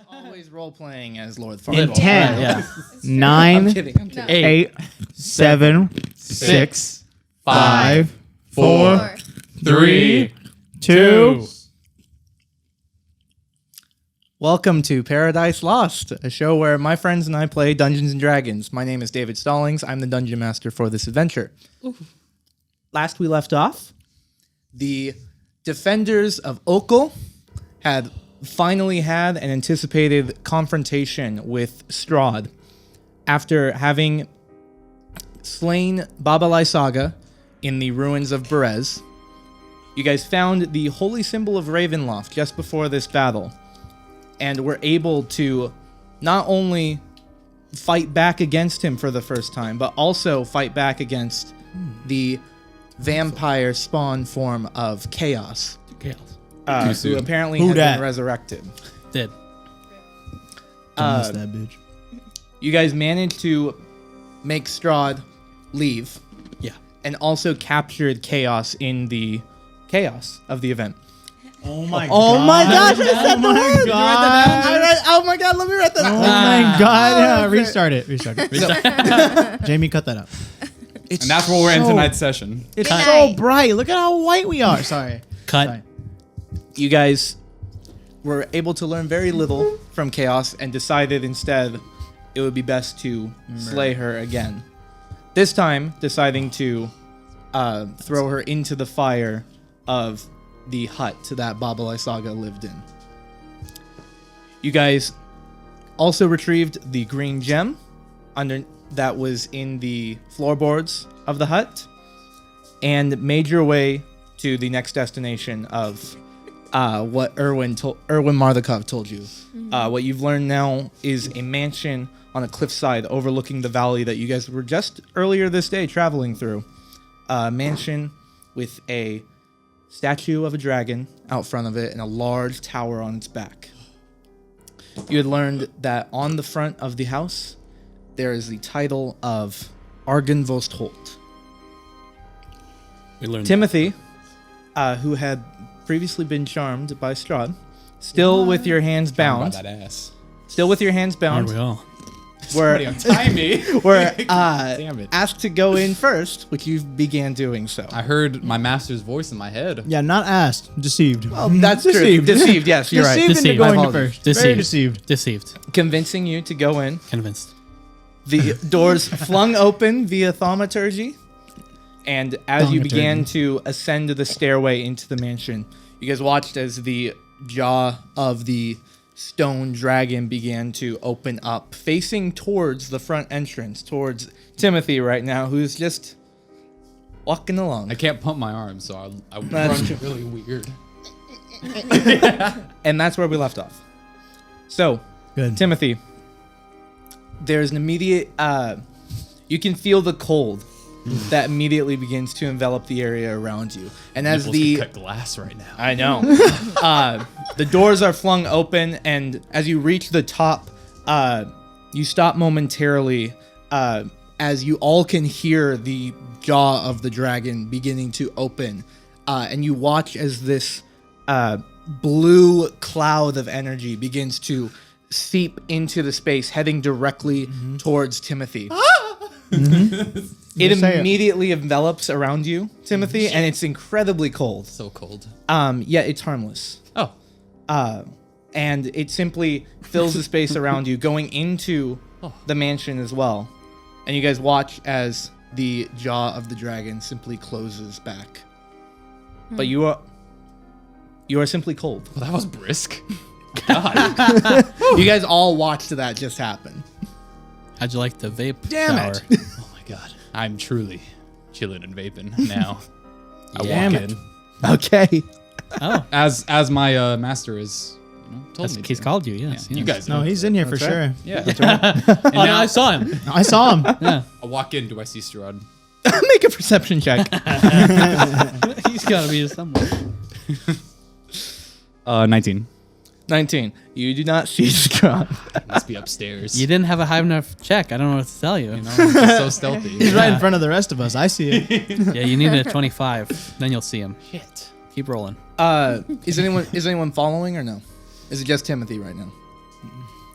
Always role playing as Lord In Farquaad. 10, Yeah. 9, I'm kidding. 8, 7, 6, 5, 4, 3, 2. Welcome to Paradise Lost, a show where my friends and I play Dungeons and Dragons. My name is David Stallings. I'm the dungeon master for this adventure. Last we left off, the defenders of Okul had finally had an anticipated confrontation with Strahd after having slain Baba Lysaga in the ruins of Berez. You guys found the holy symbol of Ravenloft just before this battle, and were able to not only fight back against him for the first time, but also fight back against the vampire spawn form of Chaos, who apparently had been resurrected. Did. Don't miss that bitch. You guys managed to make Strahd leave. Yeah. And also captured Chaos in the chaos of the event. Oh my Oh god. my gosh, I said the word! God. Oh my god, let me write that Oh out. my god. Yeah, okay. restart it. Jamie, cut that out. It's And that's where we're in so- tonight's session. It's Good so night. bright. Look at how white we are. Sorry. Cut. Sorry. You guys were able to learn very little from Chaos and decided instead it would be best to slay her again. This time, deciding to throw her into the fire of the hut that Baba Lysaga lived in. You guys also retrieved the green gem that was in the floorboards of the hut and made your way to the next destination of what Erwin Mardukov told you. What you've learned now is a mansion on a cliffside overlooking the valley that you guys were just earlier this day traveling through. A mansion with a statue of a dragon out front of it and a large tower on its back. You had learned that on the front of the house, there is the title of Argynvostholt. We learned Timothy, who had previously been charmed by Strahd, still with your hands bound. That ass. Still with your hands Aren't bound. we all? Were Untie me. Damn it. asked to go in first, which you began doing so. I heard my master's voice in my head. Yeah, not asked. Deceived. Well, that's Deceived. true. Deceived, yes, you're right. Deceived into Deceived. going My in apologies. first. Very deceived. Deceived. Convincing you to go in. Convinced. The doors flung open via thaumaturgy, and as you began to ascend the stairway into the mansion, you guys watched as the jaw of the stone dragon began to open up, facing towards the front entrance, towards Timothy right now, who's just walking along. I can't pump my arms, so I That's run true. really weird. And that's where we left off. So, Good. Timothy, there's an immediate, you can feel the cold that immediately begins to envelop the area around you. And as Nipples the could cut glass right now. I know. The doors are flung open, and as you reach the top, you stop momentarily as you all can hear the jaw of the dragon beginning to open. And you watch as this blue cloud of energy begins to seep into the space, heading directly towards Timothy. It Just say it. immediately envelops around you, Timothy, and it's incredibly cold. So cold. Yet it's harmless. Oh. And it simply fills the space around you, going into the mansion as well. And you guys watch as the jaw of the dragon simply closes back. But you are simply cold. Well, that was brisk. God. You guys all watched that just happen. How'd you like the vape Damn shower? it. Oh my god. I'm truly chilling and vaping now. I Damn walk it. in. Okay. Oh, As my master is told that's, me he's to. called you. Yes. Yeah, you yes. guys No, know. he's in here for That's right. sure. Yeah. Oh, no, I saw him. I saw him. Yeah. I walk in, do I see Strahd? Make a perception check. He's got to be somewhere. 19. 19. You do not see Strahd. Must be upstairs. You didn't have a high enough check. I don't know what to tell you. You know, I'm just so stealthy. He's right in front of the rest of us. I see it. Yeah, you need a 25. Then you'll see him. Shit. Keep rolling. Is anyone following or no? Is it just Timothy right now?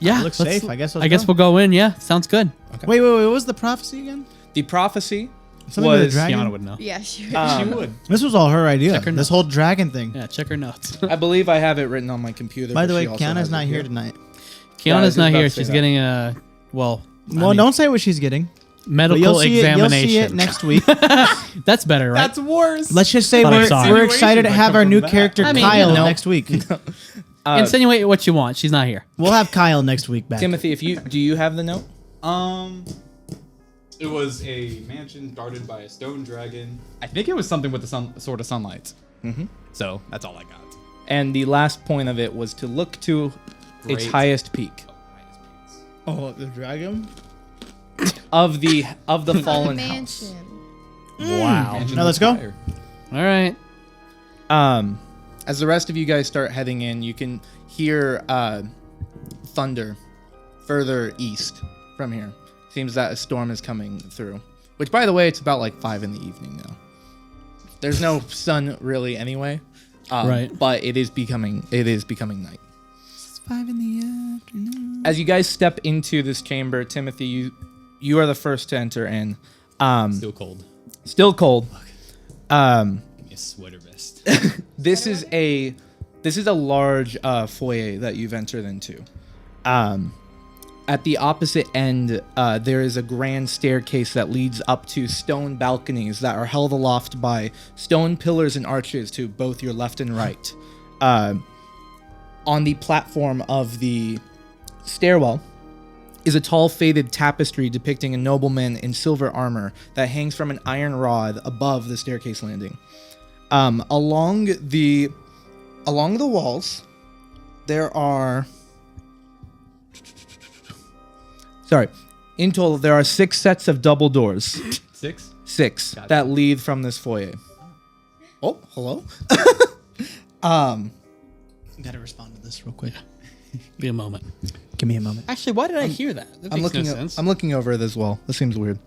Yeah, looks let's- safe. I guess. I guess we'll go in. Yeah, sounds good. Wait. What was the prophecy again? The prophecy Something with a was. dragon? Kiana would know. Yeah, sure. Um, She would. This was all her idea. Check her This notes. whole dragon thing. Yeah, check her notes. I believe I have it written on my computer. By but the way, she also Kiana's has it not here tonight. Yeah, I Kiana's was not about here. to say She's that. getting a well. Well, don't say what she's getting. But medical you'll see examination. You'll see it next week. That's better, right? worse. Let's just say But I'm we're, sorry. we're excited to have our new character I mean, Kyle you know. next week. Insinuate what you want. She's not here. We'll have Kyle next week back. Timothy, do you have the note? It was a mansion guarded by a stone dragon. I think it was something with the sword of sunlight. Mm-hmm. So that's all I got. And the last point of it was to look to its Great. highest peak Oh, the dragon. of the fallen house. Mansion. Wow. Mansion Now let's with go. fire. All right. As the rest of you guys start heading in, you can hear thunder further east from here. Seems that a storm is coming through. Which, by the way, it's about like 5 in the evening now. There's no sun really anyway. Right. But it is becoming night. It's 5 in the afternoon. As you guys step into this chamber, Timothy, you are the first to enter in. Still cold. Still cold. Give me a sweater vest. This is a large foyer that you've entered into. At the opposite end, there is a grand staircase that leads up to stone balconies that are held aloft by stone pillars and arches to both your left and right. On the platform of the stairwell is a tall faded tapestry depicting a nobleman in silver armor that hangs from an iron rod above the staircase landing. Along the walls, there are... Sorry. In total, there are 6 sets of double doors. 6? 6 Gotcha. that lead from this foyer. Oh, hello. Gotta respond to this real quick. Be a moment. Give me a moment. Actually, why did I hear that? That I'm makes looking. no sense. I'm looking over it as well. This seems weird.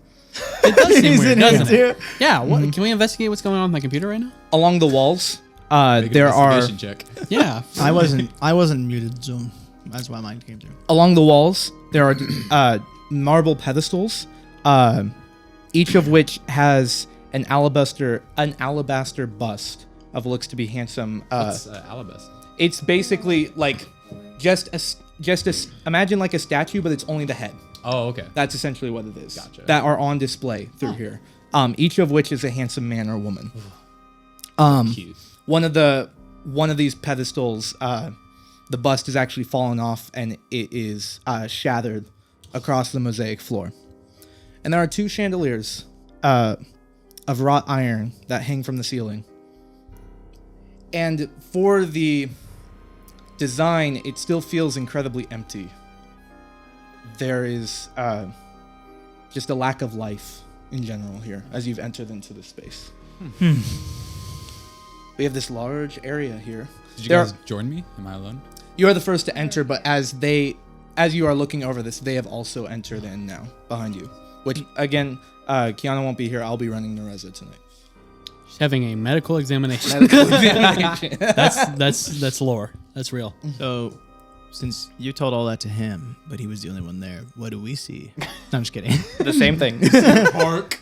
It does seem He's weird, in doesn't here it? too. Yeah. What? Can we investigate what's going on with my computer right now? Along the walls, Make an there are investigation check. Yeah. I wasn't muted, so that's why mine came through. along the walls there are marble pedestals, each of which has an alabaster bust of what looks to be handsome. What's Alabas? It's basically like imagine like a statue, but it's only the head. Oh, okay. That's essentially what it is. Gotcha. That are on display through here. Each of which is a handsome man or woman. Cute. One of these pedestals, the bust is actually fallen off and it is shattered across the mosaic floor. And there are 2 chandeliers of wrought iron that hang from the ceiling. And for the design, it still feels incredibly empty. There is just a lack of life in general here as you've entered into this space. We have this large area here. Did you There guys join me? Am I alone? You are the first to enter, but as you are looking over this, they have also entered in now behind you. Which again, Kiana won't be here. I'll be running the Reza tonight. She's having a medical examination. Medical examination. That's lore. That's real. So, since you told all that to him, but he was the only one there, what do we see? No, I'm just kidding. The same thing. Park.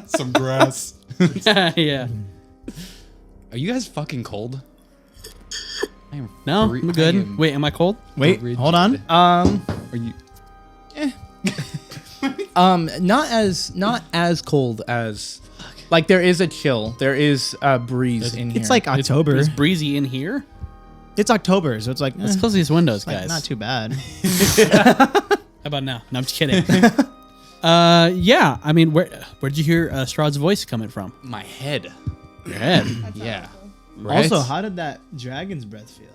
Some grass. Yeah. Are you guys fucking cold? I am No, free- I'm good. I am Wait, am I cold? Wait, frigid. hold on. Are you? Not as cold as like there is a chill. There is a breeze in here. It's like October. It's breezy in here. It's October, so it's like, Let's close these windows, like guys. not too bad. How about now? No, I'm just kidding. Yeah. I mean, where'd you hear Strahd's voice coming from? My head. Your head. Yeah. Also, how did that dragon's breath feel?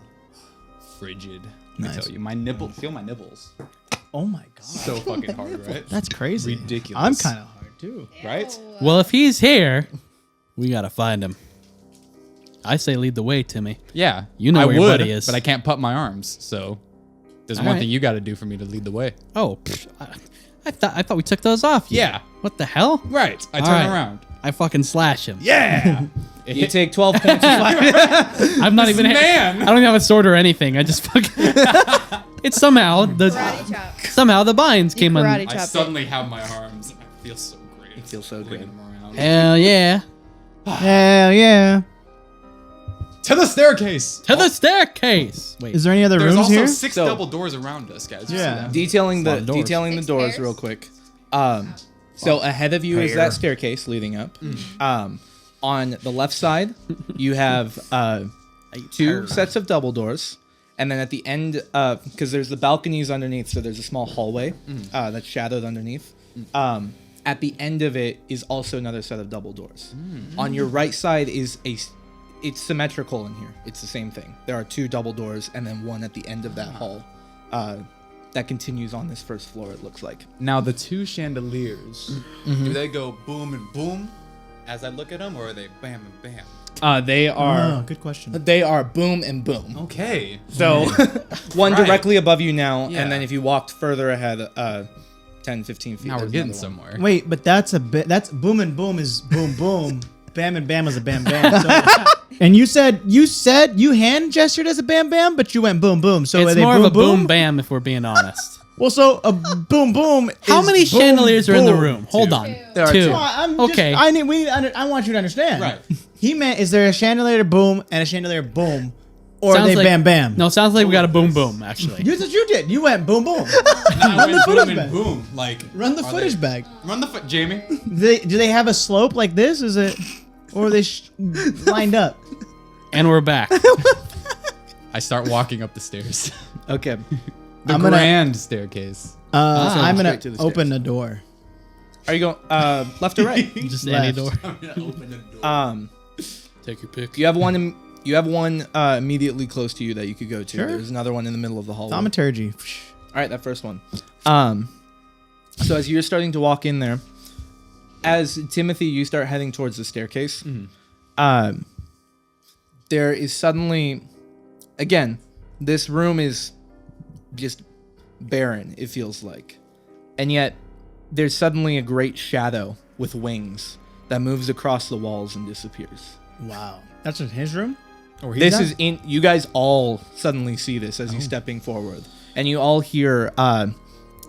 Frigid. Let me Nice. tell you, my nipple. Feel my nipples. Oh my god, So fucking hard, right? that's crazy. Ridiculous. I'm kind of hard too. Right? Well, if he's here, we gotta find him. I say lead the way, Timmy. Yeah. You know I where your would, buddy is. but I can't put my arms. So there's All one right. thing you got to do for me to lead the way. Oh, I thought we took those off. you. Yeah. What the hell? Right. I All turn right. around. I fucking slash him. Yeah. you take 12 points of fire. I'm not even. man. I don't even have a sword or anything. I just fucking. It's somehow Karate chop. the binds came on. karate I chopped suddenly have my arms. And I feel so great. It feels so Waving good. them around. Hell yeah! Hell yeah. To the staircase. To the staircase. Wait, Is there any other There's rooms also here? 6 So- double doors around us, guys. You see Yeah. that? Detailing Lot the of doors. the Six doors stairs? real quick. So ahead of you is that staircase leading up. On the left side, you have 2 sets of double doors, and then at the end, because there's the balconies underneath, so there's a small hallway that's shadowed underneath. At the end of it is also another set of double doors. On your right side is it's symmetrical in here. It's the same thing. There are 2 double doors and then one at the end of that hall. That continues on this first floor, it looks like. Now the 2 chandeliers, do they go boom and boom as I look at them, or are they bam and bam? They are Oh, good question. they are boom and boom. Okay. So one Right. directly above you now, Yeah. and then if you walked further ahead 10, 15 feet. Now we're there's getting another one. somewhere. Wait, but that's a bit. That's boom and boom is boom boom. Bam and bam is a bam bam. So, and you said you hand gestured as a bam bam, but you went boom boom. So are it's they more boom, of a boom boom bam if we're being honest. Well, so a boom boom. How is many boom, chandeliers are in the boom. room? Hold on. There are 2. two. Well, I'm Okay. Just, I want you to understand. Right. He meant, is there a chandelier boom and a chandelier boom, or Sounds are they like- bam bam? No, sounds like we got a boom boom actually. That's what you did. You went boom boom. I Run the went boom footage and back. boom. Like Run the are footage they- back. Run the foot, Jamie. Do they have a slope like this? Is it, or are they lined up? And we're back. I start walking up the stairs. Okay. The I'm gonna- grand staircase. I'm gonna straight to the open stairs. the door. Are you going left or right? Just Left. any door. Take your pick. You have one. You have one immediately close to you that you could go to. Sure. There's another one in the middle of the hallway. Thaumaturgy. All right, that first one. So as you're starting to walk in there, as Timothy, you start heading towards the staircase. There is suddenly, again, this room is just barren. It feels like, and yet there's suddenly a great shadow with wings that moves across the walls and disappears. Wow. That's in his room? Or This is in. You guys all suddenly see this as you're stepping forward, and you all hear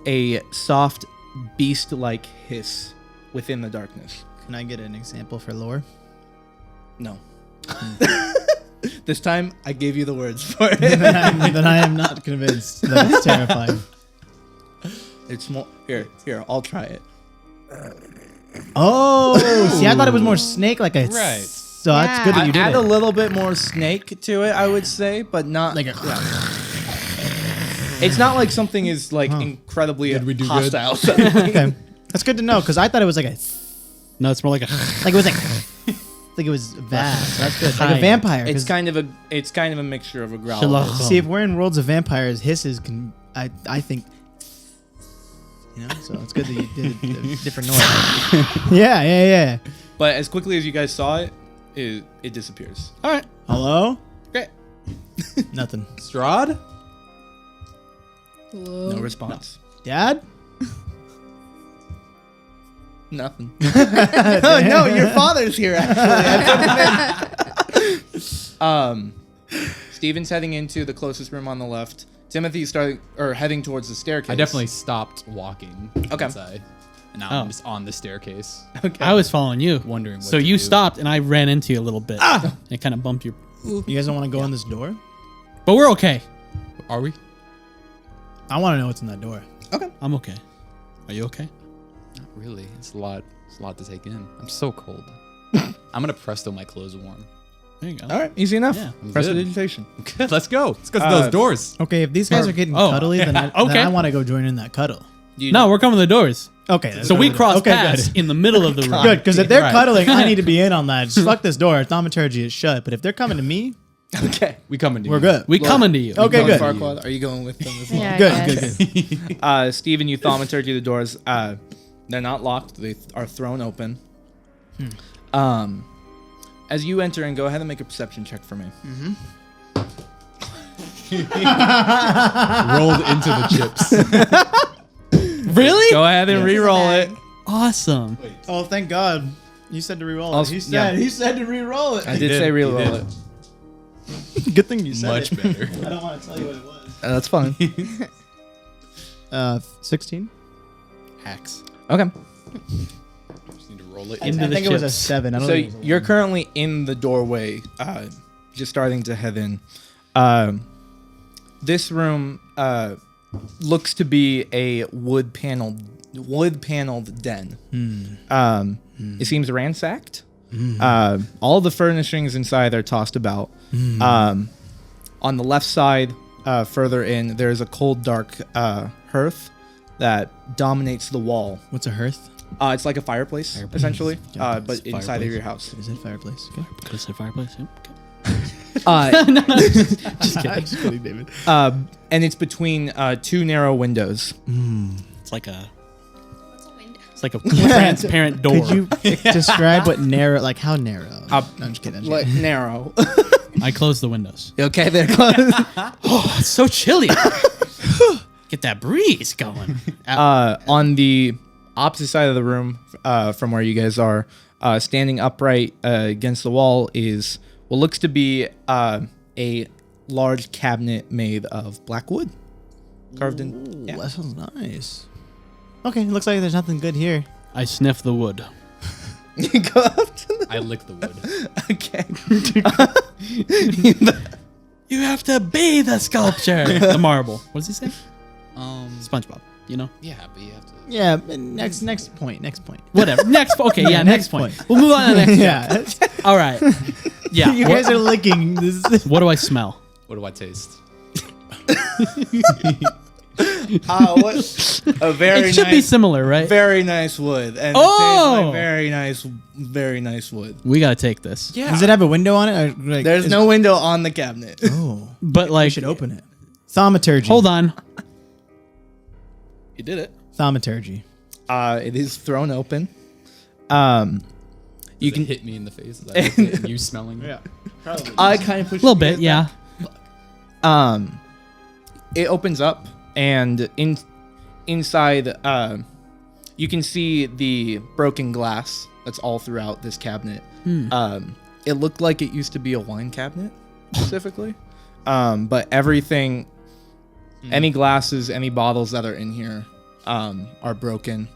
a soft, beast-like hiss within the darkness. Can I get an example for lore? No. This time, I gave you the words for it. Then I am not convinced. That's terrifying. It's more. Here, I'll try it. Oh, see, I thought it was more snake, like a. Right. So that's good that I you did add it. a little bit more snake to it, I would say, but not Like a. It's not like something is like incredibly Did we do hostile. Okay, that's good to know because I thought it was like a. No, it's more like a. Like it was like. Like it was vast. That's good. Like Hi. a vampire. It's 'cause- kind of a mixture of a growl. Shalom. See, if we're in worlds of vampires, hisses can. I think. You know, so it's good that you did a different noise. Yeah. But as quickly as you guys saw it, it disappears. All right. Hello? Great. Nothing. Strahd? No response. Dad? Nothing. Oh, no, your father's here actually. Steven's heading into the closest room on the left. Timothy's heading towards the staircase. I definitely stopped walking Okay. inside. And now Oh. I'm just on the staircase. I was following you. Wondering what So to you do. stopped and I ran into you a little bit. And kind of bumped you. You guys don't want to go in this door? But we're okay. Are we? I want to know what's in that door. I'm okay. Are you okay? Not really. It's a lot to take in. I'm so cold. I'm gonna presto my clothes warm. There you go. All right, easy enough. Yeah. I'm Press good. digitation. Good. Let's go. Let's go to those doors. Okay, if these guys are getting Oh, cuddly, then I okay. want to go join in that cuddle. No, we're coming to the doors. Okay. that's So we good. cross Okay, paths in the middle of the room. Good, because if they're Right. cuddling, I need to be in on that. Just fuck this door. Thaumaturgy is shut. But if they're coming to me, Okay. We coming to we're you. good. We coming to you. Okay, Going good. Farquaad, are you going with them as well? Yeah, I Good, guess. good. Steven, you thaumaturgy the doors. They're not locked. They are thrown open. As you enter and go ahead and make a perception check for me. Rolled into the chips. Really? Go ahead and re-roll it. Awesome. Oh, thank God. You said to re-roll Also- it. He yeah. said to re-roll it. I did did, say he re-roll did. it. Good thing you said Much it. better. I don't want to tell you what it was. That's fine. 16. Hacks. Okay. Just need to roll it. I Into the think it was a chips. 7. I don't So think it was a you're 1. currently in the doorway, just starting to head in. This room looks to be a wood paneled den. It seems ransacked. All the furnishings inside are tossed about. On the left side, further in, there's a cold, dark hearth that dominates the wall. What's a hearth? It's like a fireplace, essentially, Yeah, but it's inside of fireplace. your house. Is it fireplace? Okay. Could have said fireplace. Yep. Okay. Just kidding, David. And it's between two narrow windows. It's like a What's a window? it's like a transparent door. Could you describe what narrow? Like how narrow? No, I'm just kidding. Like narrow. I closed the windows. Okay, they're closed. Oh, it's so chilly. Get that breeze going. On the opposite side of the room from where you guys are, standing upright against the wall is what looks to be a large cabinet made of black wood. Carved in. Ooh, that sounds nice. Okay, it looks like there's nothing good here. I sniff the wood. You go up to the. I lick the wood. Okay. You have to be the sculpture. The marble. What does he say? SpongeBob. You know. Yeah, but you have to. Yeah, but next point. Whatever. Next. Okay. Yeah. Yeah, Next next point. point. We'll move on to the next. Yeah, All right. Yeah. you guys are licking this. What do I smell? What do I taste? What? A very It should be nice, similar, right? very nice wood, and it Oh! tastes like very nice wood. We gotta take this. Yeah. Does it have a window on it? Or, like, There's no window on the cabinet. Oh, But we like, should open it. Thaumaturgy. hold on. You did it. Thaumaturgy. It is thrown open. You can hit me in the face. As I lick it and you smelling. Yeah. I kind of push A little bit. Yeah. It opens up, and inside, you can see the broken glass that's all throughout this cabinet. It looked like it used to be a wine cabinet, specifically. But everything, any glasses, any bottles that are in here, are broken.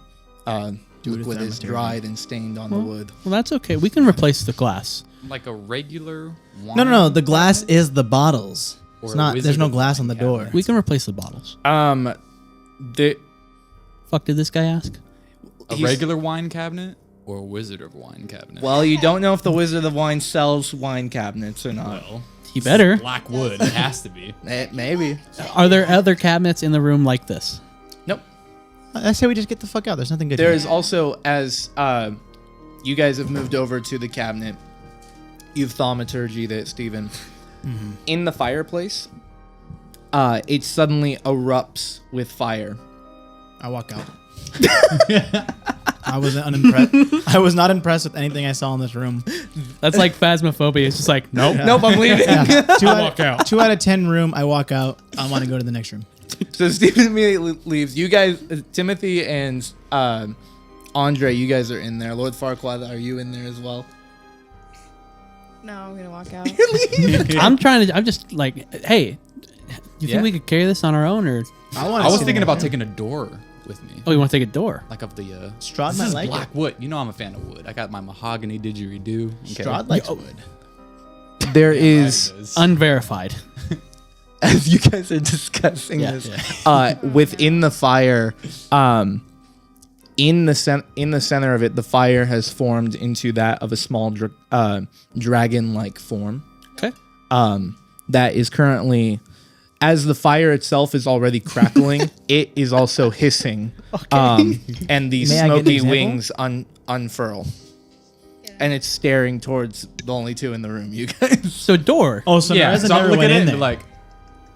Liquid is dried and stained on the wood. Well, that's okay. We can replace the glass. Like a regular wine. No. The glass is the bottles. Or It's a not. Wizard There's no of glass on the Wine door. cabinet. We can replace the bottles. The Fuck did this guy ask? A he's- regular wine cabinet or a Wizard of Wine cabinet. Well, you don't know if the Wizard of Wine sells wine cabinets or not. Well, He better. black wood. It has to be. Maybe. Are there other cabinets in the room like this? Nope. I say we just get the fuck out. There's nothing good. There here. is also, as you guys have moved over to the cabinet, you've thaumaturgy that, Stephen. In the fireplace, it suddenly erupts with fire. I walk out. I was unimpressed. I was not impressed with anything I saw in this room. That's like phasmophobia. It's just like, nope. Nope, I'm leaving. Walk out. 2 out of 10 room. I walk out. I want to go to the next room. So Stephen immediately leaves. You guys, Timothy and Andre, you guys are in there. Lord Farquaad, are you in there as well? No, I'm gonna walk out. I'm just like, hey, you Yeah. think we could carry this on our own, or I I was thinking about taking a door with me. oh, you want to take a door? Like of the Strahd this might is like black wood. You know I'm a fan of wood. I got my mahogany didgeridoo. Okay. Strahd likes wood. There is, Unverified. as you guys are discussing Yeah, this, within the fire, in the center of it, the fire has formed into that of a small dragon-like form. Okay. That is currently, as the fire itself is already crackling, it is also hissing. And the May I get an smoky example? wings unfurl. And it's staring towards the only two in the room, you guys. So door. Oh, so Yeah, Nareza so I'm never looking went at in it there. and like.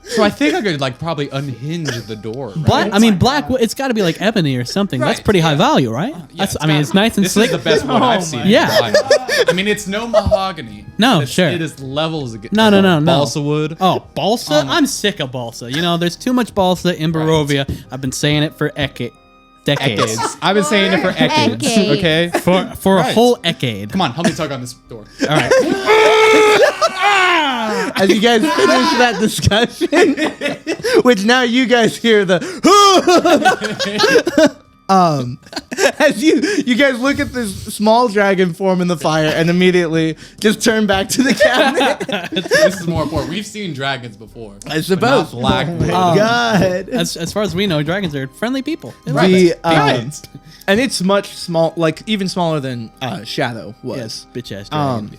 So I think I could like probably unhinge the door. Right? Black. I mean, black wood. It's got to be like ebony or something. That's Right, pretty high yeah. value, right? That's. I mean, it's nice and This slick. is the best wood I've seen. Yeah. I mean, it's no mahogany. No, It's- sure. It is levels. No. Balsa wood. Oh, balsa! I'm sick of balsa. You know, there's too much balsa in Barovia. I've been saying it for decades. Decades. I've been saying it for decades. Decades. Okay. For a Right. whole decade. Come on, help me tug on this door. All right. As you guys finish that discussion, which now you guys hear the as you guys look at this small dragon form in the fire and immediately just turn back to the cabinet. This is more important. We've seen dragons before. I suppose. But not black. God. As far as we know, dragons are friendly people. They like The, us. and it's much small, like even smaller than Shadow was. Yes, bitch ass dragon.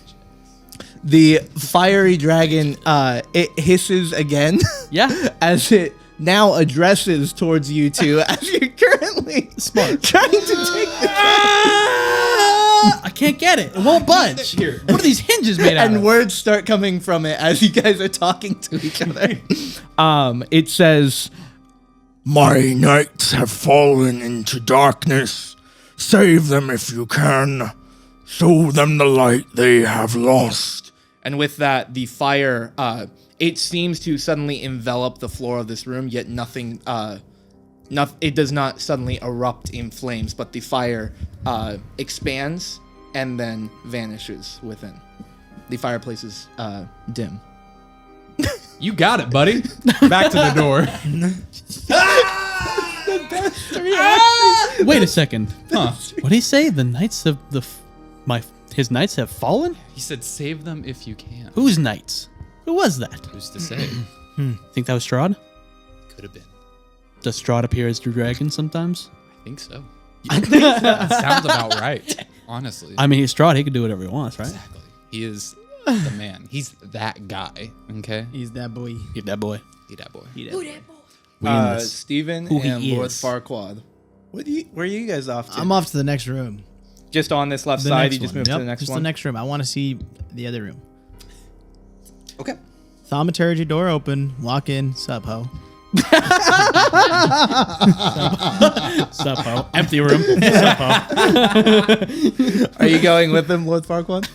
The fiery dragon, it hisses again. Yeah. As it now addresses towards you two as you're currently Smart. trying to take the I can't get it. It won't budge. What are these hinges made out and of? words start coming from it as you guys are talking to each other. It says, My knights have fallen into darkness. Save them if you can. Show them the light they have lost. and with that, the fire, it seems to suddenly envelop the floor of this room, yet nothing, it does not suddenly erupt in flames, but the fire expands and then vanishes within. The fireplace is dim. You got it, buddy. Back to the door. Wait a second. Huh. What did he say? The knights of his knights have fallen? He said, save them if you can. Whose knights? Who was that? Who's to say? Think that was Strahd? Could have been. Does Strahd appear as the dragon sometimes? I think so. That sounds about right. Honestly. I mean, he's Strahd. He can do whatever he wants, right? Exactly. He is the man. He's that guy. Okay? He's that boy. Get that boy. He that boy. Stephen Who he and Lord is. Farquaad. Where are you guys off to? I'm off to the next room. Just on this left The side, next you just one. move to Yep, the next just one? the next room. I want to see the other room. Okay. Thaumaturgy door open. Walk in. Sup, ho. Sup, ho. Empty room. Sup, ho. Are you going with them, Lord Farquaad?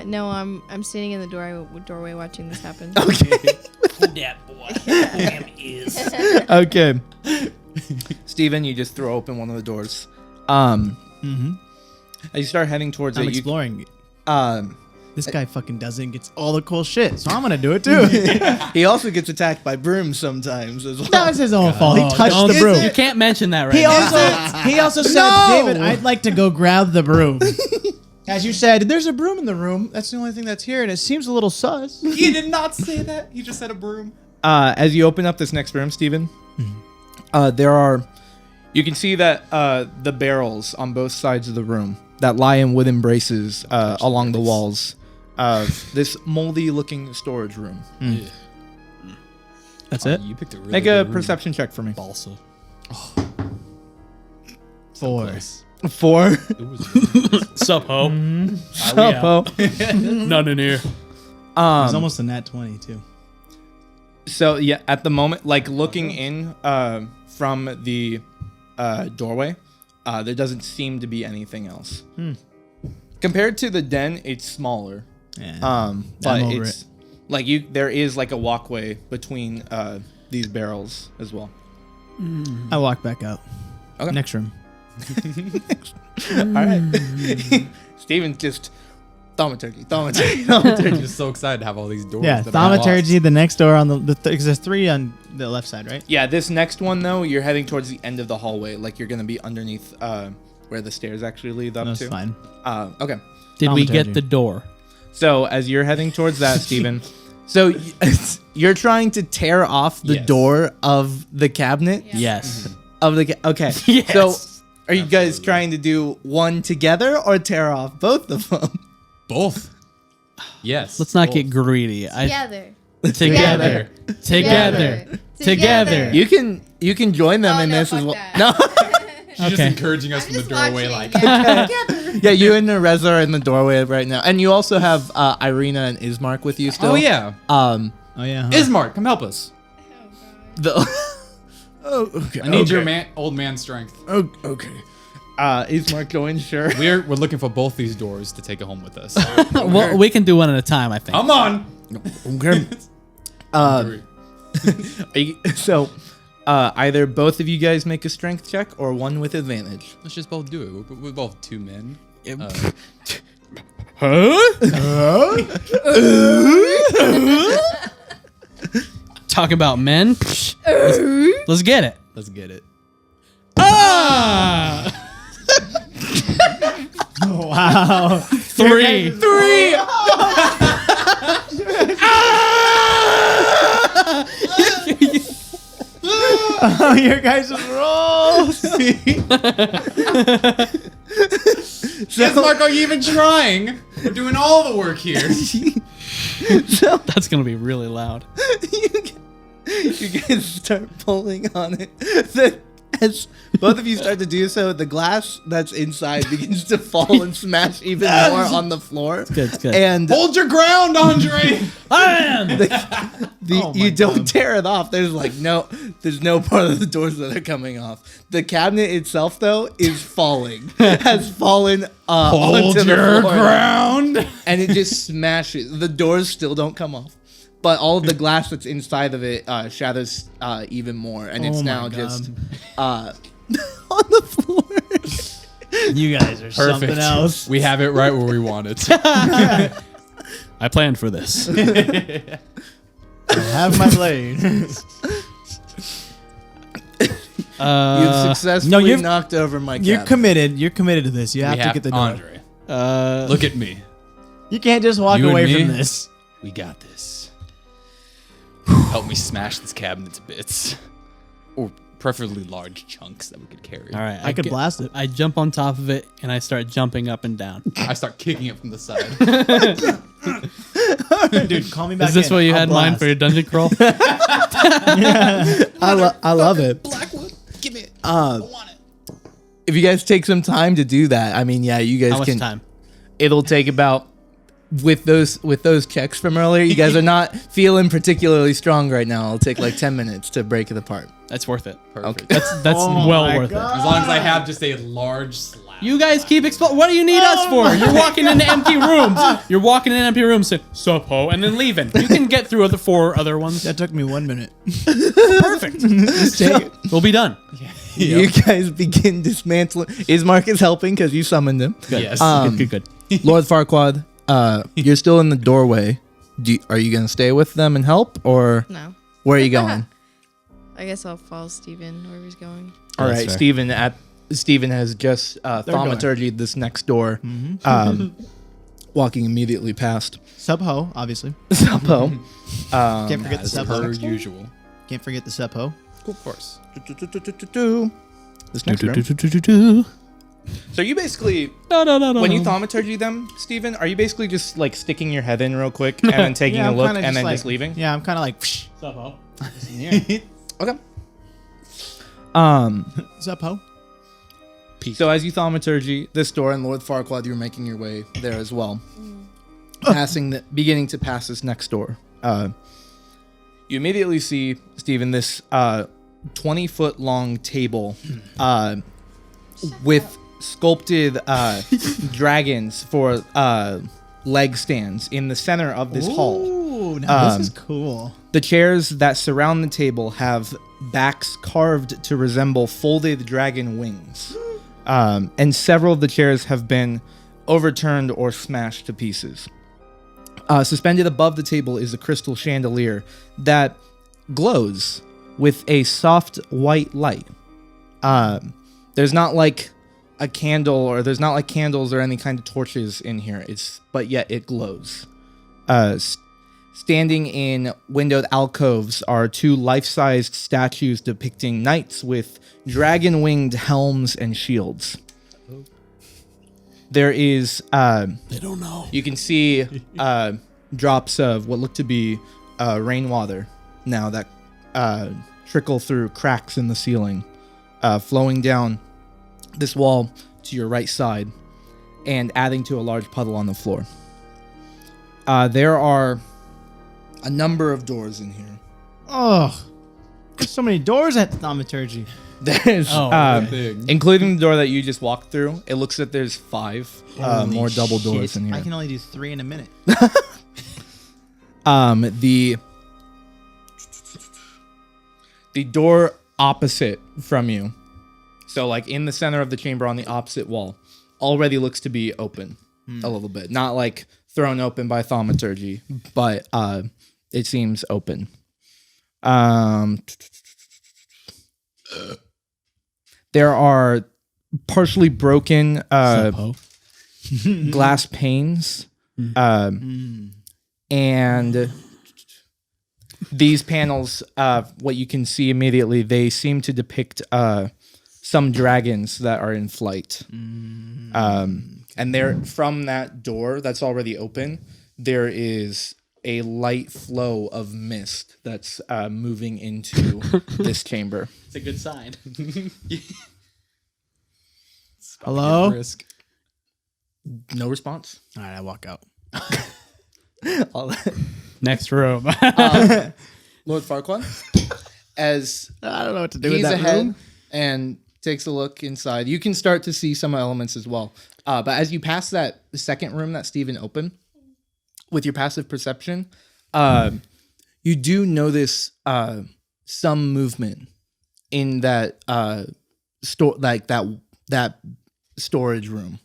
No, I'm standing in the doorway watching this happen. Okay. That boy. Damn is. Okay. Steven, you just throw open one of the doors. As you start heading towards I'm it, you exploring. um This guy fucking doesn't get all the cool shit, so I'm gonna do it too. he also gets attacked by brooms sometimes as well. That was his own fault. He touched Don't- the broom. You can't mention that right He now. also said, No! David, I'd like to go grab the broom. As you said, there's a broom in the room. That's the only thing that's here, and it seems a little sus. He did not say that. He just said a broom. As you open up this next room, Steven, you can see that the barrels on both sides of the room that lie in wooden braces along the walls of this moldy-looking storage room. That's it. You picked a really Make good a room. perception check for me. Balsa. 4. Close. 4. It was Sup, ho. Supo. None in here. It's almost a nat 20 too. So yeah, at the moment, like looking in from the doorway, there doesn't seem to be anything else. Compared to the den, it's smaller. Yeah. But over it's like there is like a walkway between these barrels as well. I walk back out. Okay. Next room. All right. Steven's just thaumaturgy. I'm just so excited to have all these doors. Yeah, that I lost. thaumaturgy. The next door on because there's 3 on the left side, right? Yeah, this next one though, you're heading towards the end of the hallway. Like you're gonna be underneath where the stairs actually lead up That's to. fine. Okay. Did we Thaumaturgy. get the door? So as you're heading towards that, Steven, so you're trying to tear off the Yes. door of the cabinet Yes. of the okay. Yes. So are you guys trying to do one together or tear off both of them? Both. Yes. Let's not both. get greedy. Together. Together. Together. Together. You can join them Oh, in no, this as fuck well. that. No. She's just Okay. encouraging us I'm from the just doorway, watching. like. Yeah, you and Nereza are in the doorway right now, and you also have Irina and Ismark with you still. Oh yeah. Oh yeah. Huh? Ismark, come help us. The oh, okay. I need your old man strength. Oh, okay. Ismark going? Sure. We're looking for both these doors to take it home with us. Well, we can do one at a time, I think. Come on. Okay. So, either both of you guys make a strength check or one with advantage. Let's just both do it. We're both 2 men. Talk about men. Let's get it. Let's get it. Ah! Wow. Three. Oh, your guys' rolls. Yes, Mark, are you even trying? We're doing all the work here. That's gonna be really loud. You guys start pulling on it. As both of you start to do so, the glass that's inside begins to fall and smash even more on the floor. Good, it's good. And Hold your ground, Andre. I am. Oh my you don't God. tear it off. There's no part of the doors that are coming off. The cabinet itself, though, is falling. Has fallen onto the floor. ground. And it just smashes. The doors still don't come off. But all of the glass that's inside of it shatters even more, and it's Oh my now God. just on the floor. You guys are something else. We have it right where we want it. I planned for this. I have my blade. You've successfully you've- knocked over my You're cabinet. committed. You're committed to this. You have We to get the door. Andre. Look. Look at me. You can't just walk You and away me? from this. We got this. Help me smash this cabinet to bits. Or preferably large chunks that we could carry. All right. I could blast it. I jump on top of it and I start jumping up and down. I start kicking it from the side. Dude, call me back. Is this in. what you I'll had in mind for your dungeon crawl? I love it. Blackwood, give me it. I want it. If you guys take some time to do that, I mean, yeah, you guys How much can. time? It'll take about with those checks from earlier. You guys are not feeling particularly strong right now. It'll take like 10 minutes to break it apart. That's worth it. Perfect. That's Oh well my worth God. As long as I have just a large slab. it. You guys keep What do you need us for? You're walking into empty rooms. You're walking in empty rooms saying, sup ho, and then leaving. You can get through the 4 other ones. That took me 1 minute. Perfect. We'll be done. You guys begin dismantling. Is Marcus helping because you summoned him? Yes. Good. Lord Farquaad, you're still in the doorway. Are you gonna stay with them and help, or No. where are you going? I guess I'll follow Steven wherever he's going. All That's right, fair. Steven has just thaumaturgied this next door, walking immediately past Subho, obviously. Sapo. Can't forget the As per Subho. usual. Can't forget the Subho. Of course. This next room. So you basically, when you No. thaumaturgy them, Steven, are you basically just like sticking your head in real quick and then taking a I'm look kinda and then like- just leaving? Yeah, I'm kind of like, Okay. Subho. So as you thaumaturgy this door, and Lord Farquaad, you're making your way there as well, beginning to pass this next door. You immediately see, Stephen, this 20-foot long table with sculpted dragons for leg stands in the center of this hall. Ooh, now this is cool. The chairs that surround the table have backs carved to resemble folded dragon wings. And several of the chairs have been overturned or smashed to pieces. Suspended above the table is a crystal chandelier that glows with a soft white light. There's not like a candle, or there's not like candles or any kind of torches in here. But yet it glows. Standing in windowed alcoves are 2 life-sized statues depicting knights with dragon-winged helms and shields. There is, They don't know. you can see drops of what look to be rainwater now that trickle through cracks in the ceiling, flowing down this wall to your right side and adding to a large puddle on the floor. There are a number of doors in here. Oh, there's so many doors at thaumaturgy. There's, Big. including the door that you just walked through, it looks that there's 5 Holy more double shit. doors in here. I can only do 3 in a minute. The door opposite from you, so like in the center of the chamber on the opposite wall, already looks to be open. a little bit. Not like thrown open by thaumaturgy, but it seems open. There are partially broken glass panes, and these panels, what you can see immediately, they seem to depict some dragons that are in flight. And there, from that door that's already open, there is a light flow of mist that's moving into this chamber. It's a good sign. Hello? Risk. No response. All right, I walk out. Next room. Lord Farquaad, as I don't know what to do he's with that ahead room. and takes a look inside, you can start to see some elements as well. But as you pass that second room that Steven opened, with your passive perception, you do notice some movement in that that storage room,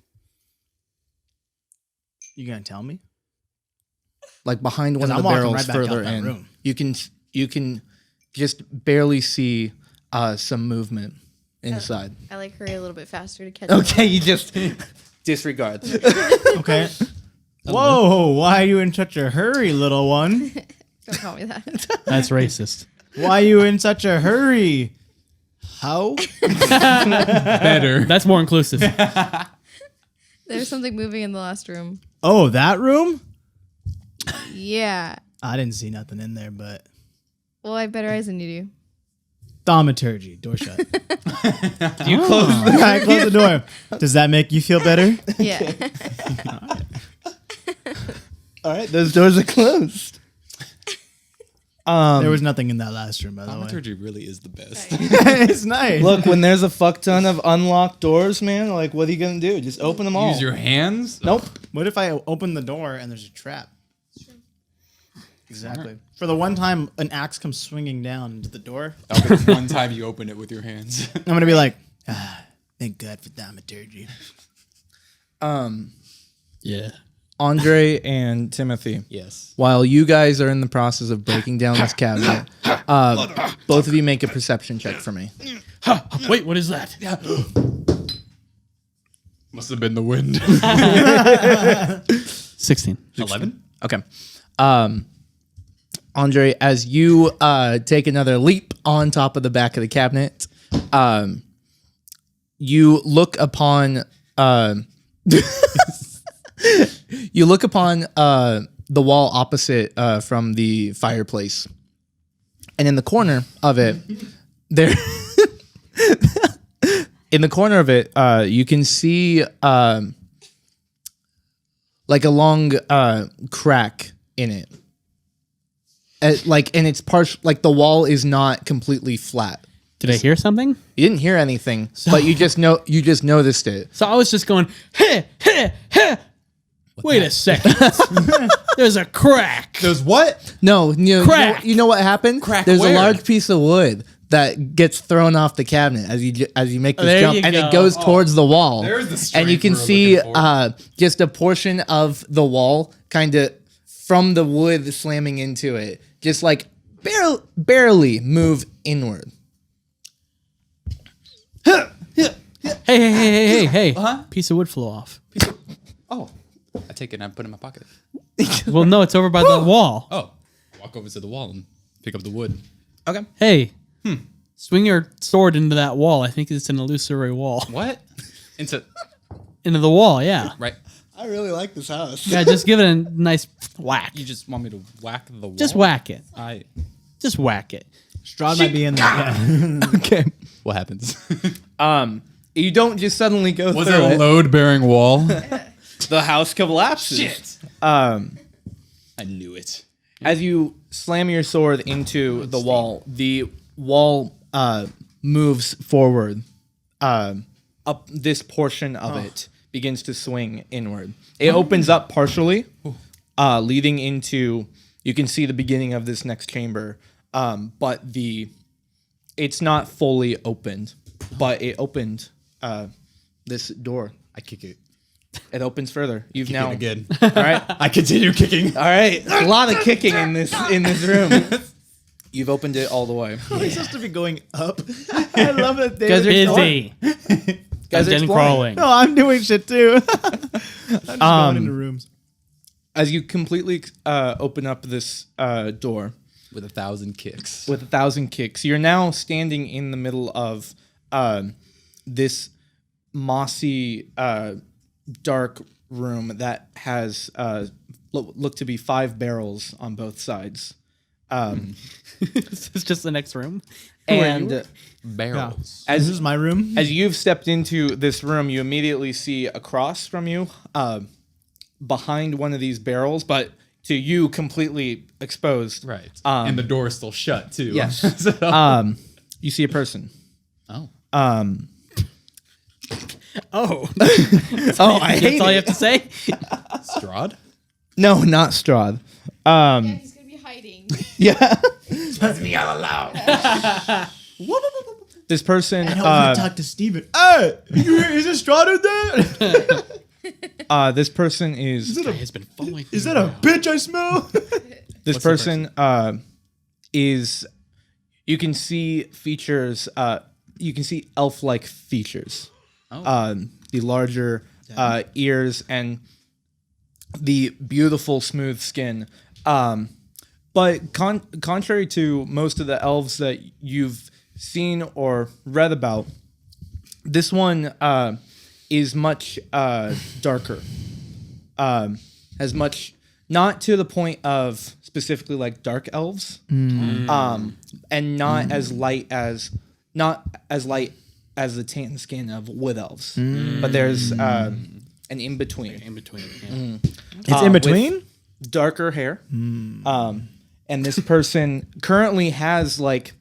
You gonna tell me? like behind one 'Cause of the I'm walking barrels right back further out that in. room. You can just barely see some movement inside. I like hurry a little bit faster to catch. Okay, you just disregard. Okay. Whoa, why are you in such a hurry, little one? Don't call me that. That's racist. Why are you in such a hurry? How? Better. That's more inclusive. There's something moving in the last room. Oh, that room? Yeah. I didn't see nothing in there, but Well, I have better eyes than you do. thaumaturgy, door shut. You close. I close the door. Does that make you feel better? Yeah. All right, those doors are closed. There was nothing in that last room, by the way. Thaumaturgy really is the best. It's nice. Look, when there's a fuck ton of unlocked doors, man, like, what are you gonna do? Just open them all. Use your hands? Nope. What if I open the door and there's a trap? Exactly. For the one time an axe comes swinging down into the door, That'll be the one time you open it with your hands. I'm going to be like, thank God for thaumaturgy. Yeah. Andre and Timothy, Yes. while you guys are in the process of breaking down this cabinet, both of you make a perception check for me. Wait, what is that? Must have been the wind. 16. 11? Okay. Andre, as you take another leap on top of the back of the cabinet, you look upon the wall opposite from the fireplace, and in the corner of it, there, you can see like a long crack in it. And it's like the wall is not completely flat. Did I hear something? You didn't hear anything, but you just noticed it. So I was just going, hey, hey, hey. Wait a second. There's a crack. There's what? No, Crack. you know what happened? Crack There's where? a large piece of wood that gets thrown off the cabinet as you make this There jump, you and go. it goes towards the wall. There's the strength and you can we were see looking for. just a portion of the wall, kind of from the wood slamming into it, just like barely move inward. Hey. Piece of wood flew off. Oh. I take it and I put it in my pocket. Well, no, it's over by the wall. Oh. Walk over to the wall and pick up the wood. Okay. Hey, swing your sword into that wall. I think it's an illusory wall. What? Into Into the wall, yeah. right. I really like this house. Yeah, just give it a nice whack. You just want me to whack the wall? Just whack it. I. Just whack it. Strahd might be in there. Yeah. Okay. What happens? You don't just suddenly go Was through it a it. load-bearing wall? The house collapses. Shit. I knew it. As you slam your sword into the wall moves forward. Up this portion of it begins to swing inward. It opens up partially, leading into. You can see the beginning of this next chamber, but it's not fully opened. But it opened this door. I kick it. It opens further. You've Kicking now. again. All right. I continue kicking. All right. A lot of kicking in this room. You've opened it all the way. We're supposed to be going up. I love that they Guys are Busy. Guys, I'm exploring. crawling. No, I'm doing shit too. I'm just going into rooms. As you completely open up this door With 1,000 kicks. with 1,000 kicks, you're now standing in the middle of this mossy, dark room that has look to be 5 barrels on both sides. This is just the next room. And Barrels. This is my room. as you've stepped into this room, you immediately see across from you, behind one of these barrels, but to you completely exposed. Right. And the door is still shut, too. Yes. So- You see a person. oh. Oh. Oh, I hate That's all you it. have to say? Strahd? No, not Strahd. Yeah, he's gonna be hiding. Yeah. Let me out loud. This person. I want to talk to Steven. Hey, is it Strahd in there? This person is. It's been following. Is that a bitch I smell? This person is. You can see features. You can see elf-like features. The larger ears and the beautiful smooth skin. But contrary to most of the elves that you've seen or read about, this one is much darker. Has much, not to the point of specifically like dark elves, and not as light as the tan skin of wood elves. But there's an in between. In between. It's in between? Darker hair. And this person currently has like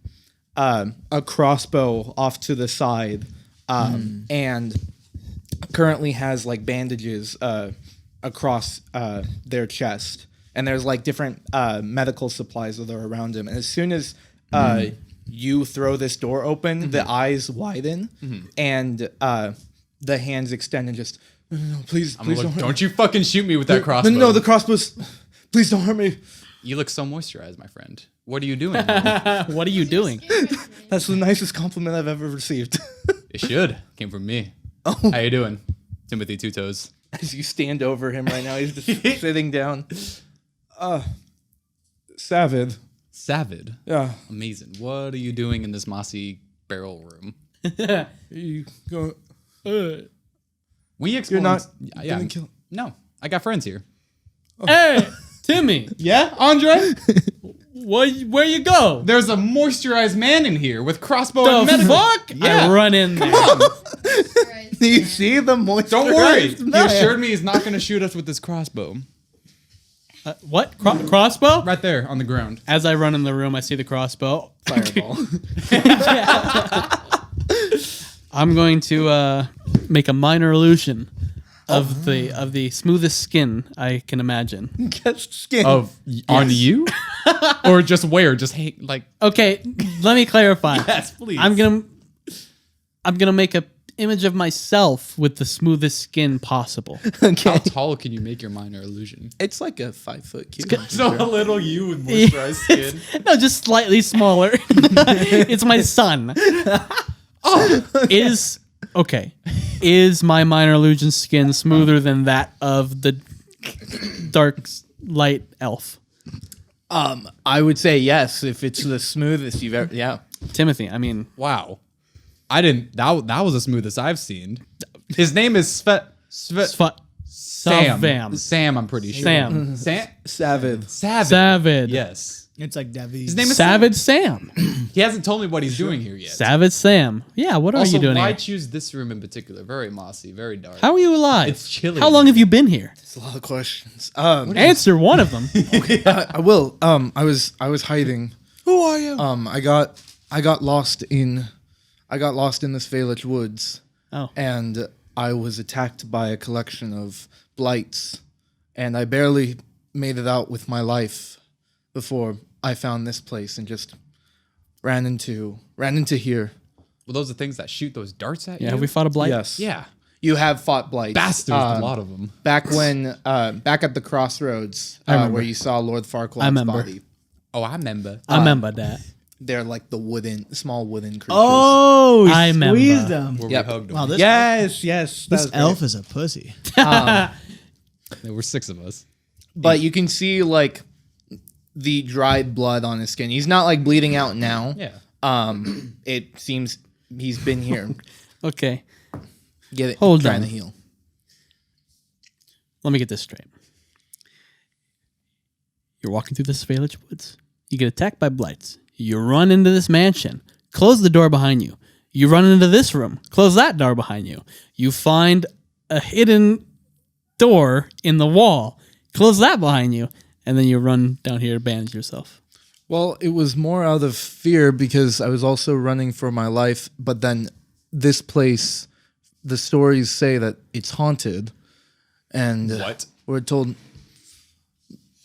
a crossbow off to the side, and currently has like bandages across their chest. And there's like different medical supplies that are around him. And as soon as you throw this door open, the eyes widen, and the hands extend and just, no, please, I'm please gonna don't look, hurt don't you fucking shoot me with that me. crossbow. No, the crossbow's, please don't hurt me. You look so moisturized, my friend. What are you doing? What are you doing? That's the nicest compliment I've ever received. It should. Came from me. Oh. How you doing? Timothy Two Toes. As you stand over him right now, he's just sitting down. Savid. Savid. Yeah. Amazing. What are you doing in this mossy barrel room? You go. We explored. not Yeah. gonna kill- No, I got friends here. Hey, Timmy, Yeah, Andre? where you go? There's a moisturized man in here with crossbow The and medical. fuck? Yeah. I run in there. Do you see the moisture? Don't worry. He assured me he's not going to shoot us with this crossbow. What? Crossbow? Right there on the ground. As I run in the room, I see the crossbow. Fireball. I'm going to make a minor illusion of the smoothest skin I can imagine. Catch skin. On you? Or just where? Just hate like. Okay, let me clarify. Yes, please. I'm gonna make a image of myself with the smoothest skin possible. Okay. How tall can you make your minor illusion? It's like a 5-foot cube. So a little you with moisturized skin. No, just slightly smaller. It's my son. Is my minor illusion skin smoother than that of the dark light elf? I would say yes if it's the smoothest you've ever. Yeah. Timothy, I mean, Wow. I didn't. That was the smoothest I've seen. His name is Sam. Savam. Sam, I'm pretty sure. Sam. Sam. Savid. Savid. Yes. It's like Devi. His name is Savage Sam. He hasn't told me what he's doing here yet. Savage Sam. Yeah, what are Also, you doing why here? choose this room in particular? Very mossy, very dark. How are you alive? It's chilly. How long have you been here? It's a lot of questions. Answer one of them. I will. I was hiding. Who are you? I got lost in this Valech woods. Oh. And I was attacked by a collection of blights, and I barely made it out with my life before I found this place and just ran into here. Well, those are things that shoot those darts at Yeah, you. have we fought a blight? Yes. Yeah. You have fought blights. Bastards, a lot of them. Back when, back at the crossroads, remember. where you saw Lord I Farquaad's remember. body. Oh, I remember. I remember that. They're like the small wooden creatures. Oh, I you remember. squeezed them. Where Yep. we hugged them. Wow, this Yes. this elf is a pussy. There were 6 of us. But you can see like the dried blood on his skin. He's not like bleeding out now. Yeah. It seems he's been here. Okay. Get it? Hold trying on. to heal. Let me get this straight. You're walking through this village woods. You get attacked by blights. You run into this mansion. Close the door behind you. You run into this room. Close that door behind you. You find a hidden door in the wall. Close that behind you. And then you run down here to bandage yourself. Well, it was more out of fear because I was also running for my life. But then this place, the stories say that it's haunted, and What? we're told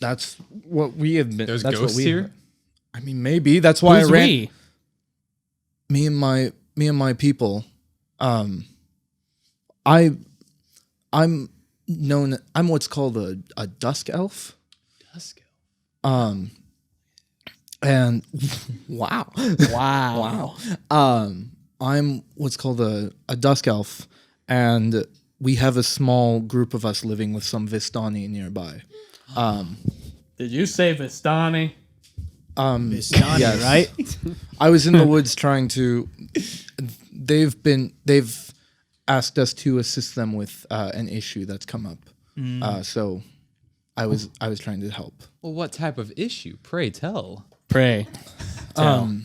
that's what we have been. There's that's ghosts what we here? I mean, maybe that's why Who's I ran. we? Me and my people. I'm what's called a dusk elf. Dusk. And wow. Wow. I'm what's called a dusk elf, and we have a small group of us living with some Vistani nearby. Did you say Vistani? Vistani, yes. right? I was in the woods trying to. They've asked us to assist them with an issue that's come up. So I was trying to help. Well, what type of issue? Pray tell. Pray. Dear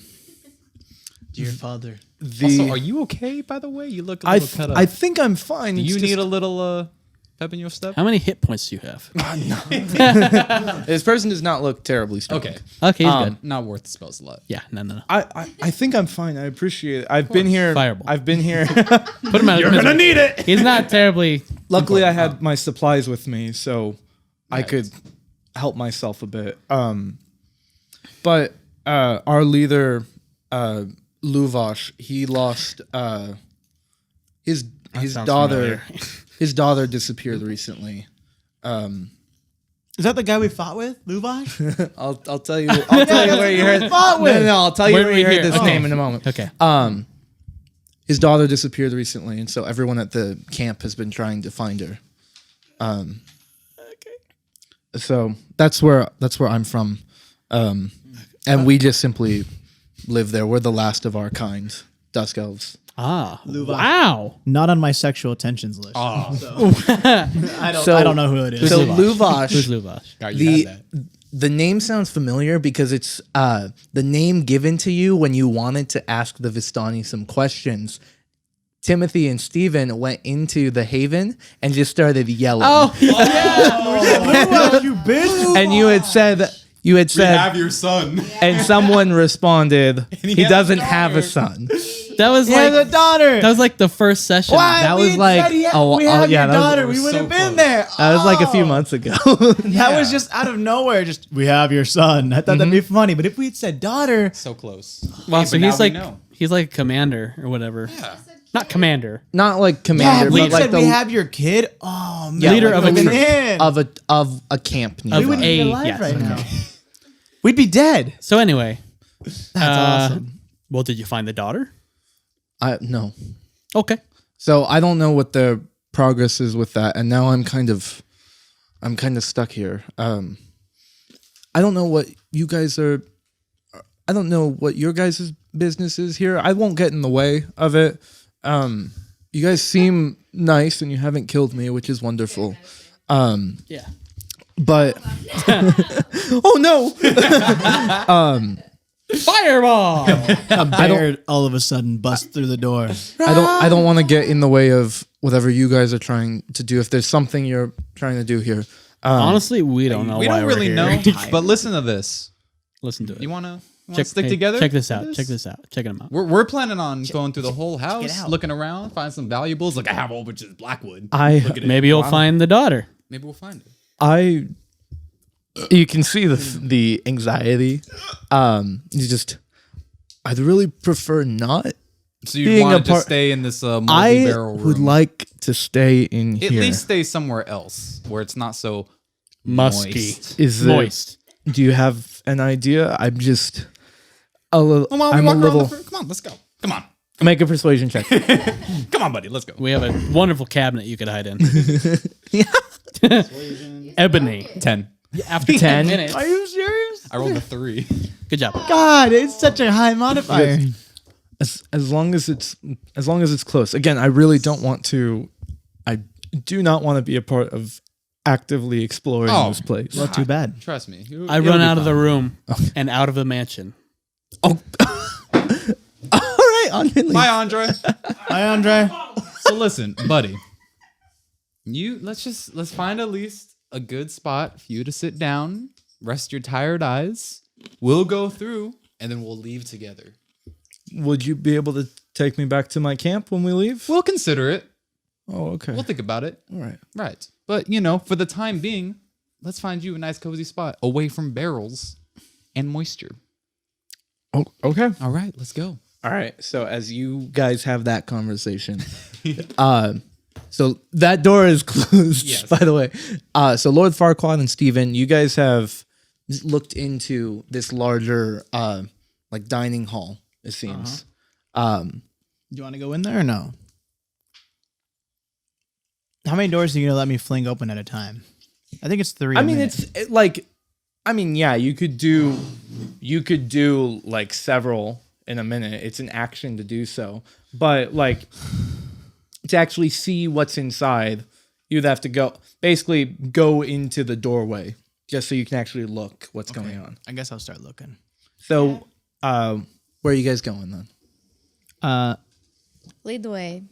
father. Also, are you okay, by the way? You look a little cut up. I think I'm fine. Do It's you just- need a little pep in your step? How many hit points do you have? This person does not look terribly strong. Okay. Okay, he's good. Not worth the spell slot. Yeah, no. I think I'm fine. I appreciate it. I've been here. Fireball. I've been here. Put him out. You're gonna need it. He's not terribly. Luckily, I had my supplies with me, so I Right. could help myself a bit. But our leader, Luvash, he lost his sounds daughter. familiar. His daughter disappeared recently. Is that the guy we fought with, Luvash? I'll tell you. I'll tell you where you heard. No, I'll tell you Where where we you heard hear- this okay. name in a moment. Okay. His daughter disappeared recently, and so everyone at the camp has been trying to find her. So that's where I'm from, and we just simply live there. We're the last of our kind, Dusk Elves. Wow. Not on my sexual attentions list. I don't know who it is. So Who's Luvash, Luvash? God, you the had that. the name sounds familiar because it's the name given to you when you wanted to ask the Vistani some questions. Timothy and Stephen went into the Haven and just started yelling. Luvash, you bitch! And you had said your son. and someone responded, he has a doesn't have a daughter." son. That was He has a like daughter. that was like the first session. That was like we have yeah, your that was- daughter. We was would so have been close. there. That was like a few months ago. That was just out of nowhere. Just we have your son. I thought that'd be funny, but if we had said daughter, So close. Wow, Hey, so but he's now we like know. he's like a commander or whatever. Yeah. Not commander. Not like yeah, commander, we but like said the we have your kid. Oh man, yeah, Leader like of a the troop. man. of a camp. Of nearby. we wouldn't be a- alive yes, right okay. now. We'd be dead. So anyway, That's awesome. well, did you find the daughter? No. Okay. So I don't know what the progress is with that, and now I'm kind of stuck here. I don't know what you guys are. I don't know what your guys' business is here. I won't get in the way of it. You guys seem nice, and you haven't killed me, which is wonderful. Yeah. But oh no! Fireball. A bear all of a sudden busts through the door. I don't want to get in the way of whatever you guys are trying to do. If there's something you're trying to do here, Honestly, we don't know. We why don't we're really here. know. But listen to this. Listen to it. You wanna Check- stick hey, together? Check this for out. Check this out. Check them out. We're planning on going through the whole house, out. looking around, find some valuables. Like I have a whole bunch of blackwood. Maybe you'll find the daughter. Maybe we'll find it. you can see the anxiety. You just, I'd really prefer not So you being want a to part- just stay in this I multi-barrel room? would like to stay in At here. least stay somewhere else where it's not so Musky. moist. Is Moist. Do you have an idea? I'm just a little. Come on, I'm a little. Come on, let's go. Come on. Make a persuasion check. Come on, buddy. Let's go. We have a wonderful cabinet you could hide in. Ebony. 10. After 10 10? minutes. Are you serious? I rolled a 3. Good job. God, it's such a high modifier. As long as it's close. Again, I really don't want to. I do not want to be a part of actively exploring Oh. this place. Well, too bad. Trust me. I run out of the room and out of the mansion. All right, on Bye, Andre. Hi, Andre. So listen, buddy. Let's find at least a good spot for you to sit down, rest your tired eyes. We'll go through, and then we'll leave together. Would you be able to take me back to my camp when we leave? We'll consider it. Oh, okay. We'll think about it. All right. Right. But, for the time being, let's find you a nice cozy spot away from barrels and moisture. Oh, okay. All right, let's go. All right. So as you guys have that conversation, so that door is closed. Yes. By the way, so Lord Farquaad and Steven, you guys have looked into this larger, like dining hall. It seems. Do you want to go in there or no? How many doors are you gonna let me fling open at a time? I think it's 3. I mean, yeah, you could do like several in a minute. It's an action to do so, but like to actually see what's inside, you'd have to go into the doorway just so you can actually look what's going on. I guess I'll start looking. So, where are you guys going then? Lead the way.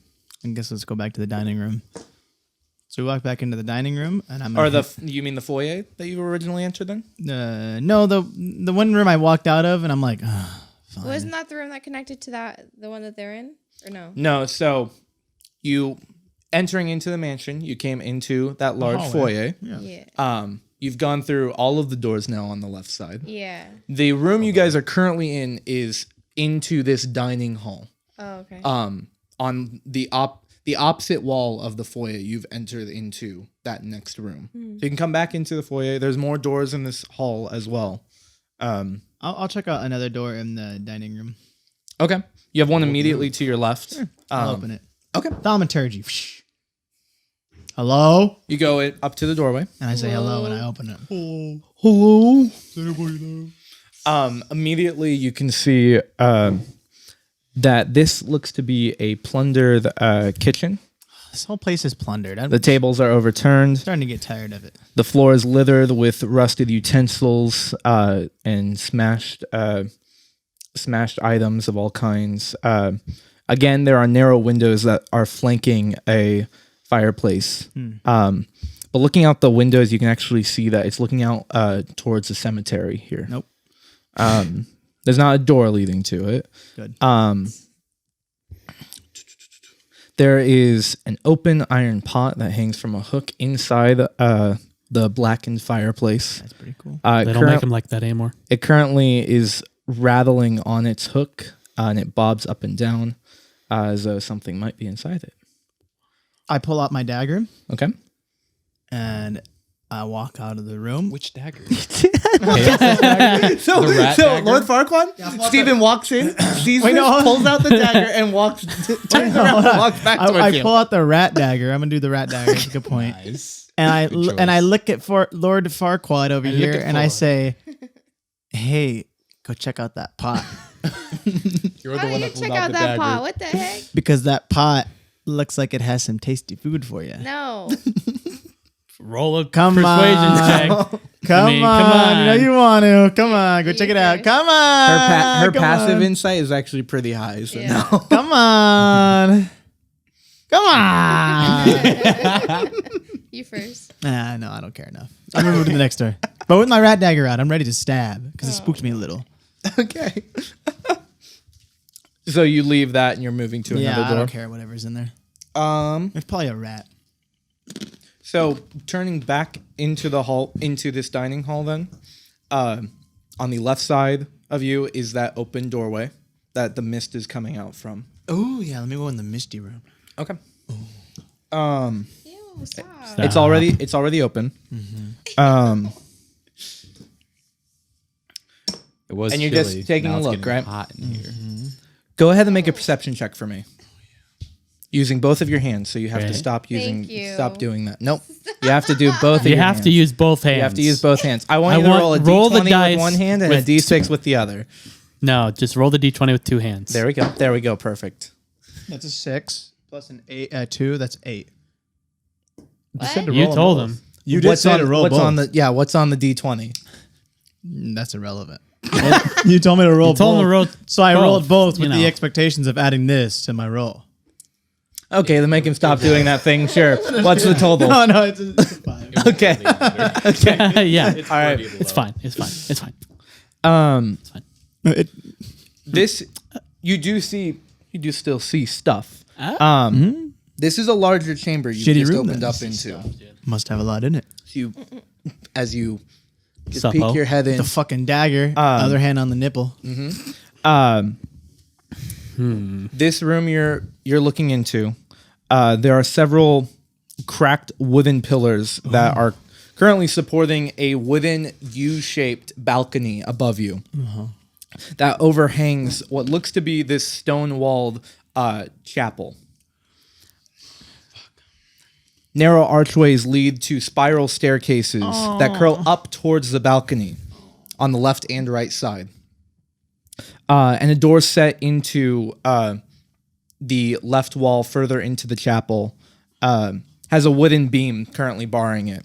I guess let's go back to the dining room. So we walk back into the dining room, and I'm. Or you mean the foyer that you originally entered in? No, the one room I walked out of, and I'm like, fine. Wasn't that the room that connected to the one that they're in? Or no? No. So, you entering into the mansion, you came into that large hallway. foyer. Yeah. You've gone through all of the doors now on the left side. Yeah. The room you guys are currently in is into this dining hall. Oh, okay. On the opposite wall of the foyer, you've entered into that next room. So you can come back into the foyer. There's more doors in this hall as well. I'll check out another door in the dining room. Okay. You have one immediately to your left. I'll open it. Okay. Thaumaturgy. Hello? You go up to the doorway. And I say hello and I open it. Hello. Immediately you can see that this looks to be a plundered kitchen. This whole place is plundered. I'm The tables are overturned. starting to get tired of it. The floor is littered with rusted utensils and smashed items of all kinds. Again, there are narrow windows that are flanking a fireplace. But looking out the windows, you can actually see that it's looking out towards the cemetery here. Nope. There's not a door leading to it. Good. There is an open iron pot that hangs from a hook inside the blackened fireplace. That's pretty cool. They don't make them like that anymore. It currently is rattling on its hook, and it bobs up and down as though something might be inside it. I pull out my dagger Okay. and I walk out of the room. Which dagger? So, The rat dagger? Lord Farquaad, Stephen walks in, sees Wait, this, no. pulls out the dagger, and turns around and walks back towards I you. pull out the rat dagger. I'm gonna do the rat dagger. That's a good point. Nice. And Good I choice. look at Lord Farquaad over I look here, at and I Ford. say, "Hey, go check out that pot You're Why don't you check out that pot? What the heck? because that pot looks like it has some tasty food for you." No. Roll a Come persuasion on. check. Come mean, on, come on. you know you want to. Come on, go check it out. Okay. Come on, Her come passive on. insight is actually pretty high. So Yeah. no. Come on, come on. You first. Nah, no, I don't care enough. I'm gonna move to the next door. But with my rat dagger out, I'm ready to stab because it spooked me a little. Okay. So you leave that and you're moving to Yeah, another I door. don't care whatever's in there. There's probably a rat. So turning back into the hall, into this dining hall, then on the left side of you is that open doorway that the mist is coming out from. Oh yeah, let me go in the misty room. Okay. Ew, stop. It's already open. It was And you're just chilly. taking Now a it's look, getting right? Hot in here. Go ahead and make a perception check for me. Using both of your hands, so you have to Right. stop Thank you. stop doing that. Nope. You have to do both of You your have hands. to use both hands. You have to use both hands. I want I you to want- roll a roll the d20 dice with one hand and a with d6 with the other. No, just roll the d20 with 2 hands. There we go. There we go. Perfect. That's a 6 plus an 8. 2. That's 8. What? You told him. You did say to roll what's both. on the what's on the d20? That's irrelevant. You told me to roll. You told him to roll So I both, rolled both you with know. the expectations of adding this to my roll. Okay, then make him stop doing that thing. Sure. What's the total? No, it's a 5. Okay. Okay. Yeah. All right. It's fine. It's fine. It's fine. Um, It, this you do still see stuff. Ah. This is a larger chamber you Shitty just room opened then. up into. must have a lot in it. You, as you just Suppo. peek your head in. The fucking dagger. Other hand on the nipple. This room you're looking into, there are several cracked wooden pillars that are currently supporting a wooden U-shaped balcony above you that overhangs what looks to be this stone-walled chapel. Narrow archways lead to spiral staircases that curl up towards the balcony on the left and right side. And a door set into the left wall further into the chapel has a wooden beam currently barring it.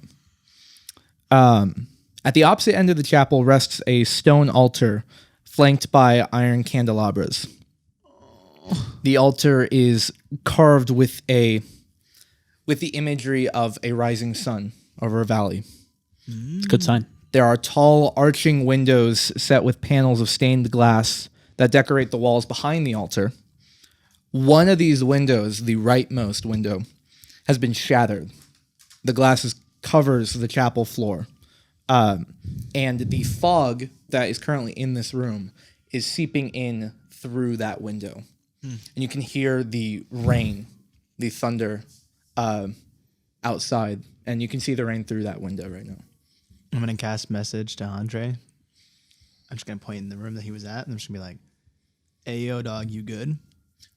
At the opposite end of the chapel rests a stone altar flanked by iron candelabras. The altar is carved with the imagery of a rising sun over a valley. It's a good sign. There are tall, arching windows set with panels of stained glass that decorate the walls behind the altar. One of these windows, the rightmost window, has been shattered. The glass covers the chapel floor. And the fog that is currently in this room is seeping in through that window. And you can hear the rain, the thunder outside. And you can see the rain through that window right now. I'm going to cast message to Andre. I'm just going to point in the room that he was at. And I'm just going to be like, hey, yo, dog, you good?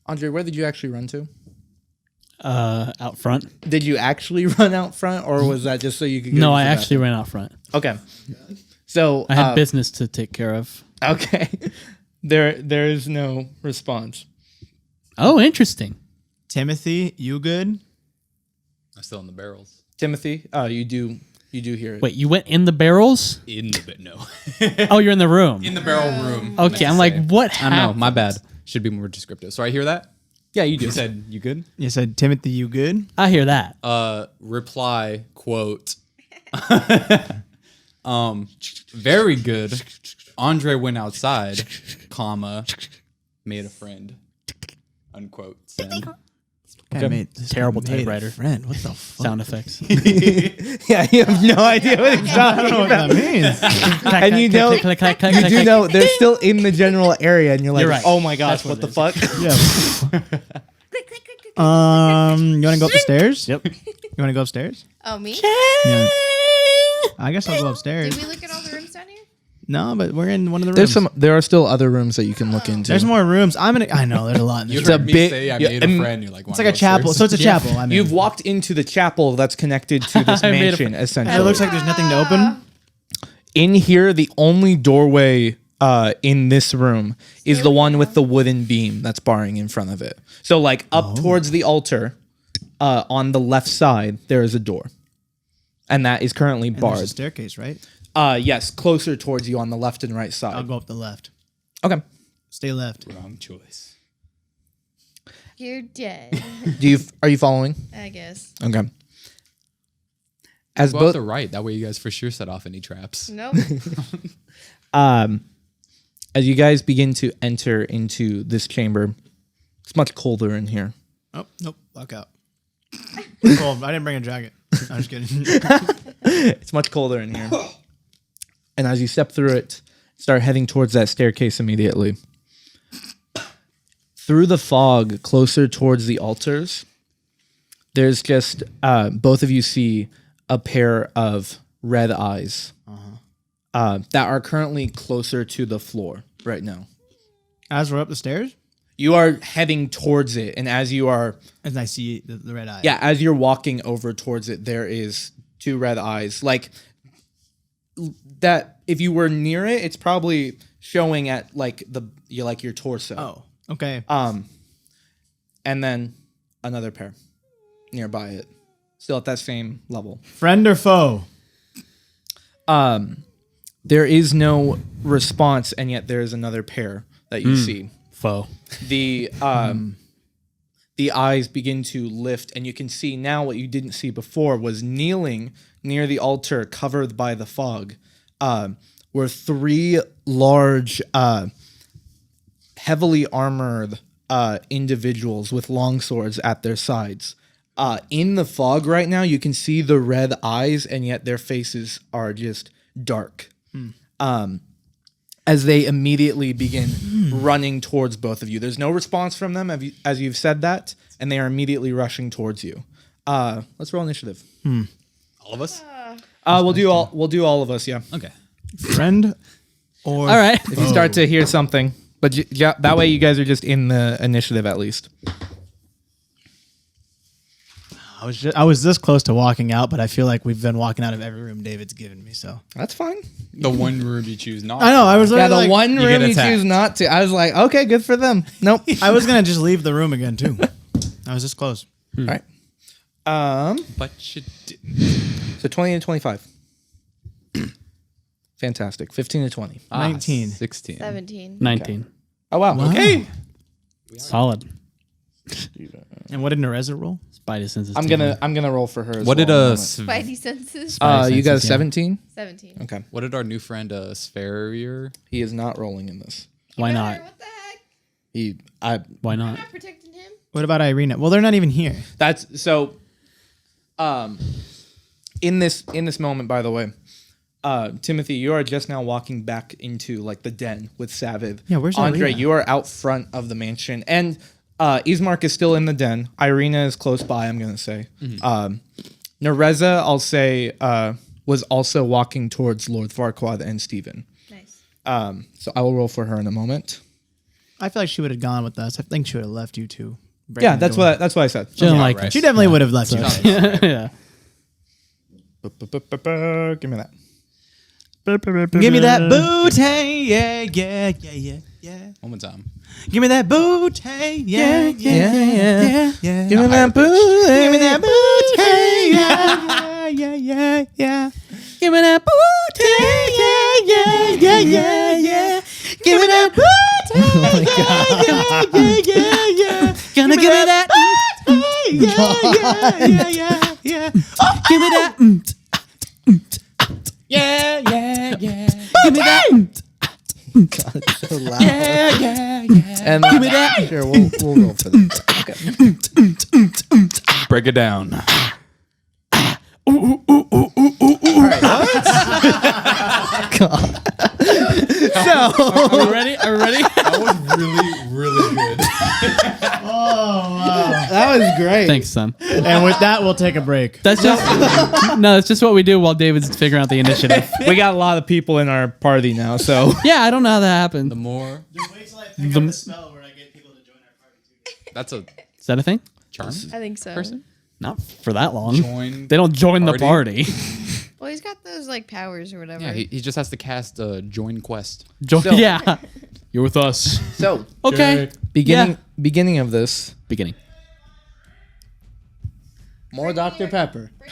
Andre, where did you actually run to? Out front. Did you actually run out front, or was that just so you could go No, use I the actually ran out front. bathroom? Okay. So I had business to take care of. okay. There is no response. Oh, interesting. Timothy, you good? I'm still in the barrels. Timothy, you do hear it. Wait, you went in the barrels? In the bit, no. Oh, you're in the room. In the barrel room. Okay, I'm like, what I don't know. happened? My bad. Should be more descriptive. So I hear that. Yeah, you do. You said you good? You said, Timothy, you good? I hear that. Reply quote. Very good. Andre went outside, comma, made a friend. Unquote. Send. Guy made this Terrible guy made a typewriter. Friend, what the fuck? Sound effects. Yeah, you have no idea what he's I don't talking know what about. that means. And you know, you do know they're still in the general area, and you're like, You're right. oh my gosh, That's what what the it fuck? Yeah. Click, click, click, click. You want to go up the stairs? Yep. You want to go upstairs? Oh, me? Yeah. I guess I'll go upstairs. Did we look at all the rooms down here? No, but we're in one of the rooms. There are still other rooms that you can look into. There's more rooms. I know there's a lot in You this It's a room. heard me bit- say I yeah, made a and- friend. You're like, It's like a chapel. So it's a chapel. I mean, You've walked into the chapel that's connected to this I made a mansion, friend. essentially. it looks like there's nothing to open. In here, the only doorway in this room is the one with the wooden beam that's barring in front of it. So, like, up towards the altar, on the left side, there is a door. And that is currently And there's a barred. staircase, right? Yes, closer towards you on the left and right I'll side. go up the left. Okay. Stay left. Wrong choice. You're dead, Are you following? I guess. Okay. As Go out both the right. That way you guys for sure set off any traps. Nope. as you guys begin to enter into this chamber, it's much colder in here. Oh, nope. Lock out. Cold. I didn't bring a jacket. I'm just kidding. It's much colder in here. And as you step through it, start heading towards that staircase immediately. through the fog, closer towards the altars, there's just both of you see a pair of red eyes that are currently closer to the floor right now. As we're up the stairs, You are heading towards it, and as you are, and I see the red eye. yeah, as you're walking over towards it, there is two red eyes. Like that, if you were near it, it's probably showing at like your torso. Oh, okay. And then another pair nearby it, still at that same level. Friend or foe? There is no response, and yet there is another pair that you see. Foe. The eyes begin to lift, and you can see now what you didn't see before was kneeling near the altar, covered by the fog, were three large, heavily armored individuals with long swords at their sides. In the fog right now, you can see the red eyes, and yet their faces are just dark. As they immediately begin running towards both of you. There's no response from them as you've said that, and they are immediately rushing towards you. Let's roll initiative. All of us? We'll do all of us, yeah. Okay. Friend or All right. If you start to hear something, but yeah, that way you guys are just in the initiative at least. I was this close to walking out, but I feel like we've been walking out of every room David's given me. So That's fine. The one room you choose not. I know I was Yeah, the like, one you room get you attacked. choose not to. I was like, okay, good for them. Nope. I was gonna just leave the room again too. I was this close. All right. But you didn't. So 20 to 25. Fantastic. 15 to 20. 19. 16. 17. 19. Oh wow. Okay. Solid. And what did Nereza roll? Spidey senses. I'm gonna roll for her. As What well did in a Spidey senses. moment. You got a senses, yeah. 17. 17. Okay. What did our new friend Spherier? He is not rolling in this. Why Better, not? What the heck? Why I'm not? not protecting him. What about Irina? Well, they're not even here. That's so. In this moment, by the way, Timothy, you are just now walking back into like the den with Savid. Yeah, where's Andre? Irina? You are out front of the mansion, and Ismark is still in the den. Irina is close by. I'm gonna say. Nereza, I'll say, was also walking towards Lord Farquaad and Stephen. Nice. So I will roll for her in a moment. I feel like she would have gone with us. I think she would have left you two. Yeah, that's what I said. She don't Yeah, like right. us. She definitely would have left you. Yeah. Give me that. Give me that booty, yeah, yeah, yeah, yeah, yeah. One more time. Give me that booty, yeah, yeah, yeah, yeah. Give me that booty. Give me that booty, yeah, yeah, yeah, yeah. Give me that booty, yeah, yeah, yeah, yeah, yeah. Give me that booty, yeah, yeah, yeah, yeah. Gonna give me that booty, yeah, yeah, yeah, yeah, yeah. Oh, give me that. Yeah, yeah, yeah. Give me that. So loud. Yeah, yeah, yeah. And give me that. Sure, we'll roll for that. Okay. Break it down. Are we ready? Are we ready? That was really, really good. That was great. Thanks, son. And with that, we'll take a break. That's just no. It's just what we do while David's figuring out the initiative. We got a lot of people in our party now, so Yeah, I don't know how that happened. The more. Just wait till I pick up the spell where I get people to join our party too. That's a Is that a thing? charm. I think so. Person? Not for that long. Join. They don't join the party. party. Well, he's got those like powers or whatever. Yeah, he just has to cast join quest. Join. So- Yeah. You're with us. so Okay. beginning of this, Beginning. more Dr. Pepper. Bring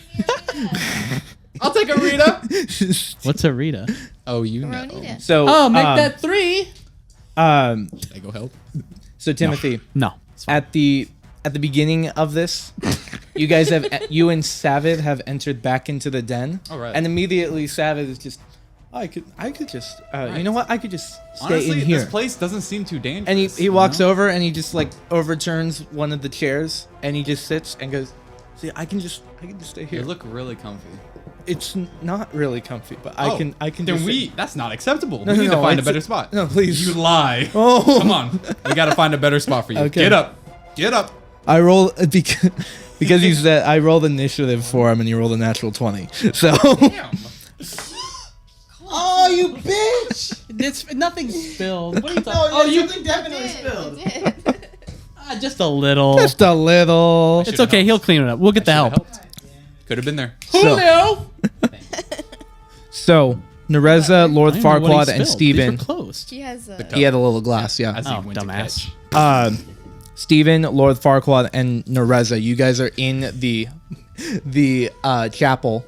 me Rita. I'll take a Rita. What's a Rita? Oh, you know. Ronita. So Oh, 3. I go help. So Timothy, No. at the beginning of this, you guys you and Savid have entered back into the den. All right. And immediately Savid is just, I could just, you know what? I could just stay Honestly, in here. this place doesn't seem too dangerous. And he you walks know? over and he just like overturns one of the chairs and he just sits and goes, see, I can just stay here. You look really comfy. It's not really comfy, but Oh, I can Then just that's not acceptable. No, we no, need to no, find a it's- better spot. no, please. You lie. Oh. Come on. We got to find a better spot for you. Okay. Get up. Get up. I roll because you said I rolled initiative for him and you rolled a natural 20. So Damn. Oh, you bitch! It's nothing spilled. What are you talking? Oh, Oh, you something definitely spilled. just a little. just a little. It's okay. He'll clean it up. We'll get the help. Could have been there. So Nereza, Lord I don't know what Farquaad, he and spilled. These were Steven. closed. He has a. He had a little glass, yeah. As he Oh, went to dumbass. catch. Steven, Lord Farquaad, and Nereza, you guys are in the chapel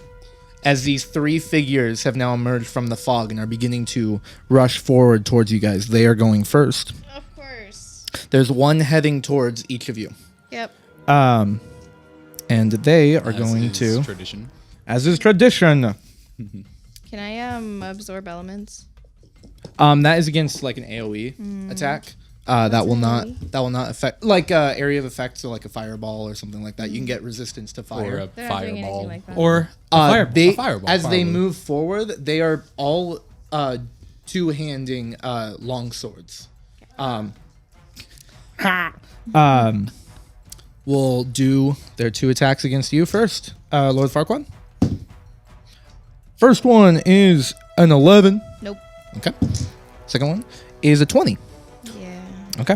as these three figures have now emerged from the fog and are beginning to rush forward towards you guys. They are going first. Of course. There's one heading towards each of you. Yep. And they are As going is to, tradition. as is tradition. Can I absorb elements? That is against like an AoE attack. That will not affect like area of effect, so like a fireball or something like that. You can get resistance to Or fire. a They're not doing anything fireball. like that. Or They, A fireball, as they probably. move forward, they are all two-handing long swords. Will do their two attacks against you first, Lord Farquaad. First one is an 11. Nope. Okay. Second one is a 20. Yeah. Okay.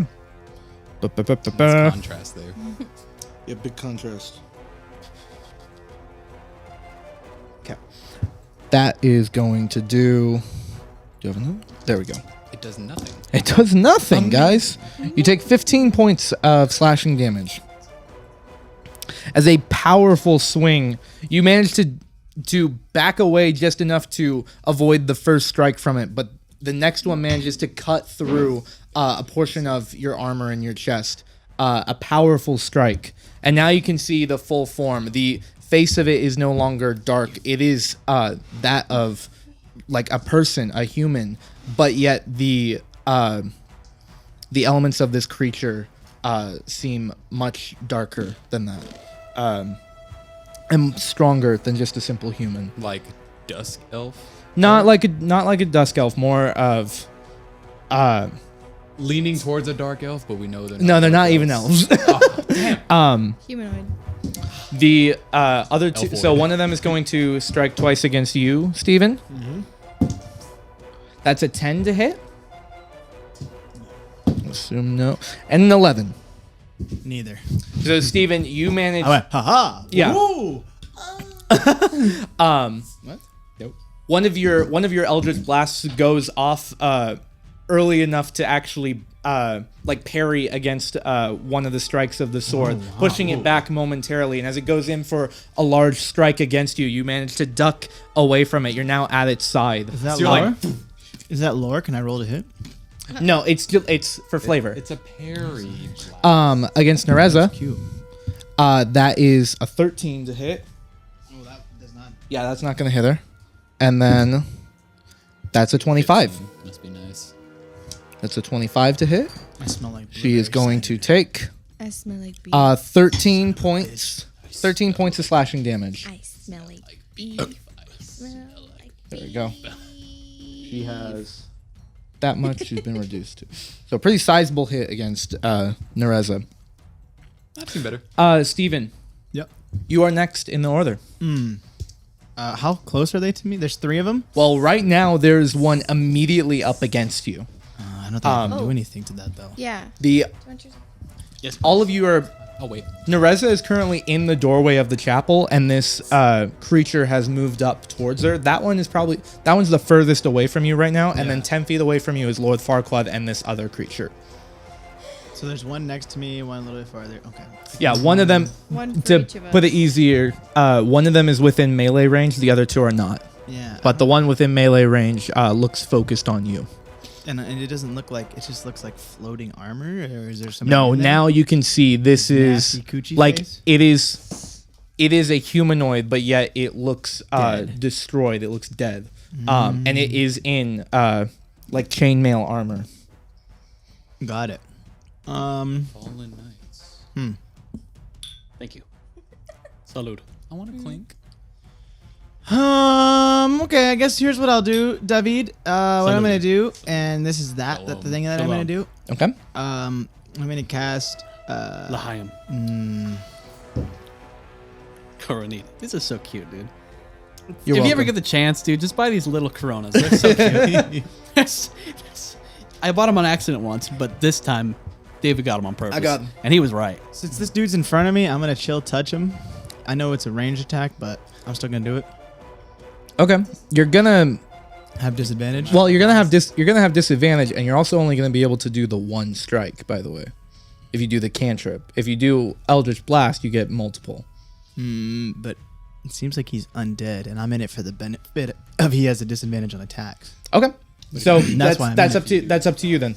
Nice contrast there. Yeah, big contrast. Okay. That is going to do. Do you have another? There we go. It does nothing. It does nothing, guys. You take 15 points of slashing damage. As a powerful swing, you manage to back away just enough to avoid the first strike from it, but the next one manages to cut through a portion of your armor in your chest. A powerful strike. And now you can see the full form. The face of it is no longer dark. It is that of like a person, a human, but yet the elements of this creature seem much darker than that. And stronger than just a simple human. Like dusk elf. Not like a dusk elf, more of Leaning towards a dark elf, but we know they're not. no, they're dark not even elves. Oh, damn. Humanoid. The other two, Elf so order. one of them is going to strike twice against you, Steven. That's a 10 to hit. Assume no. And an 11. Neither. So Steven, you manage I went, haha. Yeah. Ooh. What? Nope. one of your Eldritch blasts goes off early enough to actually like parry against one of the strikes of the sword, pushing it back momentarily. And as it goes in for a large strike against you, you manage to duck away from it. You're now at its side. Is that So you're lore? like, Is that lore? Can I roll to hit? No, it's for flavor. it's a parry. blast. Against Nereza, Cute. that is a 13 to hit. Oh, that does not. Yeah, that's not gonna hit her. And then that's a 25. Must be nice. That's a 25 to hit. I smell like. She is going to take I smell like beef. 13 points. 13 points of slashing damage. I smell like beef. I smell like There we go. She has that much. She's been reduced to. So pretty sizable hit against Nereza. I've seen better. Steven, Yep. you are next in the order. How close are they to me? There's 3 of them. Well, right now there's one immediately up against you. I don't think I can do Oh. anything to that though. Yeah. The all of you are. Oh wait. Nereza is currently in the doorway of the chapel, and this creature has moved up towards her. That one's the furthest away from you right now, and then 10 feet away from you is Lord Farquaad and this other creature. So there's one next to me, one a little bit farther. Okay. Yeah, one of them, One for to each of us. put it easier, one of them is within melee range, the other two are not. Yeah. But the one within melee range looks focused on you. and it doesn't look like, it just looks like floating armor, or is there some? No, now you can see this is Nasty coochie like face? it is a humanoid, but yet it looks Dead. destroyed. It looks dead, and it is in like chainmail armor. Got it. Fallen Knights. Thank you. Salute. I want to clink. Okay, I guess here's what I'll do, David. What I'm gonna do, and this is the thing that I'm gonna do. Okay. I'm gonna cast. L'chaim. Coronita. This is so cute, dude. You're if you ever welcome. get the chance, dude, just buy these little Coronas. They're so cute. I bought them on accident once, but this time David got them on purpose. I got 'em. And he was right. Since this dude's in front of me, I'm gonna chill touch him. I know it's a ranged attack, but I'm still gonna do it. Okay. You're gonna. Have disadvantage. Well, you're gonna have disadvantage, and you're also only gonna be able to do the one strike. By the way, if you do the cantrip, if you do Eldritch Blast, you get multiple. But it seems like he's undead, and I'm in it for the benefit of he has a disadvantage on attacks. Okay. So That's why I'm that's in up to you then.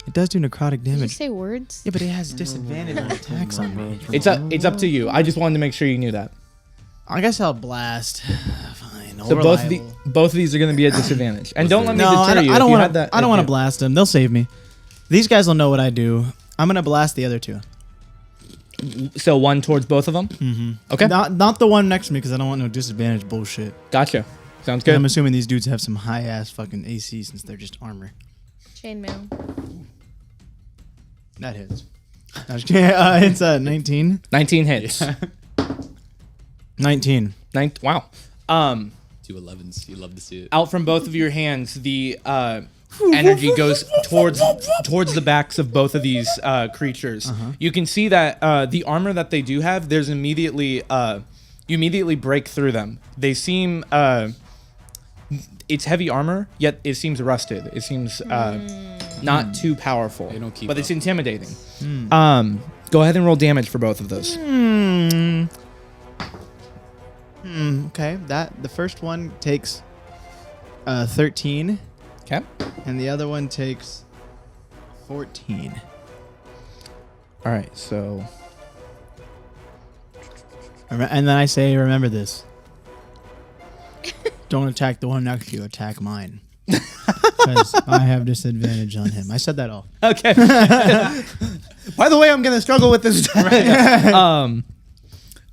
It does do necrotic Did you damage. say words? Yeah, but it has disadvantage on attacks on me. It's up to you. I just wanted to make sure you knew that. I guess I'll blast. Fine. So both of these are going to be at disadvantage, and don't let me No, deter you. I don't want want to. I don't want to blast them. They'll save me. These guys will know what I do. I'm gonna blast the other two. So one towards both of them. Mm-hmm. Okay, Not the one next to me because I don't want no disadvantage bullshit. gotcha. Sounds I'm good. assuming these dudes have some high ass fucking AC since they're just armor. Chainmail. That hits. It's 19. 19 hits. 19. Wow. 2 11s. You love to see it. Out from both of your hands, the energy goes towards the backs of both of these creatures. You can see that the armor that they do have, there's immediately you immediately break through them. They seem it's heavy armor, yet it seems rusted. It seems not too powerful. They don't keep but it's up. intimidating. Go ahead and roll damage for both of those. Okay, the first one takes 13, Okay. and the other one takes 14. All right. So And then I say, remember this. Don't attack the one next to you, attack mine. Because I have disadvantage on him. I said that all. okay. By the way, I'm gonna struggle with this.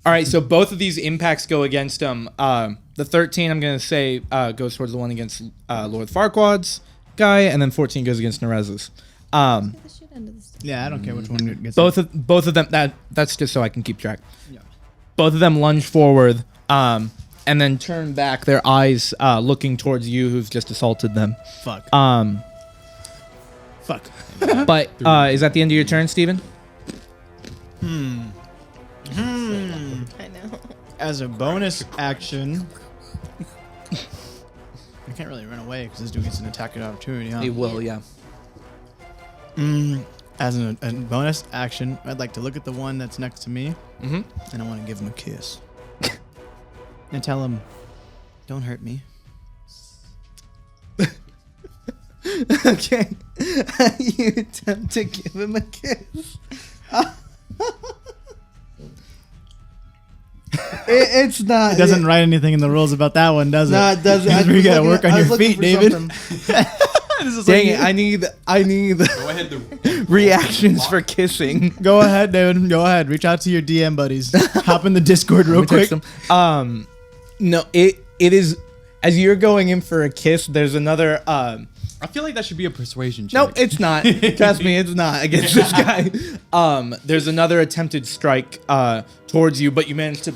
All right, so both of these impacts go against him. The 13, I'm going to say, goes towards the one against Lord Farquaad's guy, and then 14 goes against Nerez's. Get the shit out of this. Yeah, I don't care which one gets Both of them, that's just so I can keep track. Yeah. Both of them lunge forward, and then turn back, their eyes looking towards you, who've just assaulted them. Fuck. Fuck. But is that the end of your turn, Steven? I know. As a bonus action, I can't really run away because this dude gets an attack of opportunity, huh? He will, yeah. As a bonus action, I'd like to look at the one that's next to me, Mm-hmm. and I want to give him a kiss. And tell him, don't hurt me. Okay. You attempt to give him a kiss. It's not. It doesn't write anything in the rules about that one, does it? No, it doesn't. That's where you gotta work on your feet, David. Dang it! I need Go ahead. reactions for kissing. Go ahead, David. Go ahead. Reach out to your DM buddies. Hop in the Discord real quick. No, it is. As you're going in for a kiss, there's another. I feel like that should be a persuasion check. Nope, it's not. Trust me, it's not against this guy. There's another attempted strike towards you, but you managed to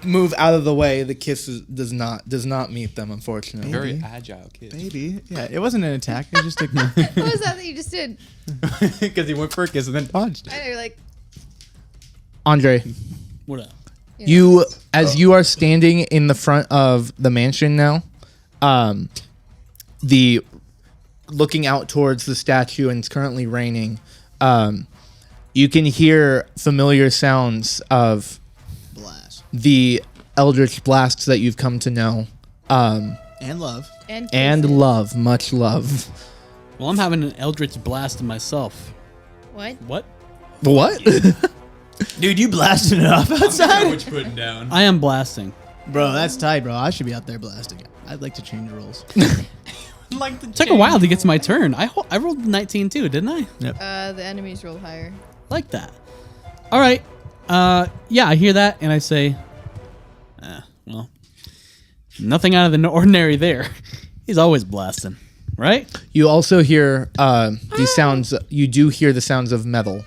move out of the way. The kiss does not meet them, unfortunately. Very agile kid. Maybe. Yeah, it wasn't an attack. It just took What was that you just did? because he went for a kiss and then dodged. I know, you're like, Andre, What up? you you are standing in the front of the mansion now, the looking out towards the statue, and it's currently raining. You can hear familiar sounds of Blast. the eldritch blasts that you've come to know, And love. and and kisses. love, much love. Well, I'm having an eldritch blast myself. What? What? What? Dude, you blasted it off outside. What you putting down? I am blasting. Bro, that's tight, bro. I should be out there blasting. I'd like to change rules. It took a while to get to my turn. I rolled 19 too, didn't I? The enemies roll higher. Like that. All right. Yeah, I hear that, and I say, well, nothing out of the ordinary there. He's always blasting, right? You also hear these sounds. You do hear the sounds of metal,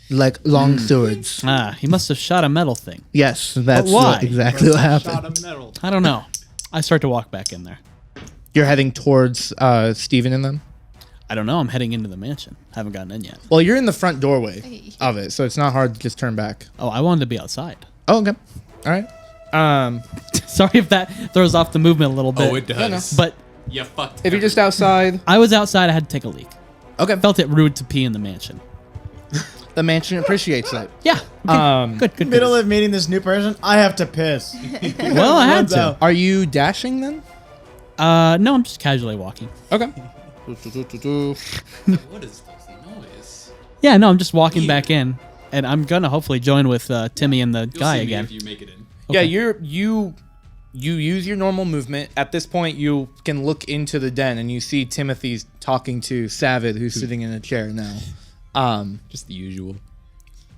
like long swords. He must have shot a metal thing. Yes, that's why? exactly what happened. I don't know. I start to walk back in there. You're heading towards Steven and them? I don't know. I'm heading into the mansion. Haven't gotten in yet. Well, you're in the front doorway of it, so it's not hard to just turn back. Oh, I wanted to be outside. Oh, okay. All right. Sorry if that throws off the movement a little bit. Oh, it does. But You fucked. If you're just outside, I was outside. I had to take a leak. okay. Felt it rude to pee in the mansion. The mansion appreciates that. Yeah. Okay. Good. Middle of meeting this new person, I have to piss. Well, I had Runs to. out. Are you dashing then? No, I'm just casually walking. Okay. What is this noise? Yeah, no, I'm just walking back in, and I'm gonna hopefully join with Timmy and the You'll guy see me again. if you make it in. Yeah, you use your normal movement. At this point, you can look into the den and you see Timothy's talking to Savid, who's sitting in a chair now. Just the usual.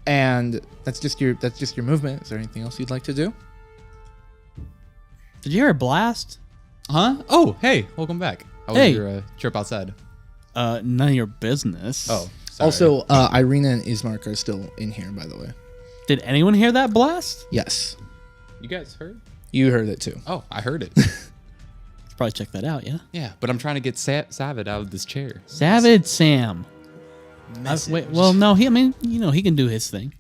And that's just your movement. Is there anything else you'd like to do? Did you hear a blast? Huh? Oh, hey, welcome back. How was Hey. your trip outside? None of your business. Oh, sorry. Also, Irina and Ismark are still in here, by the way. Did anyone hear that blast? Yes, you guys heard? you heard it too. Oh, I heard it. Should probably check that out. Yeah. Yeah, but I'm trying to get Savid out of this chair. Savage Sam. Wait. Well, no. He can do his thing.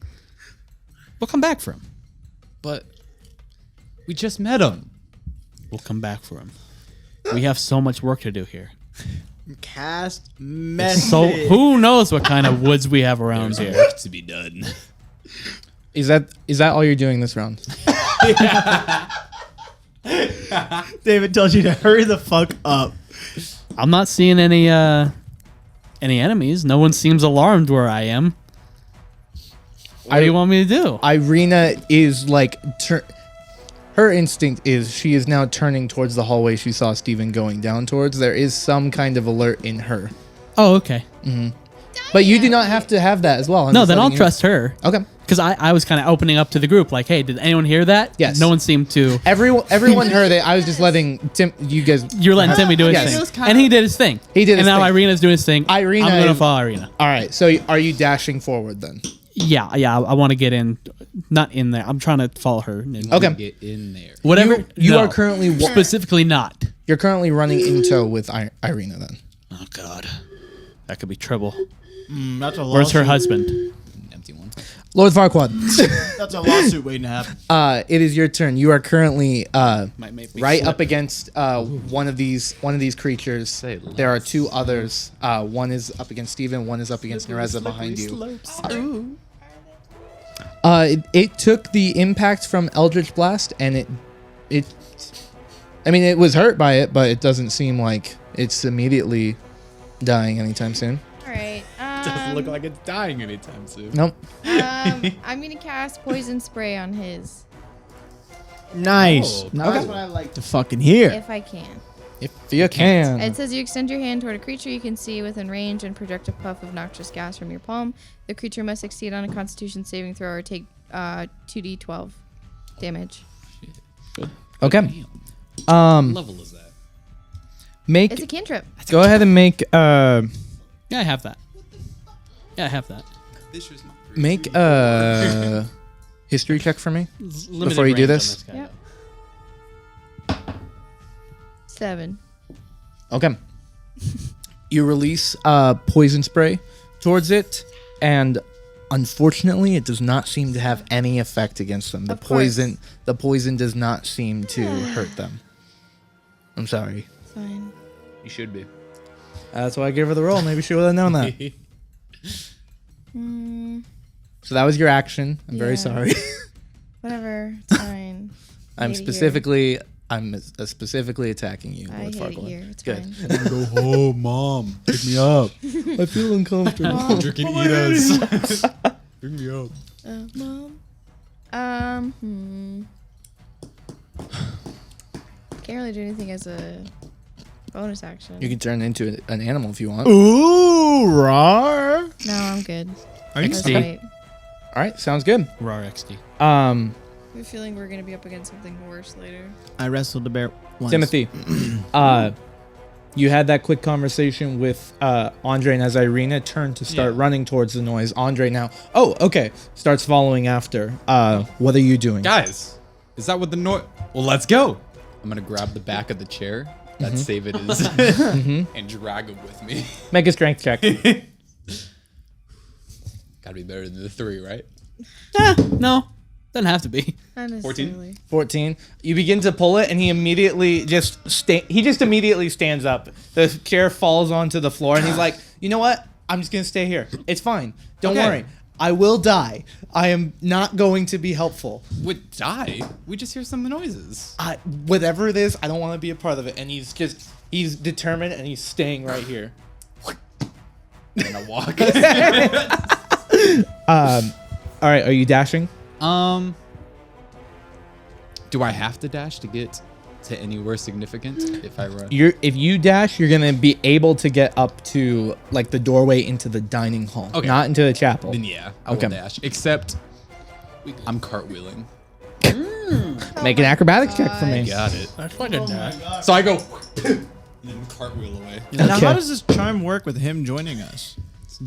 We'll come back for him. But we just met him. We'll come back for him. We have so much work to do here. Cast message. So who knows what kind of woods we have around here? Work to be done. Is that all you're doing this round? David told you to hurry the fuck up. I'm not seeing any enemies. No one seems alarmed where I am. What do you want me to do? Irina is like her instinct is she is now turning towards the hallway she saw Steven going down towards. There is some kind of alert in her. Oh, okay. But you do not have to have that as well. I'm No, just then I'll letting you- trust her. Okay. Because I was kind of opening up to the group, like, hey, did anyone hear that? Yes. No one seemed to. Everyone heard it. I was just letting you guys. You're letting Timmy do his Yes. thing. And he did his thing. He did his And now thing. Irina's doing his thing. Irina I'm going to is- follow Irina. All right. So are you dashing forward then? Yeah. I want to get in. Not in there. I'm trying to follow her. Okay. Get in there. Whatever. You No. are currently Specifically not. you're currently running in tow with Irina then. Oh, God. That could be trouble. That's a Where's her lawsuit. husband? Empty one. Lord Farquaad. That's a lawsuit waiting to happen. It is your turn. You are currently Might make me right slip. up against one of these creatures. Say There are two others. One is up against Steven, one is up against Nereza behind you. It took the impact from Eldritch Blast, and it was hurt by it, but it doesn't seem like it's immediately dying anytime soon. All right. Doesn't look like it's dying anytime soon. Nope. I'm gonna cast poison spray on his Nice. Oh, That's what I like to fucking hear. if I can. If you can. It says you extend your hand toward a creature you can see within range and project a puff of noxious gas from your palm. The creature must succeed on a Constitution saving throw or take 2d12 damage. Okay. What level is that? Make It's a cantrip. go ahead and make Yeah, I have that. This is my make a history check for me. Before you do this? Yep. 7. Okay. You release poison spray towards it, and unfortunately, it does not seem to have any effect against them. The Of course. poison does not seem to hurt them. I'm sorry. Fine. You should be. That's why I gave her the roll. Maybe she would have known that. So that was your action. I'm very Yeah. sorry. Whatever. It's fine. I'm Hate it specifically attacking you. I Lord hate it Farquaad. here. It's Good. fine. Go home, mom. Pick me up. I feel uncomfortable. Drinking Enos. Pick me up. Mom. Can't really do anything as a bonus action. You can turn into an animal if you want. Ooh, rawr. No, I'm good. Are you That's XD. right. All right, sounds good. Rar XD. I have a feeling we're gonna be up against something worse later. I wrestled the bear once. Timothy, you had that quick conversation with Andre, and as Irina turned to start running towards the noise, Andre now, starts following after. What are you doing? Guys, is that what the noise? Well, let's go. I'm gonna grab the back of the chair. That save it is, and drag him with me. Make a strength check. Gotta be better than the 3, right? No, doesn't have to be. Not necessarily. 14. You begin to pull it, and he immediately just stands up. The chair falls onto the floor, and he's like, "You know what? I'm just gonna stay here. It's fine. Don't Okay. worry. I will die. I am not going to be helpful. Would die? We just hear some noises. Whatever it is, I don't want to be a part of it." And he's determined, and he's staying right here. I'm gonna walk. All right, are you dashing? Do I have to dash to get to anywhere significant if I run? If you dash, you're gonna be able to get up to like the doorway into the dining hall, Okay. not into the chapel. Then yeah, I will dash. Except I'm cartwheeling. Make an acrobatics check for me. Got it. That's like a dash. So I go and then cartwheel away. Now, Okay. how does this charm work with him joining us?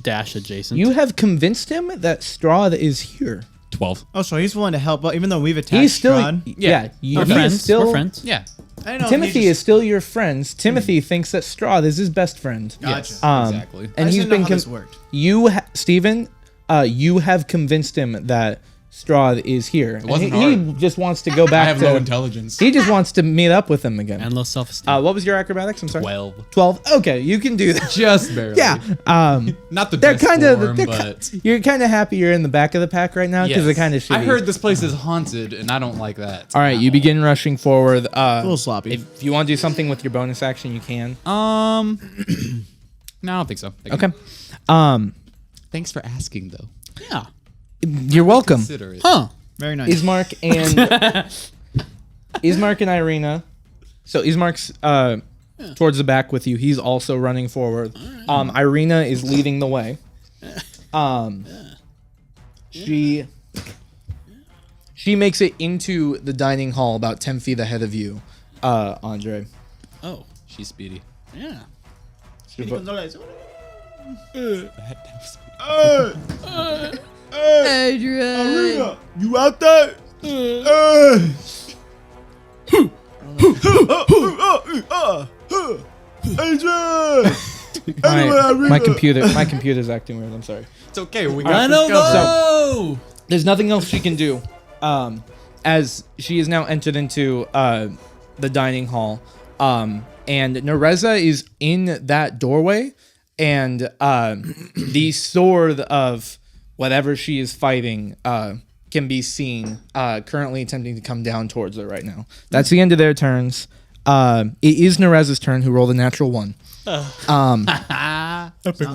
Dash adjacent. You have convinced him that Strahd is here. 12. Oh, so he's willing to help, even though we've attacked He's still, Strahd? yeah. We're he is friends. still We're friends. Yeah. I don't know if Timothy he is still your friend. Timothy thinks that Strahd is his best friend. Gotcha. Exactly. And I he's just didn't know been how this worked. Stephen, you have convinced him that Strahd is here. And wasn't he hard. just wants to go I back have to. low intelligence. He just wants to meet up with him again. And low self-esteem. What was your acrobatics? I'm sorry. 12. 12. Okay, you can do that. Just barely. Yeah. Not the They're best kind form, of. but You're kind of happy you're in the back of the pack right now because yes. they're kind of shitty. I heard this place is haunted, and I don't like that. All right, you begin rushing forward. A little sloppy. If you want to do something with your bonus action, you can. No, I don't think so. Thank you. Okay. Thanks for asking, though. yeah. You're welcome. Consider it. Huh. Very nice. Ismark and Irina. So Ismark's towards the back with you. He's also running forward. Irina is leading the way. She makes it into the dining hall about 10 feet ahead of you, Andre. Oh. She's speedy. Yeah. Adrian. You out there? My computer's acting weird. I'm sorry. It's okay. We I got know. this covered. There's nothing else she can do, as she is now entered into the dining hall, and Nereza is in that doorway, and the sword of whatever she is fighting can be seen currently attempting to come down towards her right now. That's the end of their turns. It is Nereza's turn, who rolled a natural 1. Sounds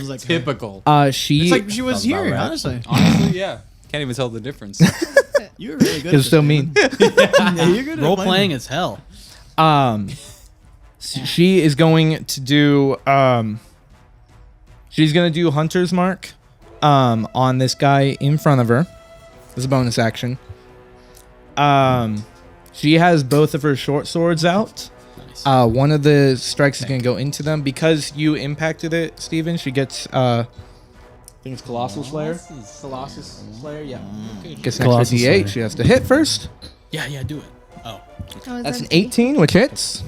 like Typical. She It's like she was Sounds here, about right. honestly. Honestly, yeah. Can't even tell the difference. You were really good. is still mean. Yeah, you're good at Role playing as hell. She is going to do she's gonna do Hunter's Mark on this guy in front of her as a bonus action. She has both of her short swords out. Nice. One of the strikes is gonna go into them because you impacted it, Steven. She gets I think it's Colossal Slayer. Colossus Slayer, yeah. Gets an Colossus extra D8. Slayer. She has to hit first. Yeah, do it. Oh. That's an 18, which hits.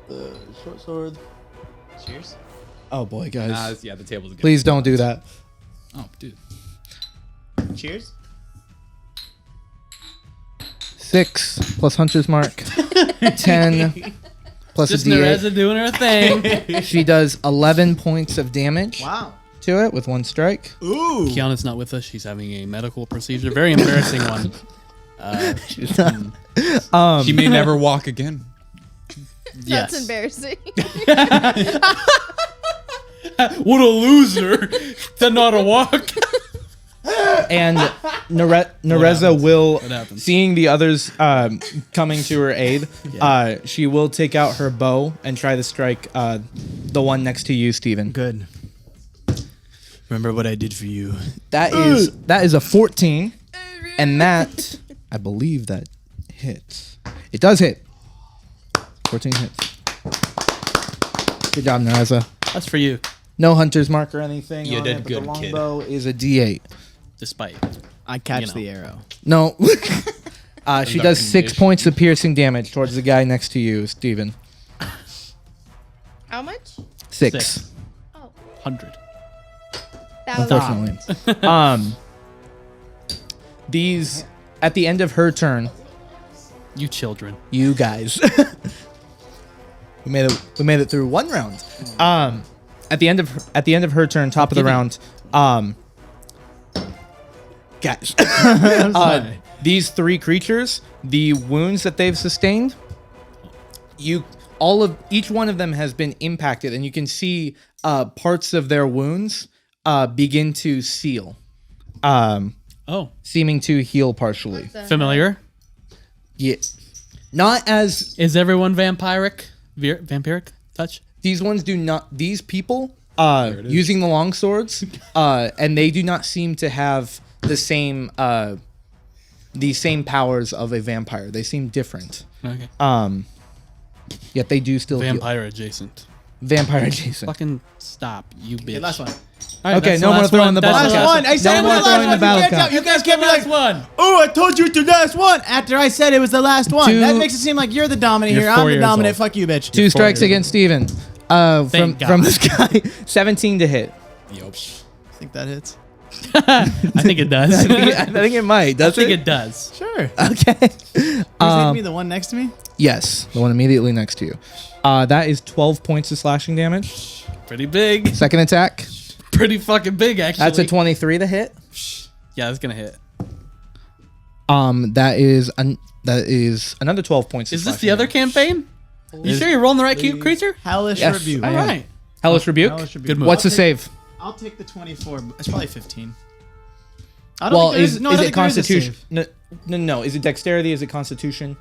The short sword. Cheers. Oh boy, guys. Yeah, the table's good. Please don't do that. Oh, dude. Cheers. 6 plus Hunter's Mark. 10 plus Just a D8. Nereza doing her thing. She does 11 points of damage Wow. to it with one strike. Ooh. Kiana's not with us. She's having a medical procedure. Very embarrassing one. She may never walk again. That's Yes. embarrassing. What a loser to not a walk. And Nereza will, happens? seeing the others coming to her aid, she will take out her bow and try to strike the one next to you, Steven. Good. Remember what I did for you. That is a 14, and that I believe that hits. It does hit. 14 hits. Good job, Naraza. That's for you, No hunter's mark or anything. You on did it, but good, the kid. longbow is a D8. despite. I catch You know. the arrow. No. She does 6 condition. points of piercing damage towards the guy next to you, Steven. How much? 6. Oh, 100. that was a lot. Unfortunately. These at the end of her turn, You children. you guys. we made it through one round. At the end of her turn, top of the round, guys. These 3 creatures, the wounds that they've sustained, each one of them has been impacted, and you can see parts of their wounds begin to seal, Oh, seeming to heal partially. familiar. Yeah, not as Is everyone vampiric? Vampiric touch? these ones do not. These people using the long swords, and they do not seem to have the same powers of a vampire. They seem different. Okay. Yet they do still heal. Vampire adjacent. Vampire adjacent. Fucking stop, you bitch. Okay, last one. All right, Okay, that's no the more last throwing one. the That's bottle the cap. last One. I said No it more was the throwing last the one. battle You cap. can't, you guys can't be like, one. oh, I told you it's the last one after I said it was the last one. Two- That makes it seem like you're the dominant You're here. 4 I'm the years dominant. old. Fuck you, bitch. 2 strikes against Steven. From God. this guy. 17 to hit. Yup. I think that hits. I think it does. I think it might. I Does think it? it does. Sure. Okay. Who's hitting me? The one next to me? Yes, the one immediately next to you. That is 12 points of slashing damage. Pretty big. Second attack. Pretty fucking big, actually. That's a 23 to hit. Yeah, that's gonna hit. That is another 12 points. Is of this slashing the other damage. campaign? You sure you're rolling the right creature? Hellish Yes, Rebuke. I All am. right. Hellish Rebuke? Hellish Rebuke. Good move. What's the save? I'll take the 24. It's probably 15. I Well, think there is no, I don't it think there is a Constitution? save. No. Is it Dexterity? Is it Constitution?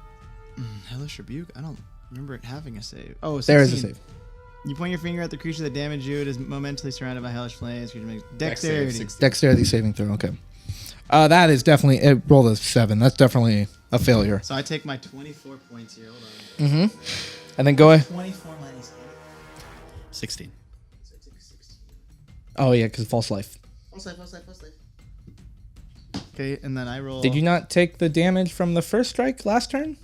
Hellish Rebuke? I don't remember it having a save. Oh, 16. There is a save. You point your finger at the creature that damaged you. It is momentarily surrounded by hellish flames. Creature makes dexterity. Dexterity saving throw. Okay. That is definitely. It rolled a 7. That's definitely a failure. So I take my 24 points here. Hold on. And then go ahead. 24 minus 16. 8. Oh yeah, because false life. False life. Okay, and then I roll. Did you not take the damage from the first strike last turn?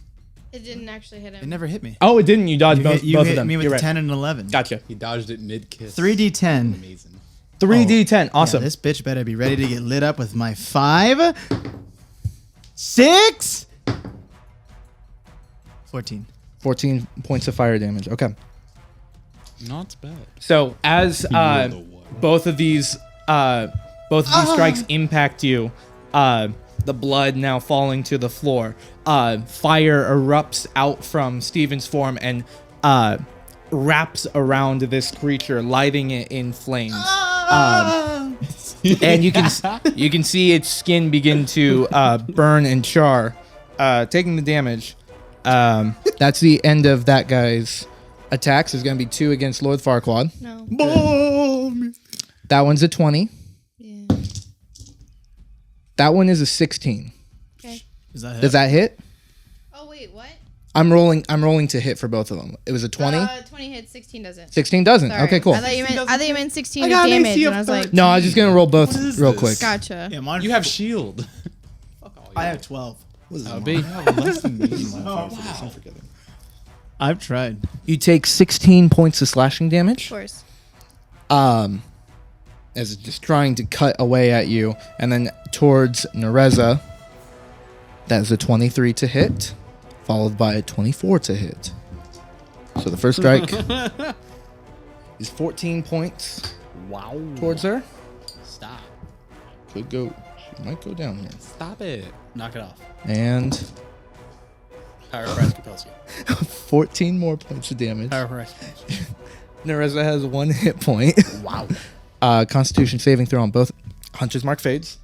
It didn't actually hit It him. never hit me. Oh, it didn't. You dodged You hit, you both hit of them. me with You're a right. 10 and an 11. Gotcha. He dodged it mid-kiss. 3d10. Amazing. 3d10. Awesome. Yeah, this bitch better be ready to get lit up with my 5, 6, 14. 14 points of fire damage. Okay. Not bad. So as both of these strikes impact you, the blood now falling to the floor, fire erupts out from Steven's form and wraps around this creature, lighting it in flames. And you can see its skin begin to burn and char, taking the damage. That's the end of that guy's attacks. There's going to be 2 against Lord Farquaad. No. That one's a 20. Yeah. That one is a 16. Okay. Is that Does that hit? Oh wait, what? I'm rolling to hit for both of them. It was a 20. 20 hits, 16 doesn't. 16 doesn't. Sorry. Okay, cool. I thought you meant 16 I with got an AC damage, of and I was like, No, I was just going to roll both What is real this? quick. gotcha. Yeah, mine. You have shield. I have 12. That would be. I've tried. You take 16 points of slashing Of damage. course. As it's just trying to cut away at you, and then towards Nereza, that is a 23 to hit, followed by a 24 to hit. So the first strike is 14 points Wow. towards her. Stop. Could go, she might go down here. Stop it. Knock it off. And Power price compels you. 14 more points of damage. Power price. Nereza has 1 hit point. Wow. Constitution saving throw on both. Hunter's Mark fades.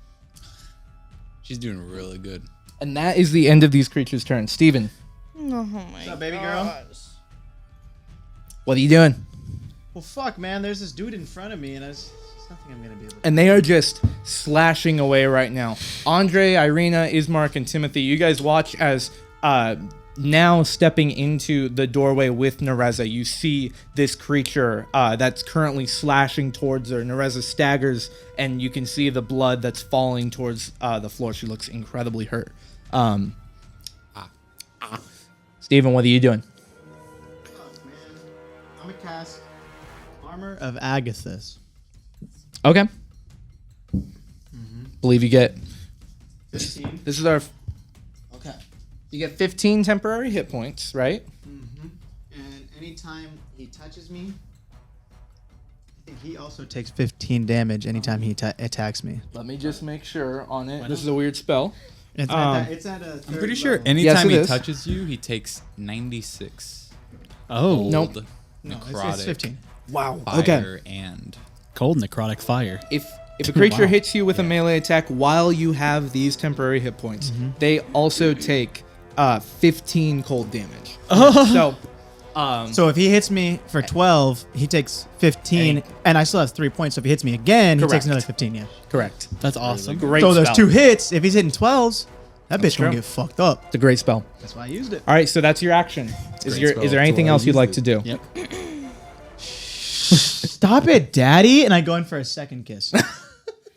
She's doing really good. And that is the end of these creatures' turns. Steven, Oh my What's up, baby girl? what are you doing? Well, fuck, man. There's this dude in front of me, and I was nothing I'm gonna be able to. And they are just slashing away right now. Andre, Irina, Ismark, and Timothy, you guys watch as now stepping into the doorway with Nereza, you see this creature that's currently slashing towards her. Nereza staggers, and you can see the blood that's falling towards the floor. She looks incredibly hurt. Steven, what are you doing? I'm gonna cast Armor of Agathis. Okay. Believe you get... This is our... Okay. You get 15 temporary hit points, right? And anytime he touches me, I think he also takes 15 damage anytime he attacks me. Let me just make sure on it. This is a weird spell. It's at a I'm pretty sure any. anytime Yes, it he is. touches you, he takes 96. Oh, Nope. Cold, No, necrotic, it's 15. Wow. fire, Okay. and cold necrotic fire. If a creature Wow. hits you with a melee attack while you have these temporary hit points, they also take 15 cold damage. So, So if he hits me for 12, he takes 15, and I still have 3 points. So if he hits me again, he Correct. takes another 15. Yeah. correct. That's awesome. Great So spell. there's 2 hits. If he's hitting 12s, that bitch gonna true. get fucked up. It's a great spell. That's why I used it. All right, so that's your action. Is great spell. there anything That's why I else you'd used like it. to do? Yep. Stop it, Daddy! And I go in for a second kiss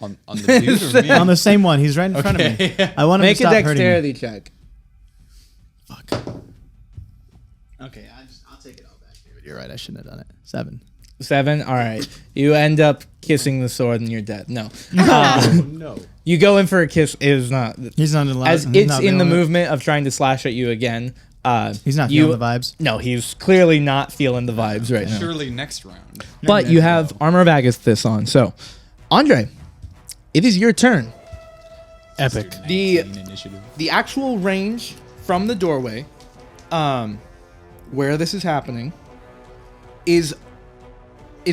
on the dude or me? on the same one. He's right in front of me. I want him Make to a stop hurting me. dexterity check. Fuck. Okay, I'll take it all back. David. You're right. I shouldn't have done it. 7. 7. All right. You end up kissing the sword and you're dead. No. No. You go in for a kiss. It is not. He's not allowed. As he's it's not in the feeling it. movement of trying to slash at you again. He's not you, feeling the vibes. No, he's clearly not feeling the vibes right now. Surely next round. But you have Armor of Agathis on. So, Andre, it is your turn. Epic. The 19 initiative. the actual range from the doorway, where this is happening, is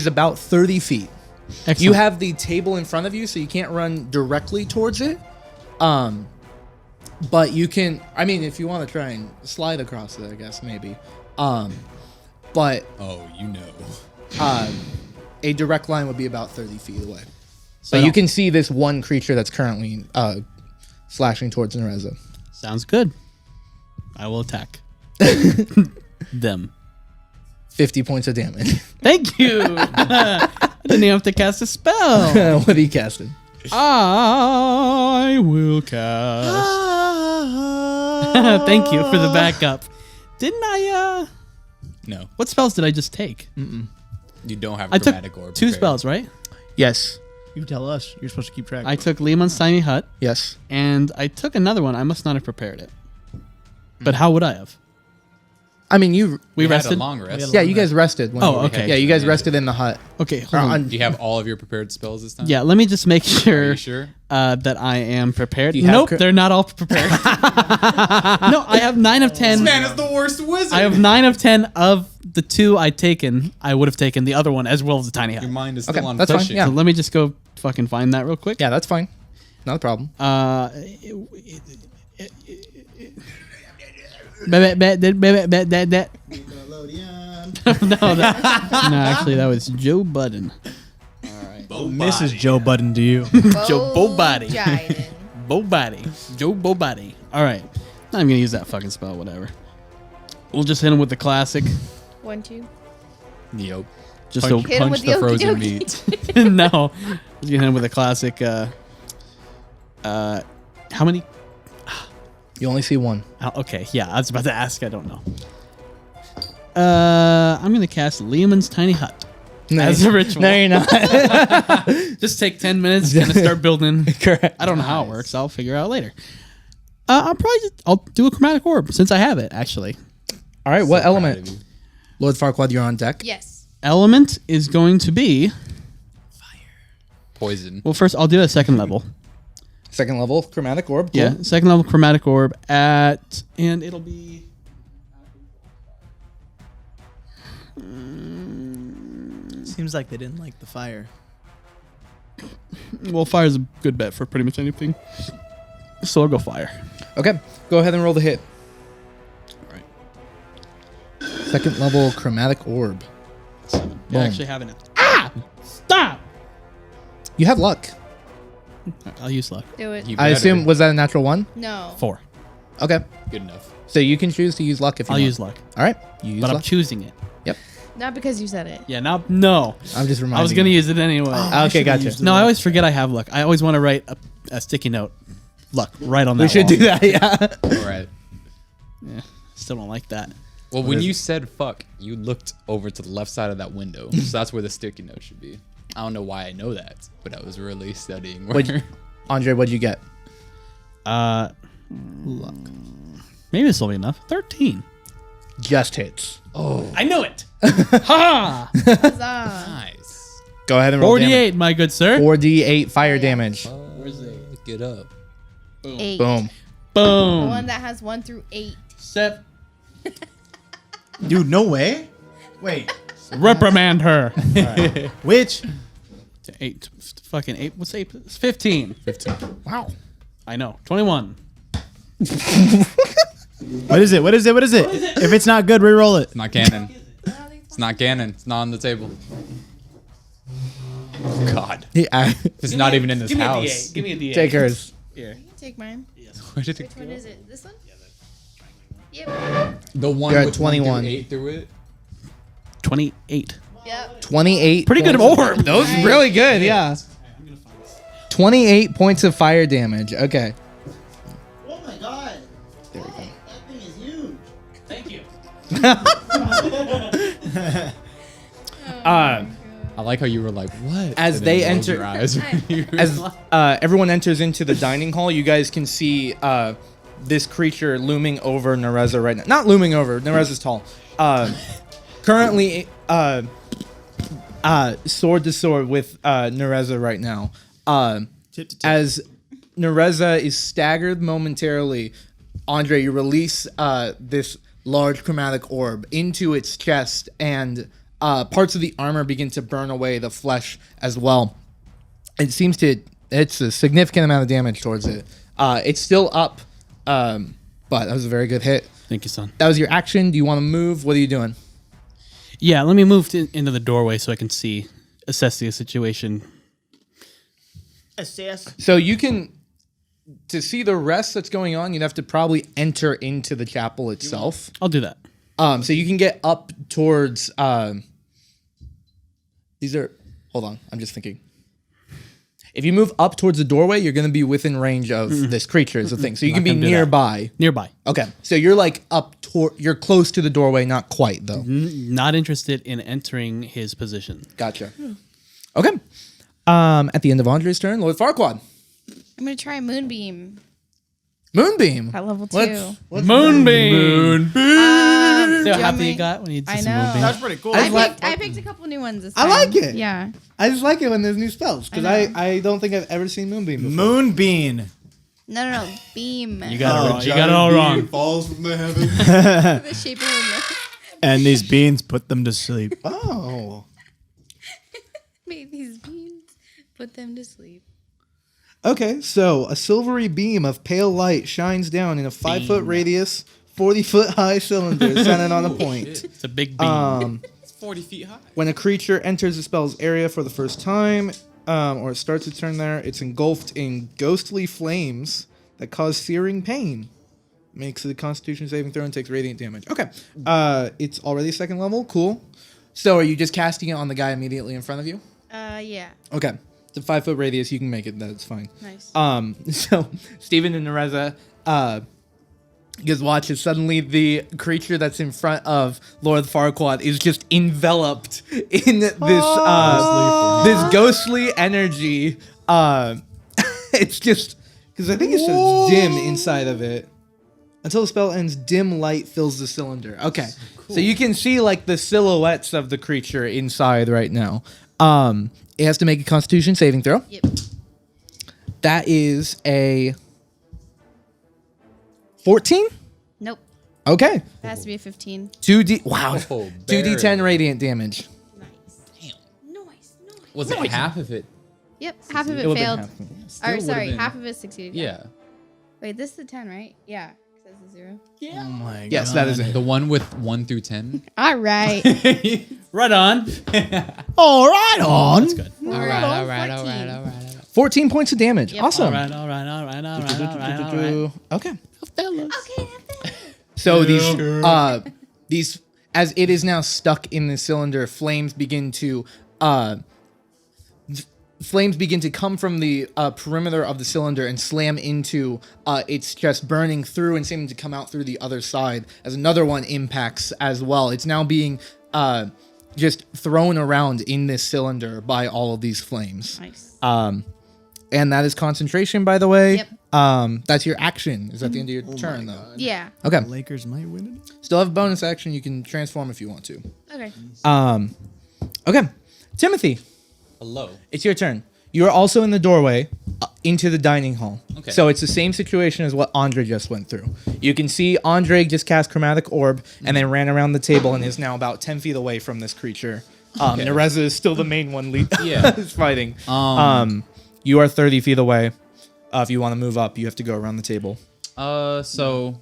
about 30 feet. Excellent. You have the table in front of you, so you can't run directly towards it. But you can. I mean, if you want to try and slide across it, I guess maybe. But Oh, you know. a direct line would be about 30 feet away. So But you can see this one creature that's currently slashing towards Nereza. Sounds good. I will attack them. 50 points of damage. Thank you. I didn't even have to cast a spell. What are you casting? I will cast. Thank you for the backup. Didn't I? No, What spells did I just take? you don't have I took chromatic orb. 2 prepared. spells, right? Yes. You tell us. You're supposed to keep track. I took Lehman's Tiny Hut, Yes. and I took another one. I must not have prepared it. But how would I have? I mean, We We had a rested. long rest. yeah, you guys rested. when Oh, you were- okay. Yeah, you guys rested in the hut. Okay, hold on. Do you have all of your prepared spells this time? Yeah, let me just make Are sure, you sure? that I am prepared. Do you have Nope, cr- they're not all prepared. No, I have 9 of 10. Man is the worst wizard. I have 9 of 10 of the 2 I'd taken. I would have taken the other one as well as the tiny Your hut. mind is Okay, still on that's fine, fishing. yeah. So let me just go fucking find that real quick. Yeah, that's fine. Not a problem. No, actually, that was Joe Budden. Mrs. Joe Budden to you. Joe Bobody. Jiden. Bobody. Joe Bobody. All right. Not even going to use that fucking spell, whatever. We'll just hit him with the classic. 1, 2. Yep. Just Punch, Hit him punch with the the frozen okey-dokey. meat. no. Just gonna hit him with a classic. How many? You only see one. Okay, yeah, I was about to ask. I don't know. I'm gonna cast Lehman's Tiny Hut as a ritual. No, you're not. Just take 10 minutes and start building. Correct. I don't know how it works. I'll figure out later. I'll do a chromatic orb since I have it. Actually, All right, what So proud of element? you. Lord Farquaad, you're on deck. Yes. element is going to be. Poison. Well, first I'll do a second level. Second level, chromatic orb. Cool. Yeah, second level chromatic orb and it'll be. Seems like they didn't like the fire. Well, fire's a good bet for pretty much anything. So I'll go fire. Okay, go ahead and roll the hit. Right. Second level chromatic orb. Yeah, Boom. actually having it. Ah! Stop! You have luck. I'll use luck. Do it. You I better. assume, was that a natural 1? No. 4. Okay. Good enough. So you can choose to use luck if you I'll want. use luck. All right. You use But I'm luck. choosing it. Not because you said it. Yeah, now, no. I'm just reminding I was going to you. use it anyway. Okay, gotcha. No, I always forget I have luck. I always want to write a sticky note. Luck, right on that We should wall. do that, yeah. All right. Yeah, still don't like that. Well, when you said fuck, you looked over to the left side of that window. So that's where the sticky note should be. I don't know why I know that, but I was really studying. What'd Andre, what'd you get? Luck. Maybe this will be enough. 13. Just hits. I knew it. Ha! Huzzah. Nice. Go ahead and roll 48, my good sir. 4d8 fire damage. Where's it? Get up. 8. Boom. The Boom. one that has 1 through 8. Set. Dude, no way. Wait. Reprimand her. Which? 8. Fucking 8. What's 8? It's 15. 15. Wow. I know. 21. What is it? What is it? What is it? If it's not good, re-roll it. It's not canon. It's not canon. It's not on the table. Oh, God. Yeah. It's not even in this Give me house. a D8. Give me a D8. Take hers. Here. Take mine. Where did it Which one is it? This one? Yep. The one You're at with 21. 1 through 8 through it? 28. Yep. 28. Pretty good points- orb. Those Nice. really good, yeah. 28 points of fire damage. Okay. Oh my god. There we go. That thing is huge. Thank you. I like how you were like, what? As And they then rolled enter- your eyes when you were As like- everyone enters into the dining hall, you guys can see this creature looming over Nereza right now. Not looming over. Nereza's tall. Currently, sword to sword with Nereza right now. Tip to tip. As Nereza is staggered momentarily, Andre, you release this large chromatic orb into its chest, and parts of the armor begin to burn away the flesh as well. It seems to, it's a significant amount of damage towards it. It's still up, but that was a very good hit. Thank you, son. That was your action. Do you want to move? What are you doing? Yeah, let me move into the doorway so I can assess the situation. Assess. So you can, to see the rest that's going on, you'd have to probably enter into the chapel itself. I'll do that. So you can get up towards. These are. Hold on, I'm just thinking. If you move up towards the doorway, you're going to be within range of this creature. Is the thing. So you can be gonna do that. nearby. Nearby. Okay, so you're like you're close to the doorway, not quite though. Not interested in entering his position. Gotcha. Okay. At the end of Andre's turn, Lord Farquaad. I'm going to try Moonbeam Moonbeam. at level 2. Moonbeam. See how do you happy want you me- got when you did I some know. moonbeam? That's pretty cool. I picked a couple new ones this I time. like it. Yeah. I just like it when there's new spells because I know. I don't think I've ever seen Moonbeam before. Moonbeam. No. Beam. You got it wrong. You got it all wrong. Falls from the heavens. The shape of a moon. And these beans put them to sleep. Oh. Made these beans. Put them to sleep. Okay, so a silvery beam of pale light shines down in a 5-foot radius, 40-foot high cylinder centered on a point. It's a big beam. It's 40 feet high. When a creature enters the spell's area for the first time, or it starts its turn there, it's engulfed in ghostly flames that cause searing pain. Makes a Constitution saving throw and takes radiant damage. Okay, it's already 2nd level. Cool. So are you just casting it on the guy immediately in front of you? Yeah. Okay. It's a 5-foot radius. You can make it. That's fine. Nice. So Stephen and Nereza, just watch as suddenly the creature that's in front of Lord Farquaad is just enveloped in this this ghostly energy. It's just because I think it says dim inside of it. Until the spell ends, dim light fills the cylinder. Okay, so you can see like the silhouettes of the creature inside right now. It has to make a Constitution saving throw. Yep. That is a 14. Nope. Okay, That has to be a 15. 2d. Wow, Oh, 2d10 barely. radiant damage. Nice. Nice. Was it half of it? Yep. Half of It it would've been failed. half. Or would've sorry, been- half of it succeeded. Yeah. Wait, this is a 10, right? Yeah. 'Cause Says a 0. Oh my god. Yes, that is it. The one with 1 through 10. All right. Right on. All right, on. That's good. All right. 14 points of damage. Yep. Awesome. All right. Okay. Okay. So these as it is now stuck in the cylinder, flames begin to come from the perimeter of the cylinder and slam into its chest, burning through and seeming to come out through the other side as another one impacts as well. It's now being just thrown around in this cylinder by all of these flames. Nice. And that is concentration, by the way. Yep. That's your action. Is at the end of your turn, though. Yeah. Okay. Lakers might win it. Still have a bonus action. You can transform if you want to. Okay. Okay. Timothy, Hello. it's your turn. You are also in the doorway into the dining hall. Okay. So it's the same situation as what Andre just went through. You can see Andre just cast Chromatic Orb and then ran around the table and is now about 10 feet away from this creature. Nereza is still the main one Yeah. is fighting. You are 30 feet away. If you want to move up, you have to go around the table. So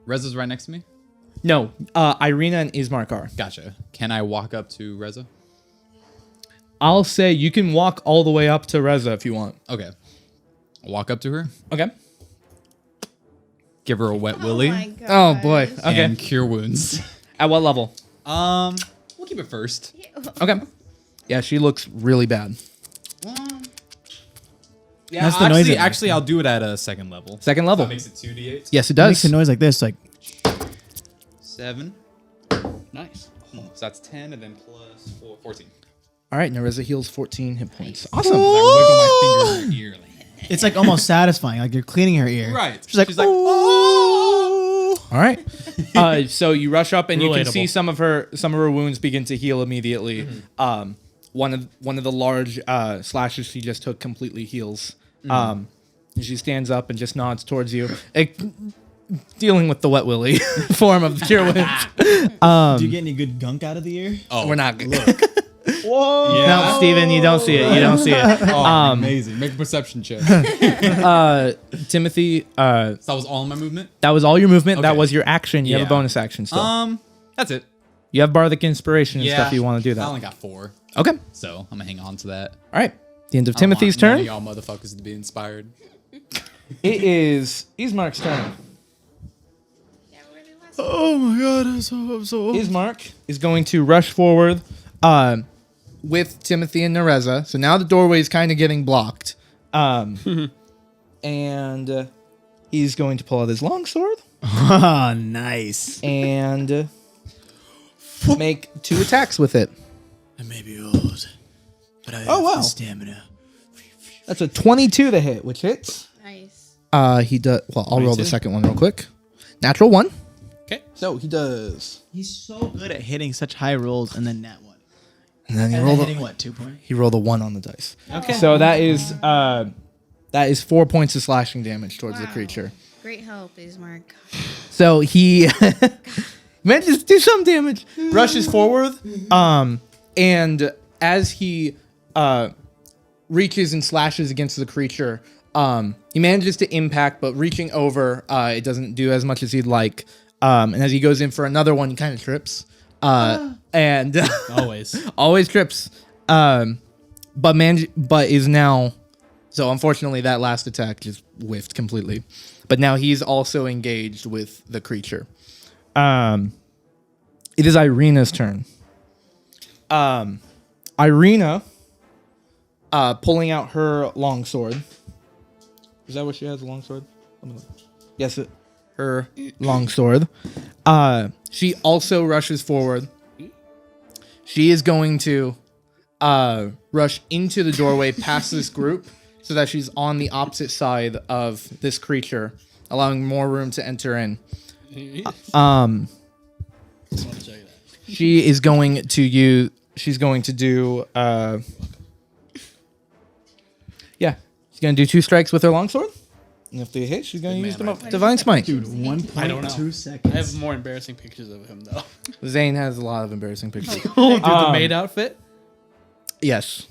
Reza's right next to me. No, Irina and Ismark are. Gotcha. Can I walk up to Reza? I'll say you can walk all the way up to Reza if you want. Okay. I'll walk up to her. Okay. Give her a wet willy. Oh my god. Oh boy. Okay. And cure wounds. At what level? We'll keep it first. Okay. Yeah, she looks really bad. Yeah, That's the noise it makes. actually, I'll do it at a second level. Second level. That makes it 2d8. Yes, it It does. makes a noise like this, like 7. Nice. So that's 10 and then plus 4, 14. All right, Nereza heals 14 hit points. Awesome. I wiggle my finger in her ear. Like, it's like almost satisfying. Like you're cleaning her ear. right. She's like, All right. So you rush up and you can Relatable. see some of her wounds begin to heal immediately. One of the large slashes she just took completely heals. And she stands up and just nods towards you, dealing with the wet willy form of the cure wounds. Do you get any good gunk out of the ear? Oh, We're not good. Whoa. No, Steven, you don't see it. You don't see it. Oh, amazing. Make a perception check. Timothy, So that was all my movement? that was all your movement. That Okay. was your action. You have Yeah. a bonus action still. That's it. You have Bardic Inspiration and stuff. You want to do I that. only got 4. Okay. So I'm going to hang on to that. All right. The end of I don't Timothy's want none turn. of y'all motherfuckers to be inspired. It is Ismark's turn. Oh my god, I'm so Ismark is going to rush forward with Timothy and Nereza. So now the doorway is kind of getting blocked. And he's going to pull out his longsword Oh, nice. and make 2 attacks with it. I may be old, but I have Oh, wow. the stamina. That's a 22 to hit, which hits. Nice. He does. Well, I'll roll the 22? second one real quick. Natural 1. Okay. So he does. He's so good at hitting such high rolls and then nat one. And then he And rolled then a, hitting what, 2 points? he rolled a 1 on the dice. Okay. So that is 4 points of slashing damage towards the Wow. creature. Great help, Ismark. So he manages to do some damage, rushes forward, and as he reaches and slashes against the creature, he manages to impact, but reaching over, it doesn't do as much as he'd like. And as he goes in for another one, he kind of trips, and always trips. But is now. So unfortunately, that last attack just whiffed completely. But now he's also engaged with the creature. It is Irina's turn. Irina, pulling out her longsword. Is that what she has? A longsword? Yes, her longsword. She also rushes forward. She is going to rush into the doorway past this group so that she's on the opposite side of this creature, allowing more room to enter in. She is going to use. She's going to do. Yeah, she's going to do 2 strikes with her longsword. And if they hit, she's going to use Divine Smite. Dude, 1.2 seconds. I have more embarrassing pictures of him though. Zane has a lot of embarrassing pictures. Dude, the maid outfit. Yes.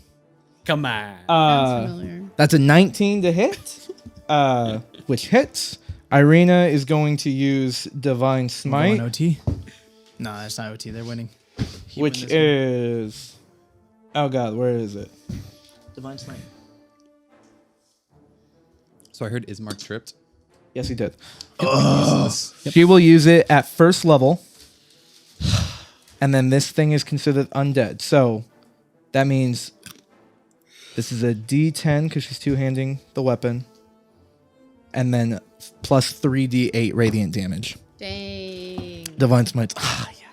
Come on. Sounds familiar. That's a 19 to hit, which hits. Irina is going to use Divine Go Smite, on OT. No, that's not OT. They're winning. which is... Oh god, where is it? Divine Smite. So I heard Ismark tripped. Yes, he did. Useless. She will use it at first level. And then this thing is considered undead. So that means this is a D10 because she's two-handing the weapon. And then plus 3d8 radiant damage. Dang. Divine Smite. Ah, yeah,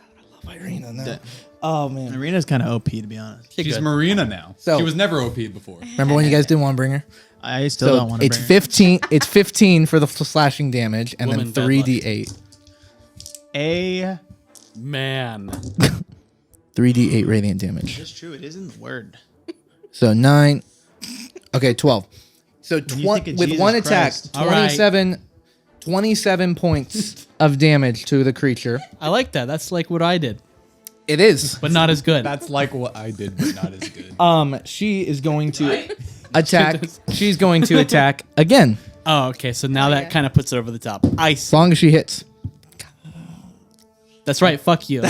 I love Irina now. Oh, man. Arena's kind of OP, to be honest. She's Marina now. So- she was never OP before. Remember when you guys didn't want to bring her? I still So don't want to it's bring 15. It's 15 for the slashing damage, and Woman then 3d8. A. Man. 3d8 radiant damage. That's true. It is in the word. So 9. Okay, 12. So When you think of with Jesus one attack, Christ. All right. 27 points of damage to the creature. I like that. That's like what I did, It is. but not as good. That's like what I did, but not as good. She is going to attack. She's going to attack again, Oh, okay. So now that yeah. kind of puts it over the top. as Ice. long as she hits. That's right. Fuck you.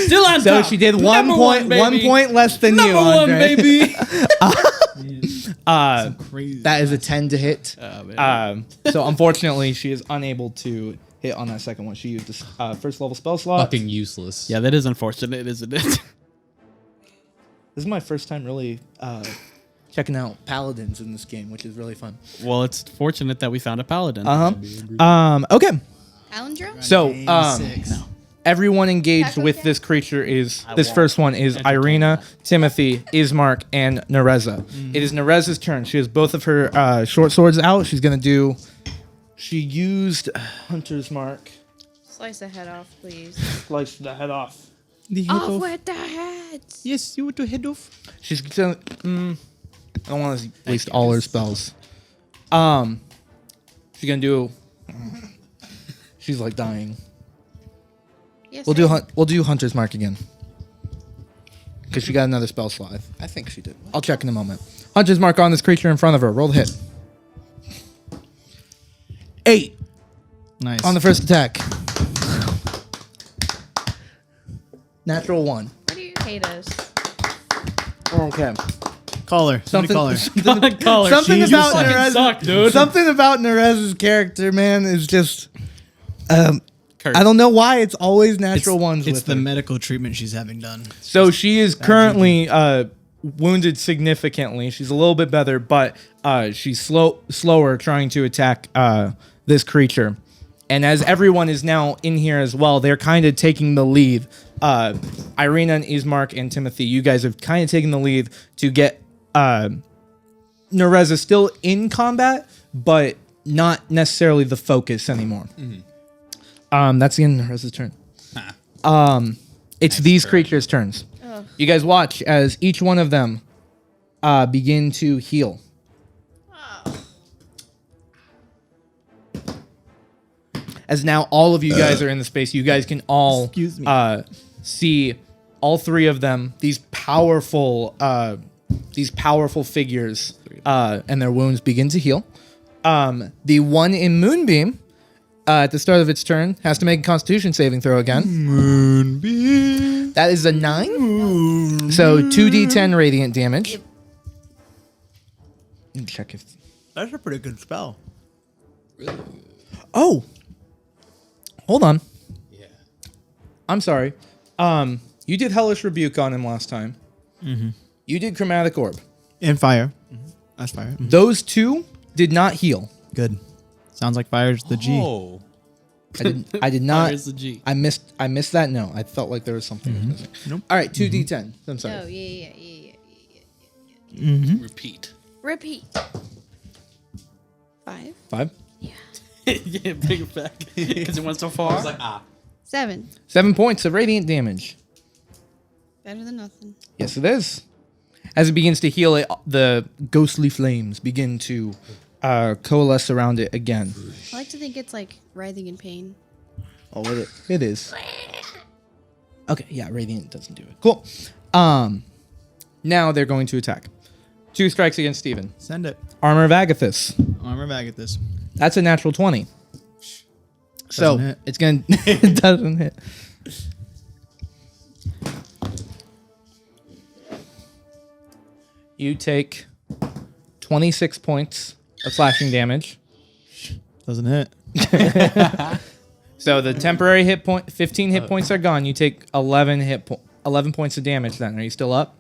Still on So top. she did Number 1 point less than you, Number one, Andre. baby. Crazy. That is a 10 to hit. Oh, man. So unfortunately, she is unable to hit on that second one. She used this first level spell slot. Fucking useless. Yeah, that is unfortunate, isn't it? This is my first time really checking out paladins in this game, which is really fun. Well, it's fortunate that we found a paladin. Okay. Alendra? So Six. everyone engaged Taco with Cat? this creature is this first one is Irina, Timothy, Ismark, and Nereza. It is Nereza's turn. She has both of her short swords out. She's gonna do. She used Hunter's Mark. Slice the head off, please. Slice the head off. The head Off off. with the heads. Yes, you want to head off. She's gonna. I don't want to waste all her spells. She's gonna do. She's like dying. Yes, We'll do Hunter's Mark again. Because she got another spell slot. I think she did. I'll check in a moment. Hunter's Mark on this creature in front of her. Roll the hit. 8 Nice. on the first attack. Natural 1. Why do you hate us? Okay. Caller. Somebody call her. Caller, something you about fucking Nerez, suck, dude. Something about Nerez's character, man, is just. Cursed. I don't know why it's always natural ones It's with the her. medical treatment she's having done. So she is currently wounded significantly. She's a little bit better, but she's slower trying to attack this creature. And as everyone is now in here as well, they're kind of taking the lead. Irina and Ismark and Timothy, you guys have kind of taken the lead to get Nereza still in combat, but not necessarily the focus anymore. That's the end of Nereza's turn. It's these creatures' turns. You guys watch as each one of them begin to heal. As now all of you guys are in the space, you guys can all Excuse me. see all three of them, these powerful figures, and their wounds begin to heal. The one in Moonbeam, at the start of its turn, has to make a Constitution saving throw again. Moonbeam. That is a 9. So 2d10 radiant damage. Let me check if. That's a pretty good spell. Oh, hold on. Yeah. I'm sorry. You did Hellish Rebuke on him last time. You did Chromatic Orb. And fire. That's fire. Those two did not heal. Good. Sounds like fire's the G. Oh. I did not. There's the G. I missed that. No, I felt like there was something missing. Nope. All right, 2d10. I'm sorry. Oh, yeah. Repeat. Repeat. 5. 5. Yeah, bring it back. Because it went so far. 7. 7 points of radiant damage. Better than nothing. Yes, it is. As it begins to heal, the ghostly flames begin to coalesce around it again. I like to think it's like writhing in pain. Oh, it is. Okay, yeah, radiant doesn't do it. Cool. Now they're going to attack. 2 strikes against Steven. Send it. Armor of Agathis. Armor of Agathis. That's a natural 20. So Doesn't hit. it's gonna it doesn't hit. You take 26 points of slashing damage. Doesn't hit. So the temporary 15 hit points are gone. You take 11 points of damage. Then are you still up?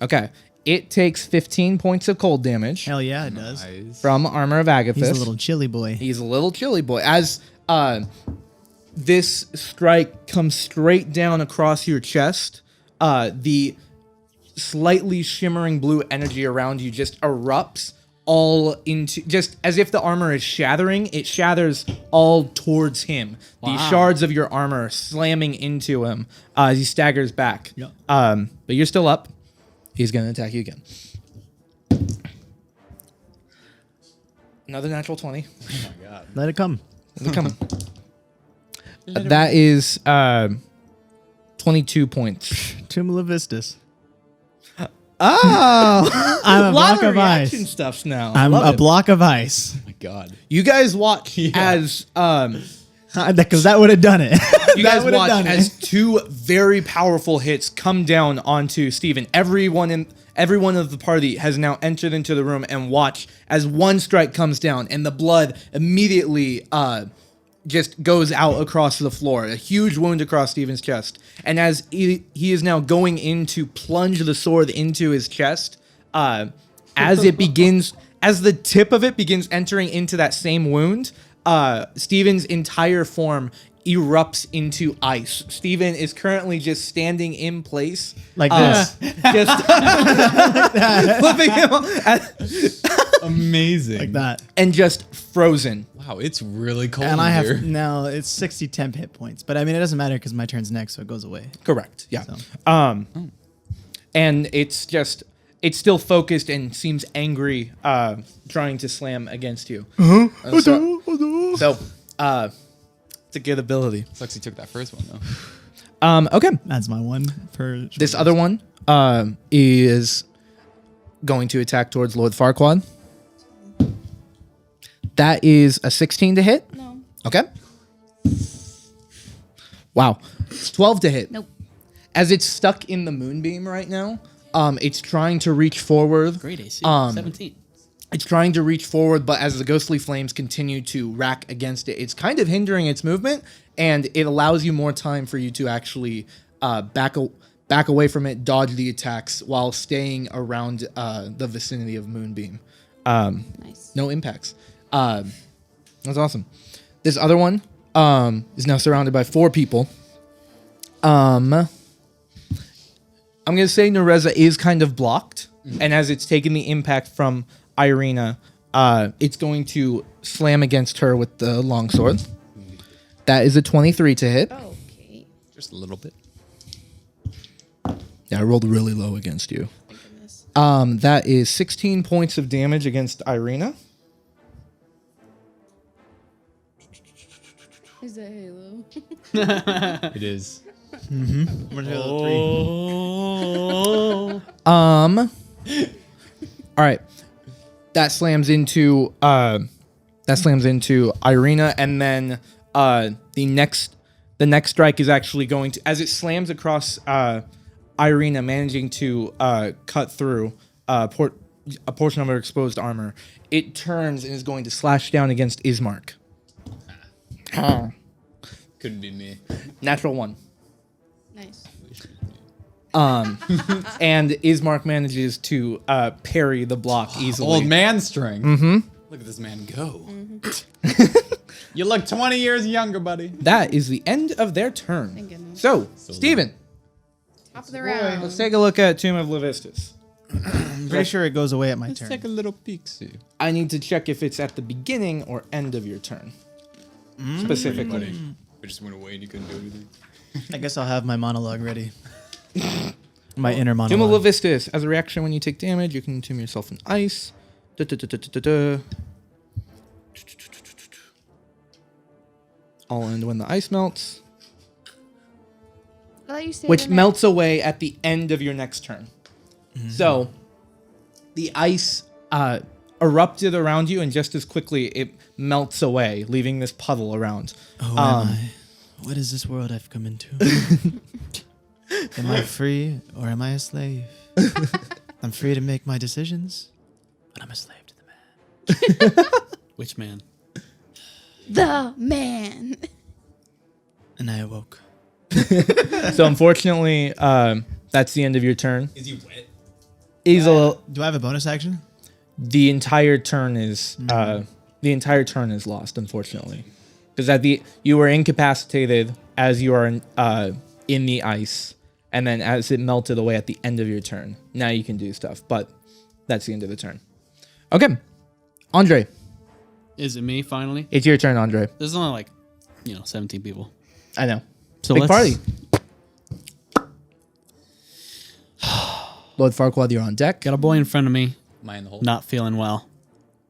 Okay. It takes 15 points of cold damage Hell yeah, it does. Nice. from Armor of Agathis. He's a little chilly boy. He's a little chilly boy. As this strike comes straight down across your chest, the slightly shimmering blue energy around you just erupts all into, just as if the armor is shattering. It shatters all towards him. These shards of your armor slamming into him as he staggers back. Yep. But you're still up. He's going to attack you again. Another natural 20. Let it come. Come. That is 22 points. Tumula Vistus. Oh, I'm a lot block of of ice. reaction stuffs now. I'm Love a it. block of ice. Oh my god. You guys watch as Because that would have done it. you That guys would've watch done it. as two very powerful hits come down onto Steven. Every one of the party has now entered into the room and watch as one strike comes down and the blood immediately just goes out across the floor. A huge wound across Steven's chest. And as he is now going in to plunge the sword into his chest, as the tip of it begins entering into that same wound, Steven's entire form erupts into ice. Steven is currently just standing in place. Like this. Just flipping him Amazing. Like that. and just frozen. Wow, it's really cold And I in here. have now it's 60 temp hit points. But I mean, it doesn't matter because my turn's next, so it goes away. Correct. Yeah. So. And it's still focused and seems angry, trying to slam against you. So, it's a good ability. Sucks he took that first one though. Okay. That's my one per. This other one is going to attack towards Lord Farquaad. That is a 16 to hit. No. Okay. Wow. It's 12 to hit. Nope. As it's stuck in the moonbeam right now, it's trying to reach forward. Great AC. 17. It's trying to reach forward, but as the ghostly flames continue to rack against it, it's kind of hindering its movement, and it allows you more time for you to actually back away from it, dodge the attacks, while staying around the vicinity of Moonbeam. Nice. No impacts. That's awesome. This other one is now surrounded by 4 people. I'm going to say Nereza is kind of blocked, and as it's taken the impact from Irina, it's going to slam against her with the longsword. That is a 23 to hit. Okay. Just a little bit. Yeah, I rolled really low against you. Thank goodness. That is 16 points of damage against Irina. Is that Halo? It is. All right. That slams into Irina, and then the next strike is actually going to, as it slams across Irina, managing to cut through a portion of her exposed armor. It turns and is going to slash down against Ismark. Couldn't be me. Nice. Natural 1. And Ismark manages to parry the block easily. Old man strength. Mm-hmm. Look at this man go. You look 20 years younger, buddy. That is the end of their turn. Thank goodness. So, Steven, Top of the round. let's take a look at Tomb of Levistus. I'm pretty sure it goes away at my Let's turn. take a little peek, see. I need to check if it's at the beginning or end of your turn. Specifically. I just went away and you couldn't do anything. I guess I'll have my monologue ready. My inner Tomb of monologue. Levistus. As a reaction when you take damage, you can entomb yourself in ice. All end when the ice melts. I'll let you say Which the name. melts away at the end of your next turn. So, the ice erupted around you, and just as quickly it melts away, leaving this puddle around. Oh, am I? What is this world I've come into? Am I free or am I a slave? I'm free to make my decisions, but I'm a slave to the man. Which man? The man. And I awoke. So unfortunately, that's the end of your turn. Is he wet? He's a little, Do I have a bonus action? the entire turn is lost, unfortunately, because you were incapacitated as you are in the ice, and then as it melted away at the end of your turn, now you can do stuff, but that's the end of the turn. Okay, Andre, Is it me finally? it's your turn, Andre. There's only like, 17 people. I know. So Big let's party. Lord Farquaad, you're on deck. Got a boy in front of me, Am I in the hole? not feeling well.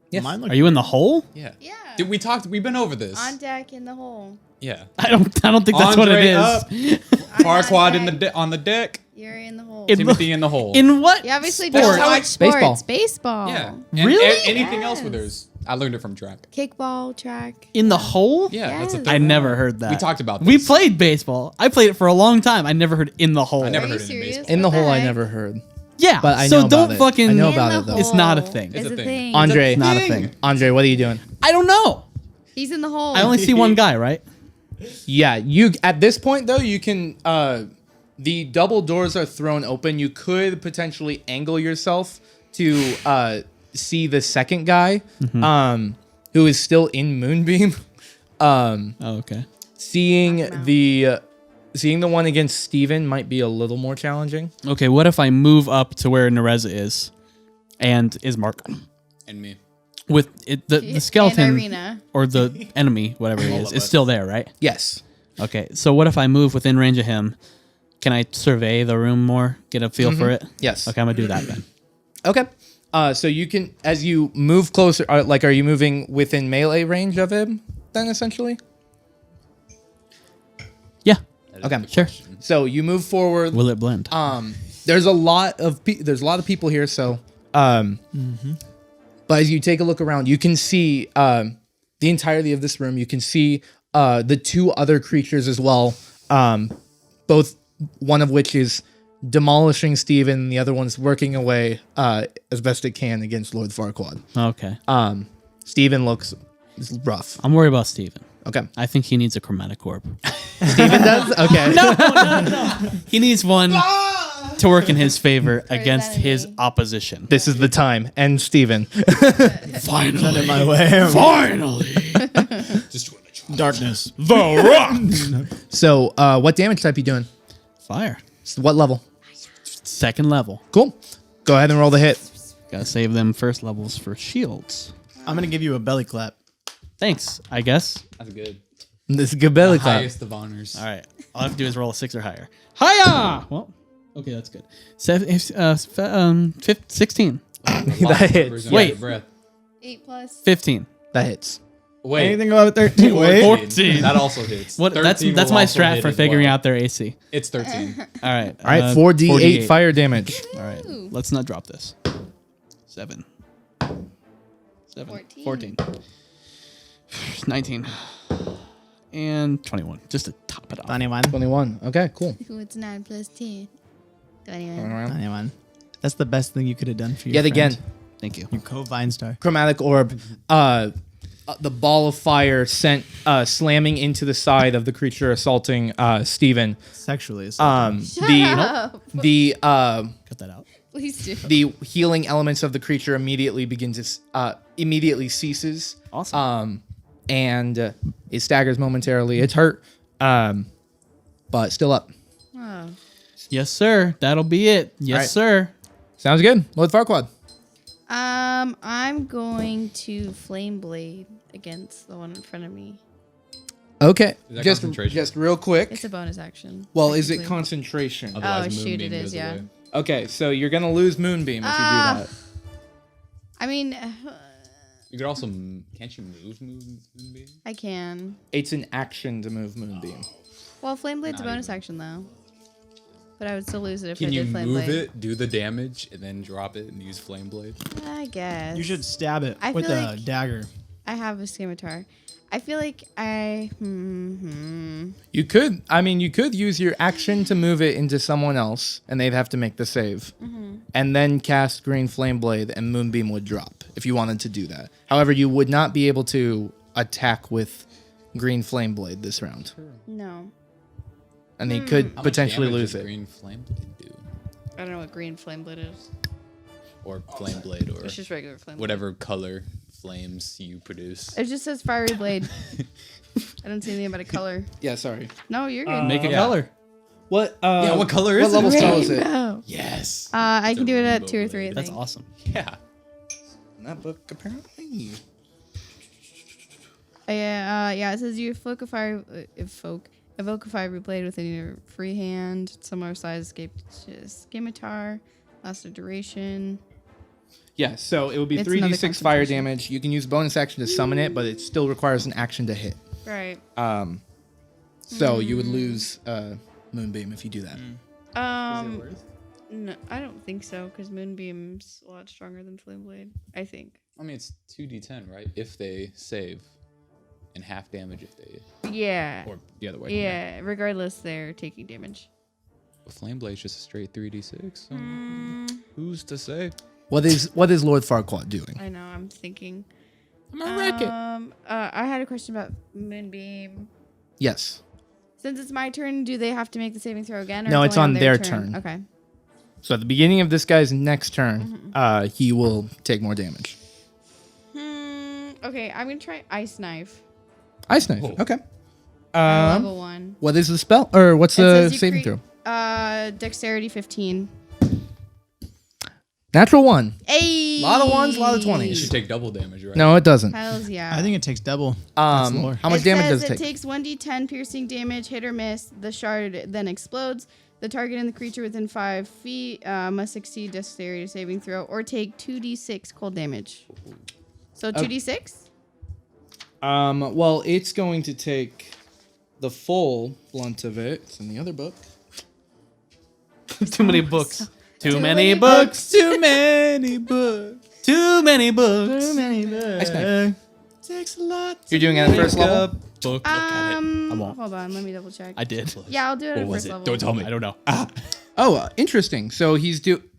Yes. Mine look Are you in the hole? Yeah. Yeah. Dude, we've been over this. On deck in the hole. Yeah. I don't think that's what it Andre is. up. I'm Farquaad on deck. on the deck. You're in the hole. In Timothy in the hole. In what? You obviously sport? don't watch Baseball. sports. Baseball. Yeah. And Really? anything else Yes. with hers. I learned it from track. Kickball, track. In the hole? Yeah, that's a Yes. thing. I never heard that. We talked about We this. played baseball. I played it for a long time. I never heard in the hole. I never Are you heard it in serious? baseball. In the What hole, I heck? never heard. Yeah, But I so know don't about it. fucking. I know In about the it, though. It's not a hole thing. is It's a a thing. thing. Andre, It's not a thing. Andre, what are you doing? I don't know. He's in the hole. I only see one guy, right? Yeah, you at this point though, you can the double doors are thrown open. You could potentially angle yourself to see the second guy who is still in Moonbeam. Oh, okay. Seeing the one against Steven might be a little more challenging. Okay, what if I move up to where Nereza is and Ismark And me. with it, the skeleton And Irina. or the enemy, whatever it is still there, right? Yes. Okay, so what if I move within range of him? Can I survey the room more, get a feel for it? Yes. Okay, I'm gonna do that then. Okay. So you can, as you move closer, are you moving within melee range of him then, essentially? Yeah, Okay. sure. So you move forward. Will it blend? There's a lot of people here, so but as you take a look around, you can see the entirety of this room. You can see the two other creatures as well, both one of which is demolishing Steven, and the other one's working away as best it can against Lord Farquaad. Okay, Steven looks rough. I'm worried about Steven. Okay. I think he needs a chromatic orb. Steven does? Okay. He needs one to work in his favor against enemy. his opposition. This is the time. And Steven. Send it my way. Finally. Darkness. So what damage type you doing? Fire. What level? Second level. Cool. Go ahead and roll the hit. Gotta save them first levels for shields. I'm going to give you a belly clap. Thanks, I guess. That's good. This is good belly The clap. highest of honors. All right. All I have to do is roll a 6 or higher. Hiya! Well, okay, that's good. 16. That hits. Wait. Breath. 8 plus. 15. That hits. Wait. Anything about 13? Wait. 14. That also hits. What? That's 13 that's will my also strat hit for as figuring well. out their AC. It's 13. All right. All right, 4d8 48. fire damage. All right. Let's not drop this. 7. 14. 19. And 21. Just to top it off. 21. 21. Okay, cool. Ooh, it's 9 plus 10. 21. 21. That's the best thing you could have done for your Yet again, friend. Thank you. You co-Vine Star. chromatic orb. The ball of fire sent slamming into the side of the creature assaulting Steven. Sexually. The Cut that out. Please do. the healing elements of the creature immediately immediately ceases. Awesome. And it staggers momentarily. It's hurt, but still up. Oh. Yes, sir. That'll be it. Yes, All right. sir. Sounds good. Lord Farquaad. I'm going to flame blade against the one in front of me. Okay, Is that just concentration? real quick. It's a bonus action. Well, is it technically. concentration? Otherwise, shoot, Moonbeam it is, goes yeah. away. Okay, so you're gonna lose Moonbeam if you do Ah. that. I mean, You could also can't you move Moonbeam? I can. It's an action to move Moonbeam. Well, flame blade's a Not bonus even. action though. But I would still lose it if Can I you did flame move blade. it, do the damage, and then drop it and use flame blade? I guess. You should stab it I with feel a like- dagger. I have a scimitar. I feel like I. You could, you could use your action to move it into someone else, and they'd have to make the save, and then cast Green Flame Blade, and Moonbeam would drop if you wanted to do that. However, you would not be able to attack with Green Flame Blade this round, No. and they could How much potentially damage lose does it. Green flame blade do, I don't know what green flame blade is. or flame blade, or It's just regular flame blade. whatever color flames you produce. It just says fiery blade. I don't see anything about a color. Yeah, sorry. No, you're good. Make a Yeah. color. What? Yeah, what color is what it? level spell is it? Rainbow. Yes. I It's can a do it at rainbow 2 or 3. I blade. That's think. awesome. Yeah. In that book, apparently. Yeah, it says you evoke a fiery blade within your free hand, similar size scimitar, lasts a duration. Yeah, so it would be It's another 3d6 fire concentration. damage. You can use bonus action to summon it, but it still requires an action to hit. Right. So you would lose Moonbeam if you do that. No, I don't think so, because Moonbeam's a lot stronger than Flame Blade. I think. I mean, it's 2d10, right? If they save, and half damage if they, Yeah. or the other way. Yeah. Regardless, they're taking damage. But flame blade's just a straight 3d6. So who's to say? What is Lord Farquaad doing? I know. I'm thinking. I'm gonna wreck it. I had a question about Moonbeam. Yes. Since it's my turn, do they have to make the saving throw again? Or No, it's it's only on their turn. Okay. So at the beginning of this guy's next turn, he will take more damage. Okay, I'm gonna try Ice Knife. Ice Knife. Whoa. Okay. Level 1. What is the spell? Or what's It the says you saving create- throw? Dexterity 15. Natural 1. Hey. Lot of ones, lot of It 20s. should take double damage, right? No, it doesn't. Hells yeah. I think it takes double. That's lower. How much damage says does it take? takes 1d10 piercing damage, hit or miss. The shard then explodes. The target and the creature within 5 feet must succeed dexterity saving throw or take 2d6 cold damage. So 2d6? Well, it's going to take the full blunt of it. It's in the other book. Too many books. Too many many books. Too many books. Too many books. Ice Knife. Takes a lot. You're doing it at first level? Book. won't. Hold on, let me double check. I did. Yeah, I'll do it What at was first it? level. Don't tell me. I don't know. Oh, interesting. So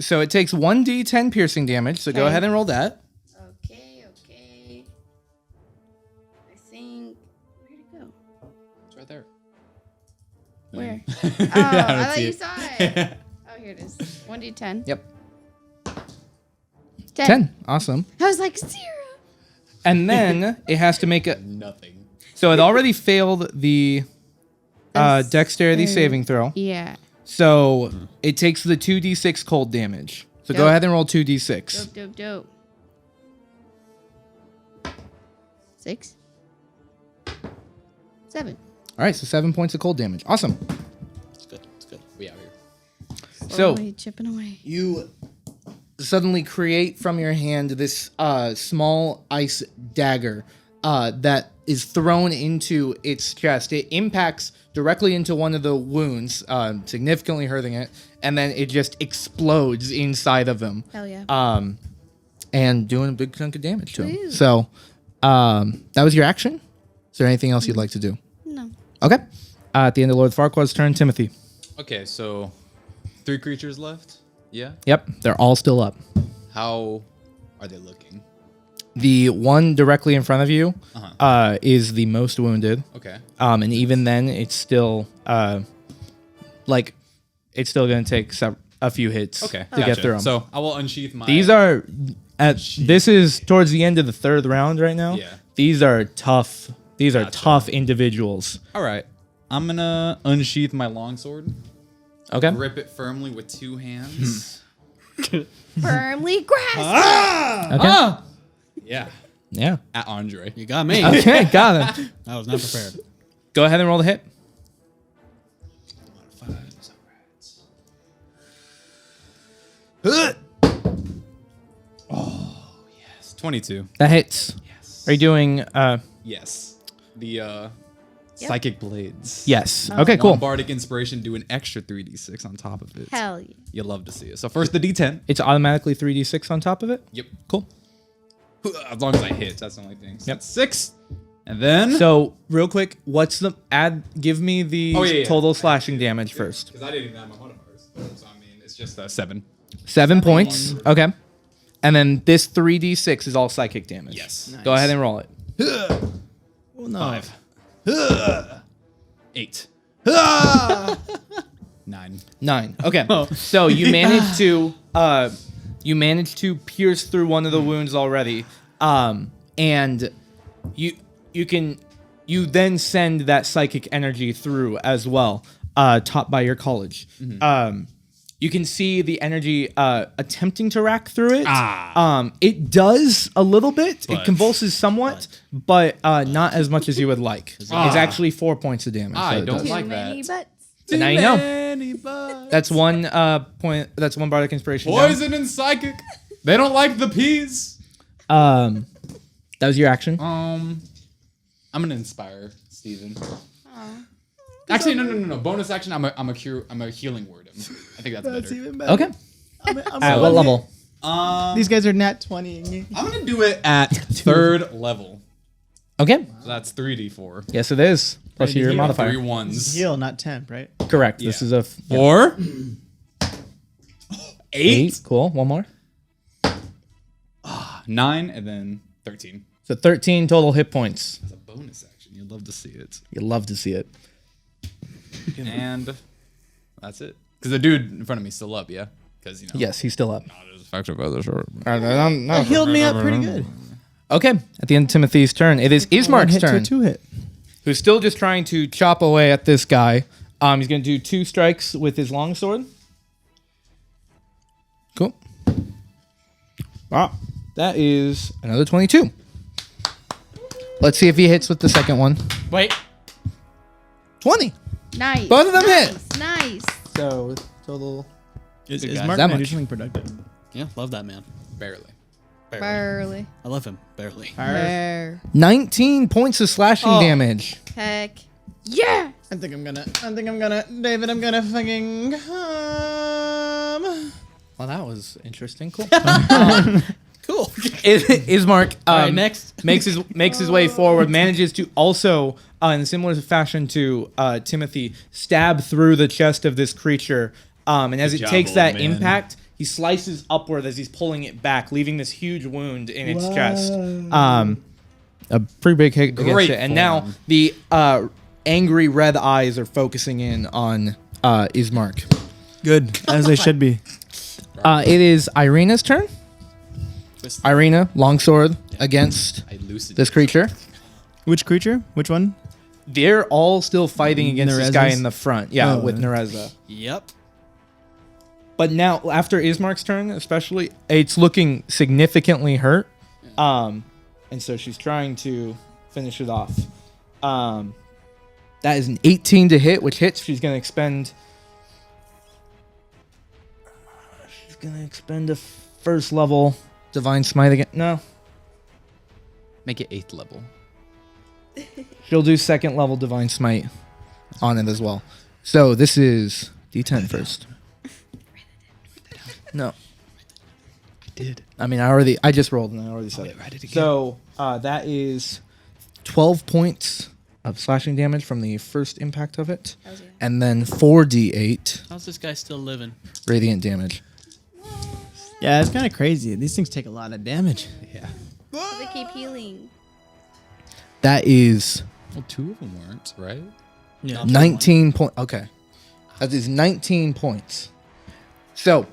So it takes 1d10 piercing damage. So go Okay. ahead and roll that. Okay. I think. Where'd it go? It's right there. Where? I Oh, don't I thought see you it. saw it. Oh, here it is. 1d10. Yep. 10. 10. Awesome. I was like, 0. And then it has to make a. Nothing. So it already failed the dexterity saving throw. Yeah. So it takes the 2d6 cold damage. So go Dope. ahead and roll 2d6. Dope. 6. 7. All right, so 7 points of cold damage. Awesome. It's good. It's good. We out here. So- Slowly chipping away. You suddenly create from your hand this small ice dagger that is thrown into its chest. It impacts directly into one of the wounds, significantly hurting it, and then it just explodes inside of him, Hell yeah. and doing a big chunk of damage to him. Woo. So that was your action? Is there anything else you'd like to do? No. Okay. At the end of Lord Farquaad's turn, Timothy. Okay, so 3 creatures left. Yeah. Yep, they're all still up. How are they looking? The one directly in front of you Uh-huh. is the most wounded. Okay. And even then, it's still it's still going to take a few hits Okay. to get through them. So I will unsheath my. These are this is towards the end of the 3rd round right now. Yeah. These are tough. These are Gotcha. tough individuals. All right. I'm gonna unsheath my longsword. Okay. Grip it firmly with 2 hands. Firmly grasp. Okay. Yeah. Yeah. At Andre. You got me. Okay. Got it. I was not prepared. Go ahead and roll the hit. Oh yes. 22. That hits. Yes. Are you doing? Yes. The Yep. Psychic blades. Yes. Okay, cool. One bardic inspiration, do an extra 3d6 on top of it. Hell yeah. You'll love to see it. So first the d10. It's automatically 3d6 on top of it. Yep. Cool. As long as I hit, that's the only thing. So that's 6. And then So real quick, what's the add? Give me the total slashing damage first. because I didn't even have my modifiers. So I mean, it's just 7. 7 points. Okay. And then this 3d6 is all psychic damage. Yes. Go ahead and roll it. Well, no. 5. 8. 9. 9. Okay. So you managed to pierce through one of the wounds already. And you then send that psychic energy through as well, taught by your college. You can see the energy attempting to rack through it. It does a little bit. It convulses somewhat, but not as much as you would like. It's actually 4 points of damage. I that it don't does. Too like many that. butts. And now you know. That's one point. That's one bardic inspiration. down. Poison and psychic. They don't like the peas. That was your action. I'm gonna inspire Steven. Actually, no. Bonus action. I'm a healing word him. I think that's better. even better. Okay. I'm At what level? These guys are nat 20. I'm gonna do it at 3rd level. Okay. So that's 3d4. Yes, it is. Plus your modifier. 3 ones. Heal, not temp, right? Correct. This is a 4. 8. Cool. One more. 9 and then 13. So 13 total hit points. It's a bonus action. You'd love to see it. You love to see it. And that's it. Because the dude in front of me is still up, yeah? Because, Yes, he's still up. not as effective as short. That healed me up pretty good. Okay. At the end of Timothy's turn, it is Ismark's Hit to a turn, 2-hit. who's still just trying to chop away at this guy. He's going to do 2 strikes with his longsword. Cool. Wow. That is another 22. Let's see if he hits with the second one. Wait. 20. Nice. Both of them hit. Nice. So total. Is guy. Mark That gonna do much. something productive? Yeah, love that man. Barely. Barely. I love him. Barely. Bare. 19 points of slashing damage. Heck. Yeah. I think I'm gonna, David, I'm gonna fucking, Well, that was interesting. Cool. Cool. Ismark Alright, next. makes his way forward, manages to also, in similar fashion to Timothy, stab through the chest of this creature. And as it job, takes old that man. impact, he slices upward as he's pulling it back, leaving this huge wound in its chest. A pretty big hit against Great it. And now form. the angry red eyes are focusing in on Ismark. good, as they should be. It is Irina's turn. Irina, longsword against I loosened this creature. Which creature? Which one? They're all still fighting against this guy Nerez's? in the front. Yeah, Oh, with yeah. Nereza. Yep. But now, after Ismark's turn, especially, it's looking significantly hurt. And so she's trying to finish it off. That is an 18 to hit, which hits. She's going to expend... She's going to expend a first level Divine Smite again. No. Make it 8th level. She'll do second level Divine Smite on it as well. So this is D10 first. No. I did. I mean, I just rolled and I already said it. Write it again. So that is 12 points of slashing damage from the first impact of it. And then 4d8 How's this guy still living? radiant damage. Yeah, it's kind of crazy. These things take a lot of damage. Yeah. They keep healing. That is Well, 2 of them weren't, right? Yeah. 19 points. Okay. That is 19 points. So,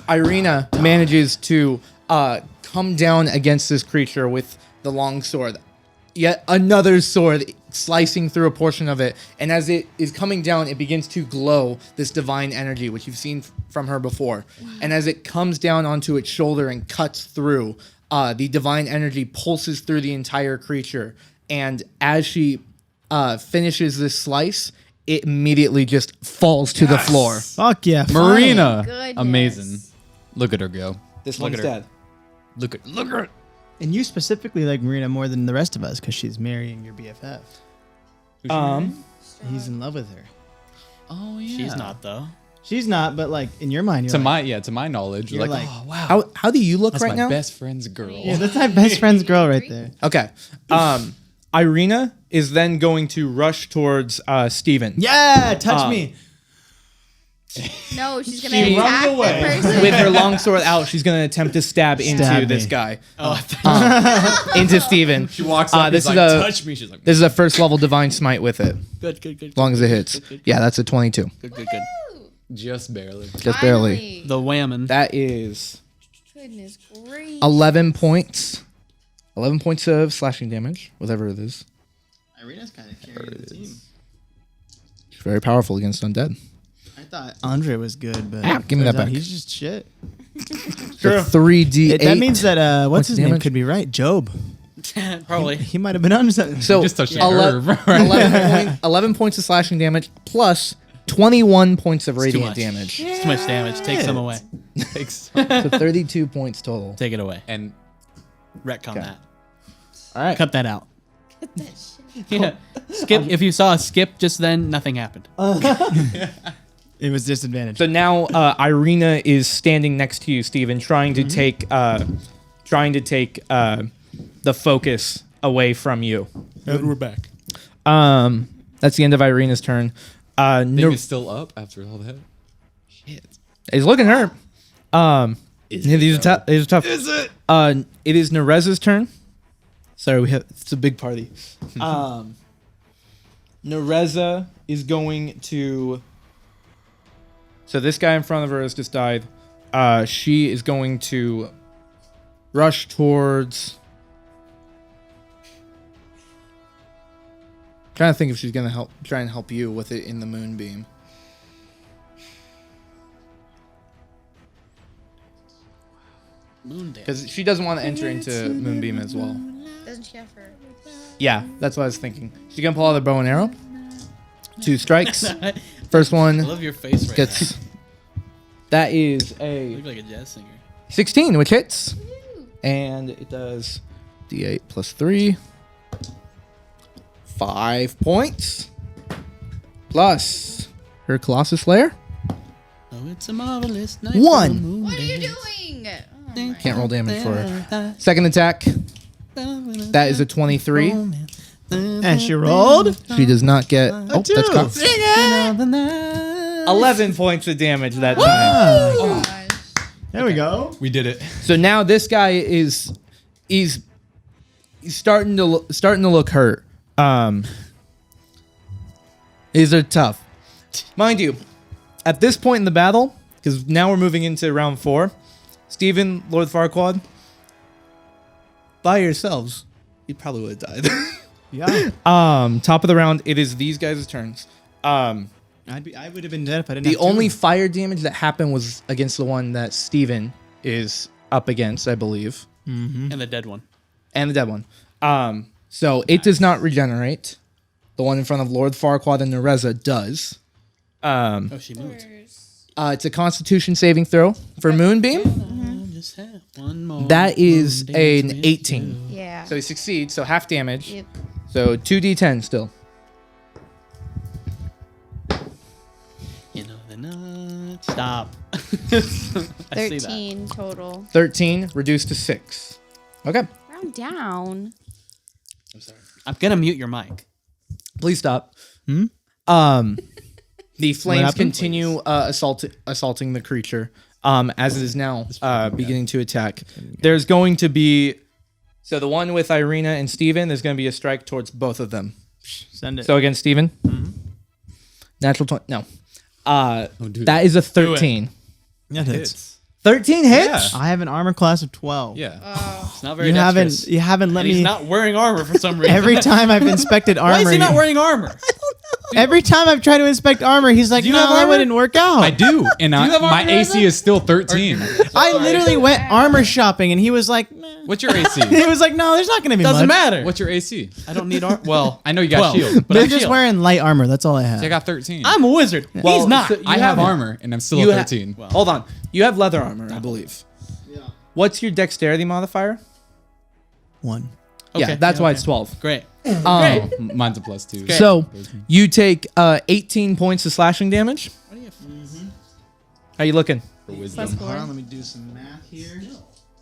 Irina manages to come down against this creature with the long sword. Yet another sword slicing through a portion of it. And as it is coming down, it begins to glow this divine energy, which you've seen from her before. And as it comes down onto its shoulder and cuts through, the divine energy pulses through the entire creature. And as she finishes this slice, it immediately just falls to the floor. Fuck yeah. Marina. Goodness. Amazing. Look at her go. This Look one's at her. dead. Look at her. And you specifically like Marina more than the rest of us because she's marrying your BFF. He's in love with her. Oh yeah. She's not though. She's not, but like in your mind, you're To like, my knowledge, You're like, like, oh wow, How do you look that's right my now? best friend's girl. yeah, that's my best friend's girl right there. Okay. Irina is then going to rush towards Steven. Yeah, touch me. No, she's gonna She attack runs away. the person. With her long sword out, she's going to attempt to stab into Stab this me. guy. Oh, Into Steven. She walks up. This This is like, a- touch me. She's like, This is a first level divine smite with it. good, good, good. As long as it hits. Yeah, that's a 22. Good, good, good. just barely. Just barely. The whammon. That is Goodness gracious. 11 points. 11 points of slashing damage, whatever it is. Irina's kind of carrying the team. It's very powerful against undead. I thought Andre was good, but Give me that turns out back. He's just shit. So 3d8. That means that what's Points his of name damage? could be right. Job. Probably. He might have been on something. So just touched a 11, nerve, right? 11 points of slashing damage plus 21 points of Too radiant much. damage. It's too much damage. Take some away. Takes- So 32 points total. Take it away. and Retcon Okay. that. All right. Cut that out. Yeah. Skip. If you saw a skip just then, nothing happened. It was disadvantage. So now Irina is standing next to you, Steven, trying to take the focus away from you. And we're back. That's the end of Irina's turn. think it's still up after all that. Shit. He's looking hurt. These are tough. These are tough. Is it? It is Nereza's turn. Sorry, it's a big party. Nereza is going to. So this guy in front of her has just died. She is going to rush towards. Trying to think if she's gonna try and help you with it in the moonbeam. Moon dance. Because she doesn't want to enter into Moonbeam as well. Doesn't she have her? Yeah, that's what I was thinking. She's going to pull out the bow and arrow. 2 strikes. First I one love your face right gets... That is now. You a look like a jazz singer. 16, which hits. And it does D8 plus 3. 5 points. Plus her Colossus Slayer. Oh, it's a marvelous night. 1. for a moon What are you dance. doing? Can't roll damage for her. Second attack. That is a 23. And she rolled. She does not get... Oh, two. that's cocked. 11 points of damage that time. There we go. We did it. So now this guy is he's starting to look hurt. These are tough, mind you. At this point in the battle, because now we're moving into round 4, Steven, Lord Farquaad, by yourselves, you probably would have died. Yeah. Top of the round, it is these guys' turns. I would have been dead if I didn't. The have two. only fire damage that happened was against the one that Steven is up against, I believe. And the dead one. And the dead one. So it does not regenerate. The one in front of Lord Farquaad and Nereza does. Oh, she moved. It's a Constitution saving throw for Moonbeam. Just have one more That is moon dance an with 18. Yeah. So he succeeds, so half damage. Yep. So 2d10 still. You know the nut. Stop. I see that. 13 total. 13 reduced to 6. Okay. Round down. I'm gonna mute your mic. Please stop. The flames happened? continue assaulting the creature as it is now beginning to attack. There's going to be... So the one with Irina and Steven, there's going to be a strike towards both of them. Send it. So against Steven. Natural 20. No. do That is a 13. that hits. 13 hits? I have an armor class of 12. Yeah. It's not very You dexterous. haven't let And he's me. not wearing armor for some reason. Every time I've inspected armor, Why is he not wearing armor? every time I've tried to inspect armor, he's like, you "No, have that armor?" wouldn't work out." I do, and have my armor, AC Reza? is still 13. I literally went armor shopping, and he was like, "Meh." What's your AC? He was like, "No, there's not going to be Doesn't much." matter. What's your AC? I don't need armor. Well, I know you got 12, shield, but They're I'm just shield. wearing light armor. That's all I have. I got 13. I'm a wizard. He's not. so- I have haven't. armor, and I'm still You at ha- 13. Hold on. You have leather armor, I believe. Yeah. What's your dexterity modifier? 1. Yeah, that's why it's 12. Great. Mine's a +2. So you take 18 points of slashing damage. How you looking? For wisdom. +4. Hold on, let me do some math here.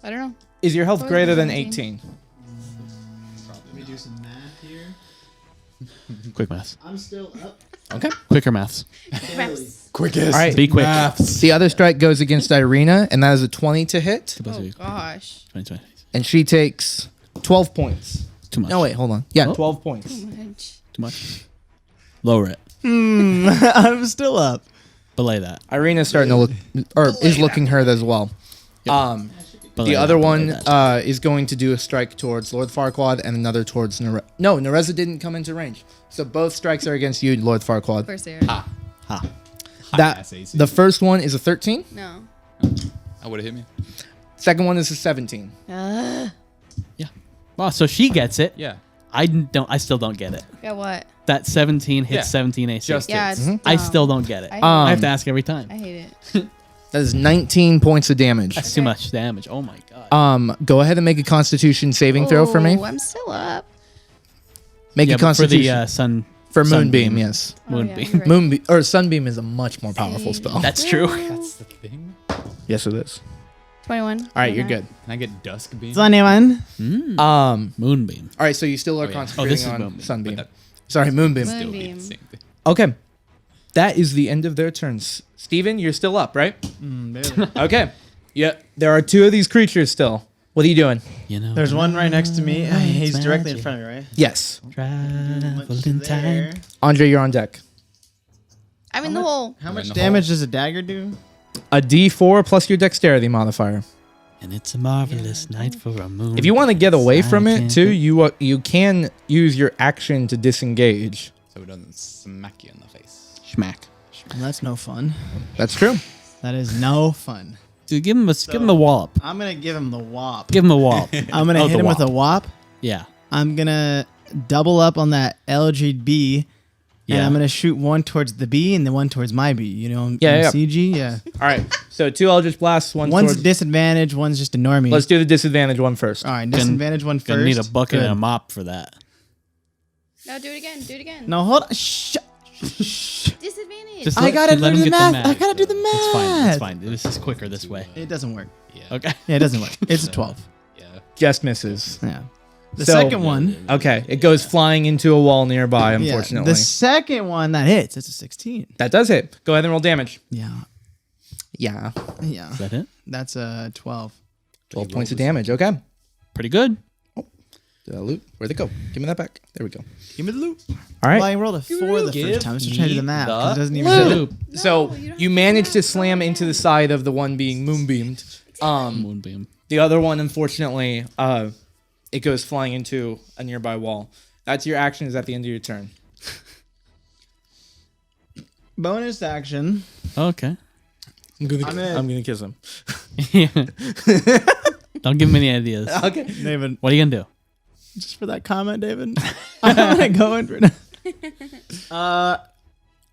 I don't know. Is your health Or greater than 17. 18? Let me do some math here. Quick maths. I'm still up. Okay. Quicker maths. Barely. Quickest. All right. Be quick. The other strike goes against Irina, and that is a 20 to hit. Oh gosh. 20. And she takes 12 points. Too much. No, wait, hold on. Yeah, Oh. 12 points. Too much. Lower it. I'm still up. Belay that. Irina's starting to look, or is looking hurt as well. Belay The that, other belay one that. is going to do a strike towards Lord Farquaad and another towards Nereza. No, Nereza didn't come into range. So both strikes are against you, Lord Of Farquaad. course they are. That the first one is a 13. No. That would have hit me. Second one is a 17. Wow, so she gets it. Yeah. I still don't get it. Got what? That 17 hits Yeah. 17 AC. Just Yeah, hits. it's I dumb. still don't get it. I hate I it. have to ask every time. I hate it. That is 19 points of damage. That's too much damage. Oh my god. Go ahead and make a Constitution saving throw for me. Oh, I'm still up. Make a but for Constitution the sun. for Sunbeam. Moonbeam. Yes, Moonbeam. you're right. Moonbeam or Sunbeam is a much more powerful spell. That's true. That's the thing. Yes, it is. 21. All right, you're good. Can I get Dusk Beam? Is anyone? Moonbeam. All right, so you still are yeah. concentrating this is on Moonbeam. Sunbeam. But Sorry, Moonbeam. Moon- Still be Moonbeam. the same thing. Okay, that is the end of their turns. Steven, you're still up, right? Barely. Okay. Yeah, there are two of these creatures still. What are you doing? You know. There's one right next to me. He's directly in front of me, right? Yes, Travel in time. Andre, you're on deck. I'm in the hole. How Right much in the damage does a dagger do? A D4 plus your dexterity modifier. And it's a marvelous night for a moon. If you want to get away from it Silent. too, you can use your action to disengage. So it doesn't smack you in the face. Schmack. That's no fun. That's true. That is no fun. Dude, give him a wallop. I'm gonna give him the wop. Give him a wallop. I'm gonna Oh, hit the him with a wop. wop. Yeah. I'm gonna double up on that LGB. And Yeah. I'm gonna shoot one towards the B and then one towards my B. You know, Yeah, yeah. CG. Yeah. All right. So two Eldritch Blasts, One's towards. disadvantage. One's just a normie. Let's do the disadvantage one first. All right, disadvantage one first. Gonna need a bucket Good. and a mop for that. No, do it again. Do it again. No, hold on. Disadvantage. Just I let- gotta let do him the get math. I gotta do the math. It's fine. It's fine. This is quicker this way. It doesn't work. Yeah. Okay. Yeah, it doesn't work. It's a 12. Yeah. Just misses. Yeah. The So- second one. Okay. It goes flying into a wall nearby, Yeah, unfortunately. the second one that hits, it's a 16. That does hit. Go ahead and roll damage. Yeah. Yeah. Yeah. Is that it? That's a 12. 12 points of damage. Okay. Pretty good. Loot. Where'd it go? Give me that back. There we go. Give me the loot. All right. Well, I rolled a 4 the Give first time. So trying to do the me math. the 'cause it doesn't even loot. show. So you don't you have managed to to slam into the side of the one being moonbeamed. Moonbeam. The other one, unfortunately, it goes flying into a nearby wall. That's your action. Is at the end of your turn. Bonus action. Okay. I'm gonna- gonna kiss him. Don't give him any ideas. Okay. David, What are you gonna do? just for that comment, David. I'm gonna go in for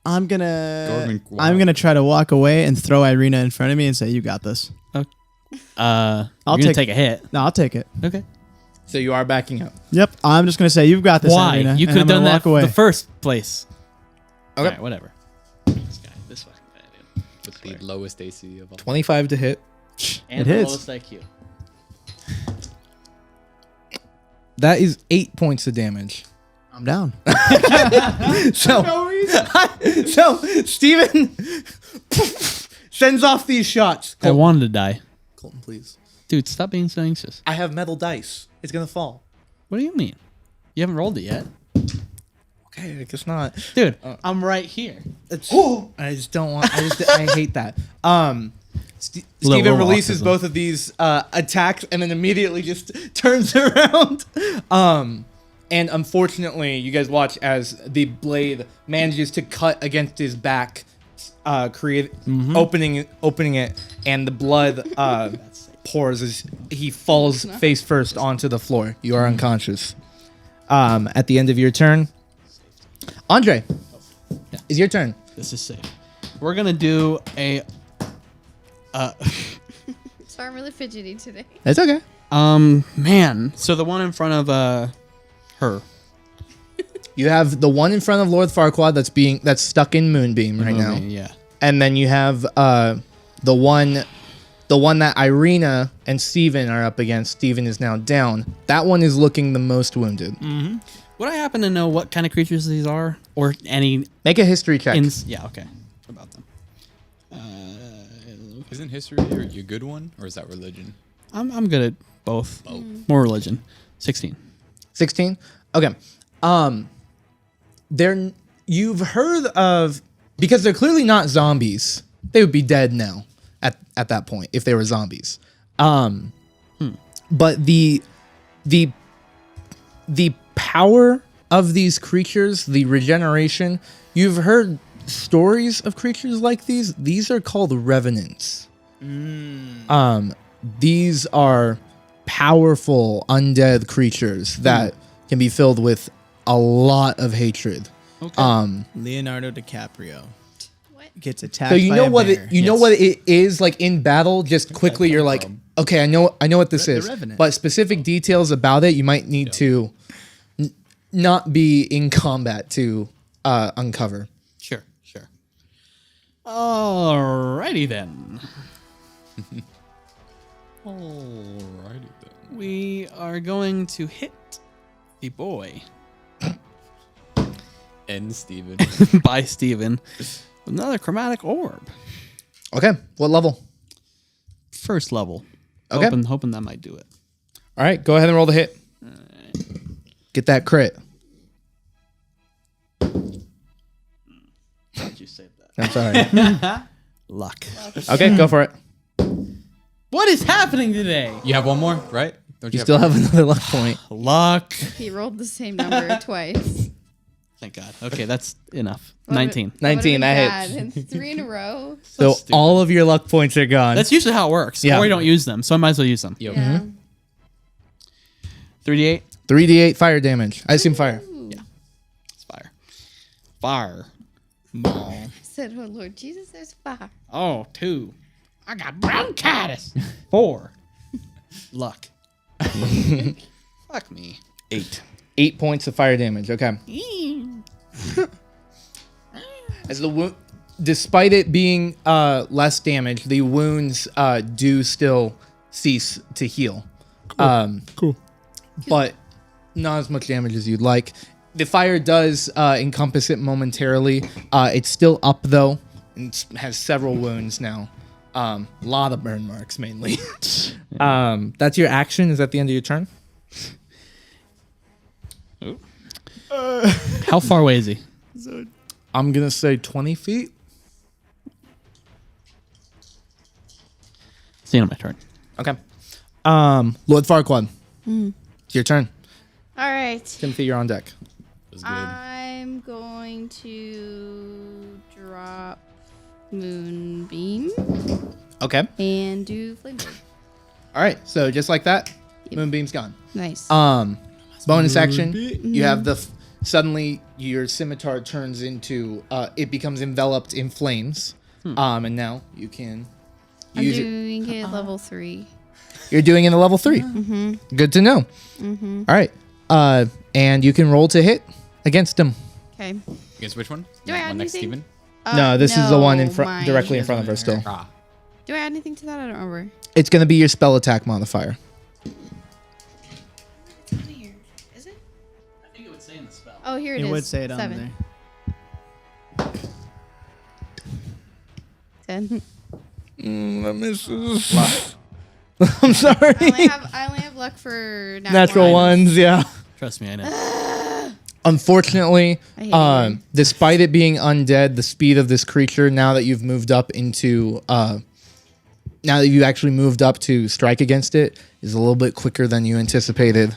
I'm gonna try to walk away and throw Irina in front of me and say, "You got this." You're I'll gonna take- take a hit. No, I'll take it. Okay. So you are backing up. Yep. I'm just gonna say, "You've got this." Why? Irina, You and could have I'm gonna done that walk away. the first place. Okay. Alright, whatever. This fucking guy, dude. With the lowest AC of all. 25 to hit. And It the hits. lowest IQ. That is 8 points of damage. I'm down. So, so Steven sends off these shots. I wanted to die. Colton, please. Dude, stop being so anxious. I have metal dice. It's gonna fall. What do you mean? You haven't rolled it yet. Okay, I guess not. Dude, I'm right here. I just don't want. I hate that. Lower Steven releases autism. both of these attacks and then immediately just turns around. And unfortunately, you guys watch as the blade manages to cut against his back, opening it, and the blood pours as he falls face first onto the floor. You are unconscious. At the end of your turn, Andre, it's your turn. This is safe. We're gonna do a So I'm really fidgety today. It's okay. Man. So the one in front of her. You have the one in front of Lord Farquaad that's stuck in Moonbeam right now. Yeah. And then you have the one that Irina and Steven are up against. Steven is now down. That one is looking the most wounded. Would I happen to know what kind of creatures these are, or any? Make a history check. Yeah. Okay. About them. Isn't history your good one, or is that religion? I'm good at both. More religion. 16. 16? Okay. You've heard of, because they're clearly not zombies. They would be dead now at that point if they were zombies. But the power of these creatures, the regeneration, you've heard stories of creatures like these. These are called revenants. These are powerful undead creatures that can be filled with a lot of hatred. Leonardo DiCaprio What? gets attacked. So you by know a what bear. you know what it is like in battle. Just quickly, you're like, okay, I know what this The is. Revenant. But specific details about it, you might need to not be in combat to uncover. Sure. Alrighty then. Alrighty then. We are going to hit the boy And Steven. by Steven with another chromatic orb. Okay, what level? First level. Okay. Hoping that might do it. All right, go ahead and roll the hit. Get that crit. Why'd you say that? I'm sorry. Luck. Okay, go for it. What is happening today? You have one more, right? Don't You have still have another luck point. Luck. He rolled the same number twice. Thank God. Okay, that's enough. That would've- 19. 19, that would've hits. been bad. 3 in a row. So stupid. all of your luck points are gone. That's usually how it works. Yeah. Or we don't use them, so I might as well use them. Yep. Yeah. 3d8. 3d8 fire damage. I assume fire. It's fire. Fire. I said, oh Lord Jesus, there's fire. Oh, 2. I got bronchitis. 4. Luck. Fuck me. 8. 8 points of fire damage. Okay. As the wound, despite it being less damage, the wounds do still cease to heal. Cool. But not as much damage as you'd like. The fire does encompass it momentarily. It's still up though, and has several wounds now. A lot of burn marks mainly. That's your action. Is that the end of your turn? How far away is he? I'm gonna say 20 feet. It's the end of my turn. Okay. Lord Farquaad. It's your turn. All right. Timothy, you're on deck. It was good. I'm going to drop Moonbeam Okay. and do Flame Blade. All right. So just like that, Yep. Moonbeam's gone. Nice. Bonus action. You have the suddenly your scimitar turns into it becomes enveloped in flames. And now you can I'm use it. doing it level 3. You're doing it in a level 3. Good to know. All right. And you can roll to hit against him. Okay. Against which one? Do I add one next anything? Steven? No, this is the one in front, mine. directly in front of her. Still, Ah. Do I add anything to that? I don't remember. it's gonna be your spell attack modifier. Is it? I think it would say in the spell. Oh, here it It is. would say it on 7. there. 10. That misses. I'm sorry. I only have luck for Natural ones, yeah. Trust me, I know. Unfortunately, I hate it. despite it being undead, the speed of this creature, now that you've moved up into, now that you actually moved up to strike against it, is a little bit quicker than you anticipated.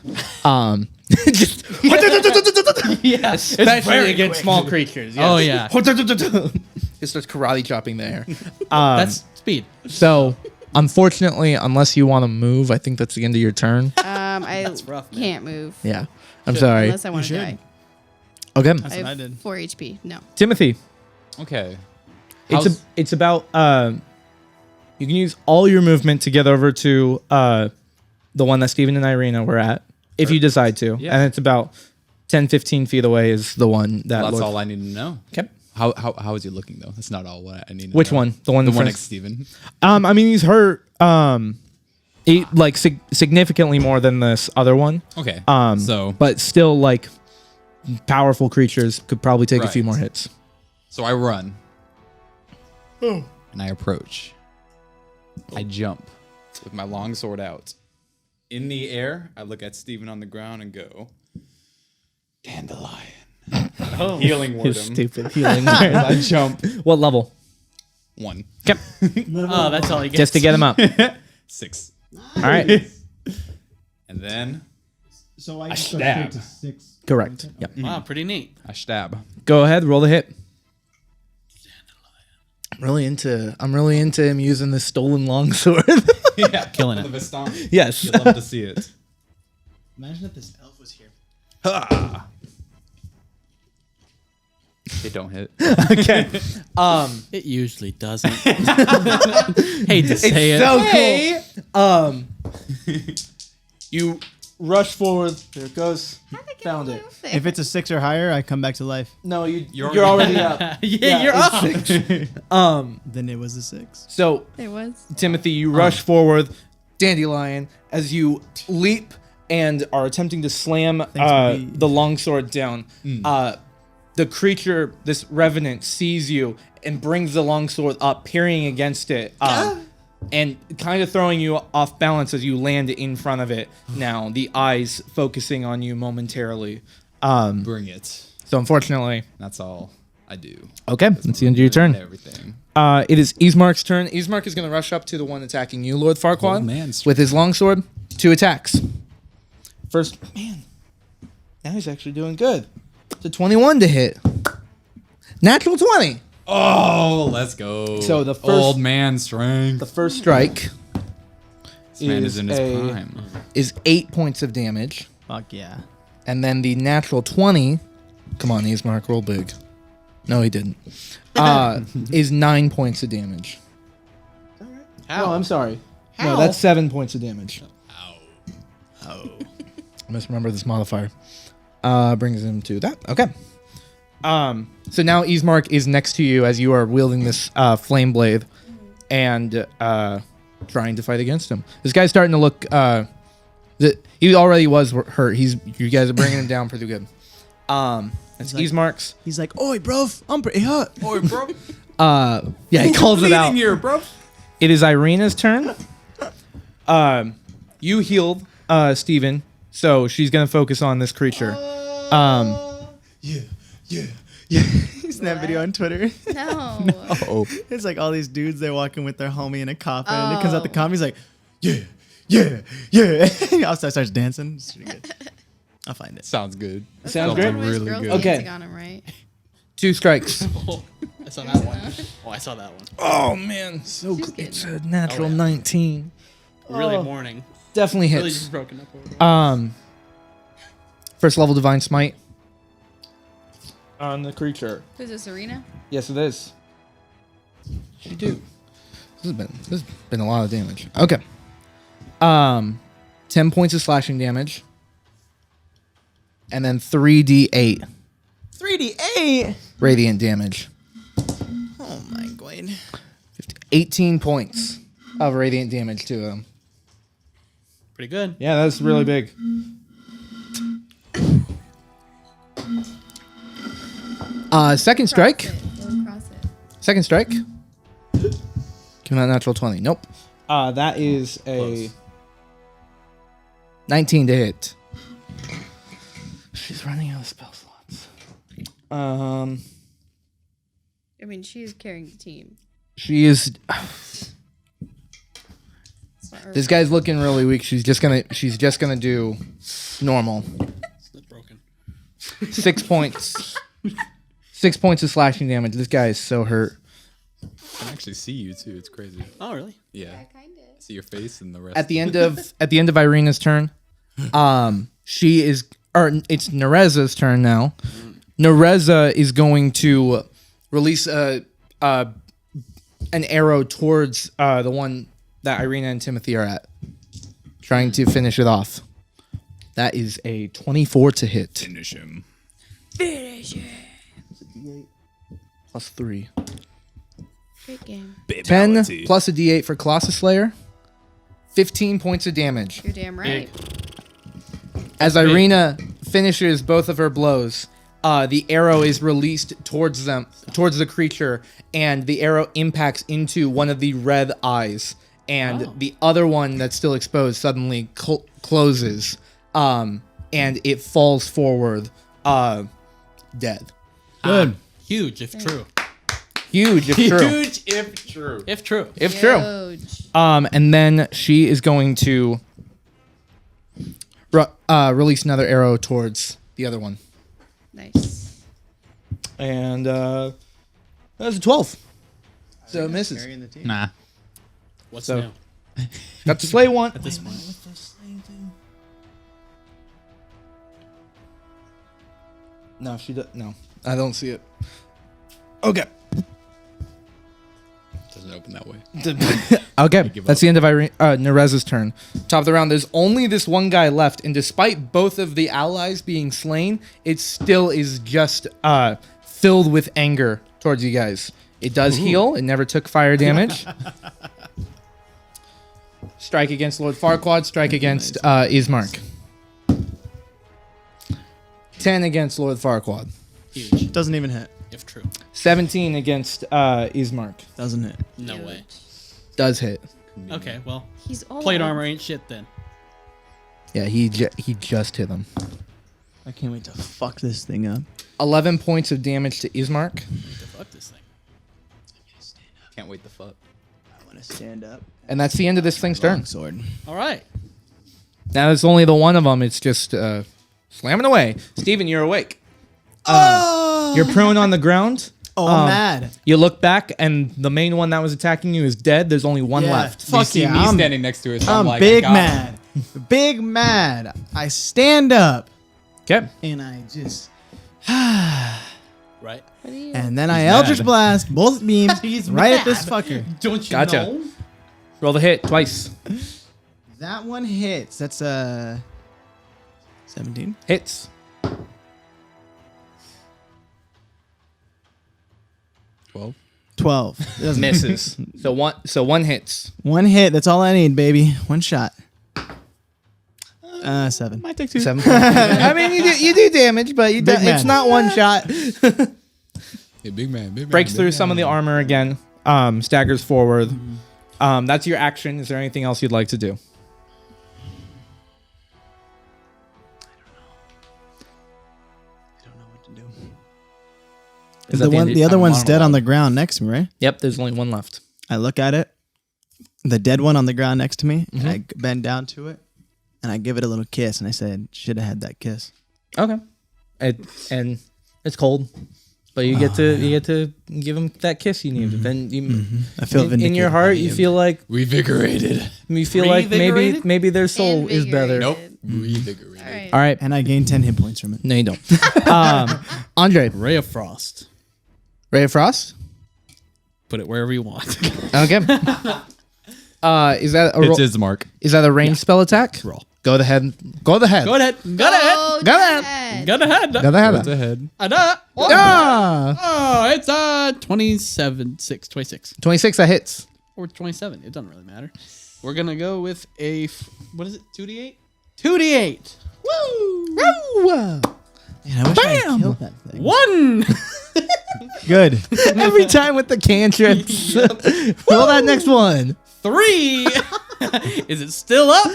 Just Yeah. especially against small creatures. Oh, yeah. It starts karate chopping the air. That's speed. So, unfortunately, unless you want to move, I think that's the end of your turn. I rough, man. can't move Yeah, I'm sorry. unless I want to die. Okay, That's I what I have did. 4 HP. No. Timothy. Okay. It's about you can use all your movement to get over to the one that Steven and Irina were at, if you decide to. Yeah. And it's about 10, 15 feet away is the one that That's Lord- all I need to know. Okay. How is he looking though? That's not all what I need to Which know. one? The one The in one front- next to Steven. I mean, he's hurt significantly more than this other one. Okay. But still, like, powerful creatures could probably take a few Right. more hits. So I run. And I approach. I jump with my long sword out. In the air, I look at Steven on the ground and go, Dandelion. Healing word him. Stupid healing. I jump. What level? 1. Oh, that's all he gets. Just to get him up. 6. All right. And then So I A just go stab. straight to 6. Correct. Yep. Wow, pretty neat. I stab. Go ahead. Roll the hit. I'm really into him using this stolen longsword. Yeah, Killing it. The Vistani. Yes. You'd love to see it. Imagine if this elf was here. They don't hit. Okay. It usually doesn't. Hate to say it. So cool. You rush forward. There it goes. Found it. If it's a 6 or higher, I come back to life. No, you're You're already up. Yeah, you're up. it's 6. Then it was a 6. So It was. Timothy, you rush forward, Dandelion, as you leap and are attempting to slam Thanks, buddy. the longsword down. The creature, this revenant, sees you and brings the longsword up, parrying against it, and kind of throwing you off balance as you land in front of it. Now, the eyes focusing on you momentarily. Bring it. So unfortunately, That's all I do. okay, that's the end of your turn. Everything. It is Ismark's turn. Ismark is going to rush up to the one attacking you, Lord Farquaad, Oh, man. with his longsword. 2 attacks. First, man, now he's actually doing good. It's a 21 to hit. Natural 20. Oh, let's go. So the first- old man strength. The first strike This man is in his prime. is 8 points of damage. Fuck yeah. And then the natural 20, come on, Ismark, roll big. No, he didn't. Is 9 points of damage. How? No, I'm sorry. No, that's 7 points of damage. Oh. I must remember this modifier. Brings him to that. Okay. So now Ismark is next to you as you are wielding this flame blade and trying to fight against him. This guy's starting to look. He already was hurt. You guys are bringing him down pretty good. That's like- Ismark's. He's like, oi, bro, I'm pretty hurt. Oi, bro. Yeah, he calls it out. Here, bro. It is Irina's turn. You healed Steven, so she's gonna focus on this creature. He's in that video on Twitter. No. Oh, It's like all these dudes, they're walking with their homie in a coffin. And it comes out the coffin. He's like, yeah. Also starts dancing. It's pretty good. I'll find it. sounds good. Sounds One great. of his Really girls good. Okay. dancing on him, right? 2 strikes. I saw that one. Oh, I saw that one. Oh man, so She's good. It's a getting natural 19. Really morning. Definitely Really hits. just broken up over there. First level divine smite on the creature. Who's this, Serena? Yes, it is. What you do? This has been a lot of damage. Okay. 10 points of slashing damage, and then 3d8 3D8. radiant damage. Oh my god. 18 points of radiant damage to him. Pretty good. Yeah, that's really big. Second strike. Cross it. Go across it. Second strike. Came out natural 20. Nope. That is a Close. 19 to hit. She's running out of spell slots. I mean, she's carrying the team. She is. It's not her This guy's looking really weak. She's just gonna do normal. It's not broken. 6 points. 6 points of slashing damage. This guy is so hurt. I can actually see you too. It's crazy. Oh, really? Yeah. kind of. See your face and the rest. At the end of Irina's turn, she is, or it's Nereza's turn now. Nereza is going to release an arrow towards the one that Irina and Timothy are at. trying to finish it off. That is a 24 to hit. Finish him. Plus 3. Great game. 10 plus a d8 for Colossus Slayer. 15 points of damage. You're damn right. As Irina finishes both of her blows, the arrow is released towards the creature, and the arrow impacts into one of the red eyes, and the other one that's still exposed suddenly closes, and it falls forward, dead. Good. Huge, if true. Huge, if true. Huge if true. If true. If true. Huge. And then she is going to release another arrow towards the other one. Nice. And that's a 12. So it misses. Carrying the team. Nah. What's So- now? Got to slay one. At this point. No, she does. No, I don't see it. Okay. Doesn't open that way. Okay, give that's up. the end of Nereza's turn. Top of the round, there's only this one guy left, and despite both of the allies being slain, it still is just filled with anger towards you guys. It does heal. It never took fire damage. Strike against Lord Farquaad. Strike against Ismark. 10 against Lord Farquaad. Huge. Doesn't even hit. If true. 17 against Ismark. Doesn't hit. No Huge. way. Does hit. Okay, well, He's all plate armor ain't shit then. Yeah, he just hit him. I can't wait to fuck this thing up. 11 points of damage to Ismark. What the fuck this thing? Can't wait to fuck. I want to stand up. And that's the end of this thing's turn. Sword. All right. Now it's only the one of them. It's just slamming away. Steven, you're awake. You're prone on the ground. Oh, I'm mad. You look back, and the main one that was attacking you is dead. There's only one Yeah. left. You Fuck see yeah. me I'm standing next to it. So I'm like, big I got him. mad. Big mad. I stand up Okay. and I just. Right. What do you? And then I Eldritch Blast both beams right at this fucker. Don't you Gotcha. know? Roll the hit twice. That one hits. That's 17. Hits. 12. It doesn't- Misses. so one hits. One hit. That's all I need, baby. One shot. 7. Might take 2. 7 points. I mean, you do damage, but Big it's man. not one shot. Yeah, big man. Big man. Breaks big through man. some of the armor again. Staggers forward. That's your action. Is there anything else you'd like to do? I don't know what to do. Is that The end of the your other one's dead monologue? on the ground next to me, right? Yep, there's only one left. I look at it, the dead one on the ground next to me, and I bend down to it, and I give it a little kiss, and I said, "Should have had that kiss." Okay. And it's cold, but you get to give him that kiss you need. Then you, I feel in your vindicated heart, by you him. feel like Revigorated. Reinvigorated? maybe their soul is better. Nope. Invigorated. Revigorated. All right. All right. And I gained 10 hit points from it. No, you don't. Andre, Ray of Frost. Ray of Frost. Put it wherever you want. Okay. Is that a It's his mark. is that a ranged spell attack? Roll. Go ahead. Go ahead. Go ahead. Go ahead. Go ahead. Go ahead. Go ahead. What's ahead? Ah! Oh, it's 27, 6, 26. 26, that hits. Or 27. It doesn't really matter. We're going to go with what is it? 2d8? 2d8. Woo! Man, I wish I Bam! killed that thing. 1. Good. Every time with the cantrips. Roll that next one. 3. Is it still up?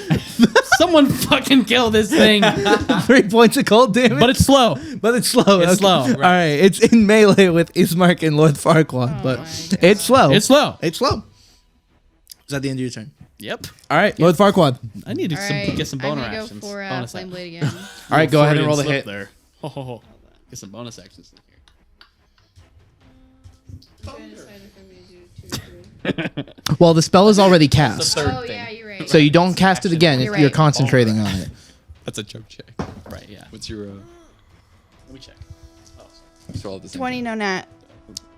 Someone fucking kill this thing. 3 points of cold damage. But it's slow. But it's slow. It's slow, right. All right. It's in melee with Ismark and Lord Farquaad, but it's slow. It's slow. It's slow. Is that the end of your turn? Yep. All right, Lord Farquaad. I need to All right. get some I'm boner gonna go actions. for bonus Flame actions. Blade again. All right, go ahead and roll the Freudian hit. slip there. Ho, ho, ho. Get some bonus actions in here. Well, the spell is already cast, Oh yeah, you're right. so you don't cast it again if You're you're right. concentrating on it. That's a choke check. Right, yeah. What's your Let me check. Oh, let's roll at the same 20 no nat.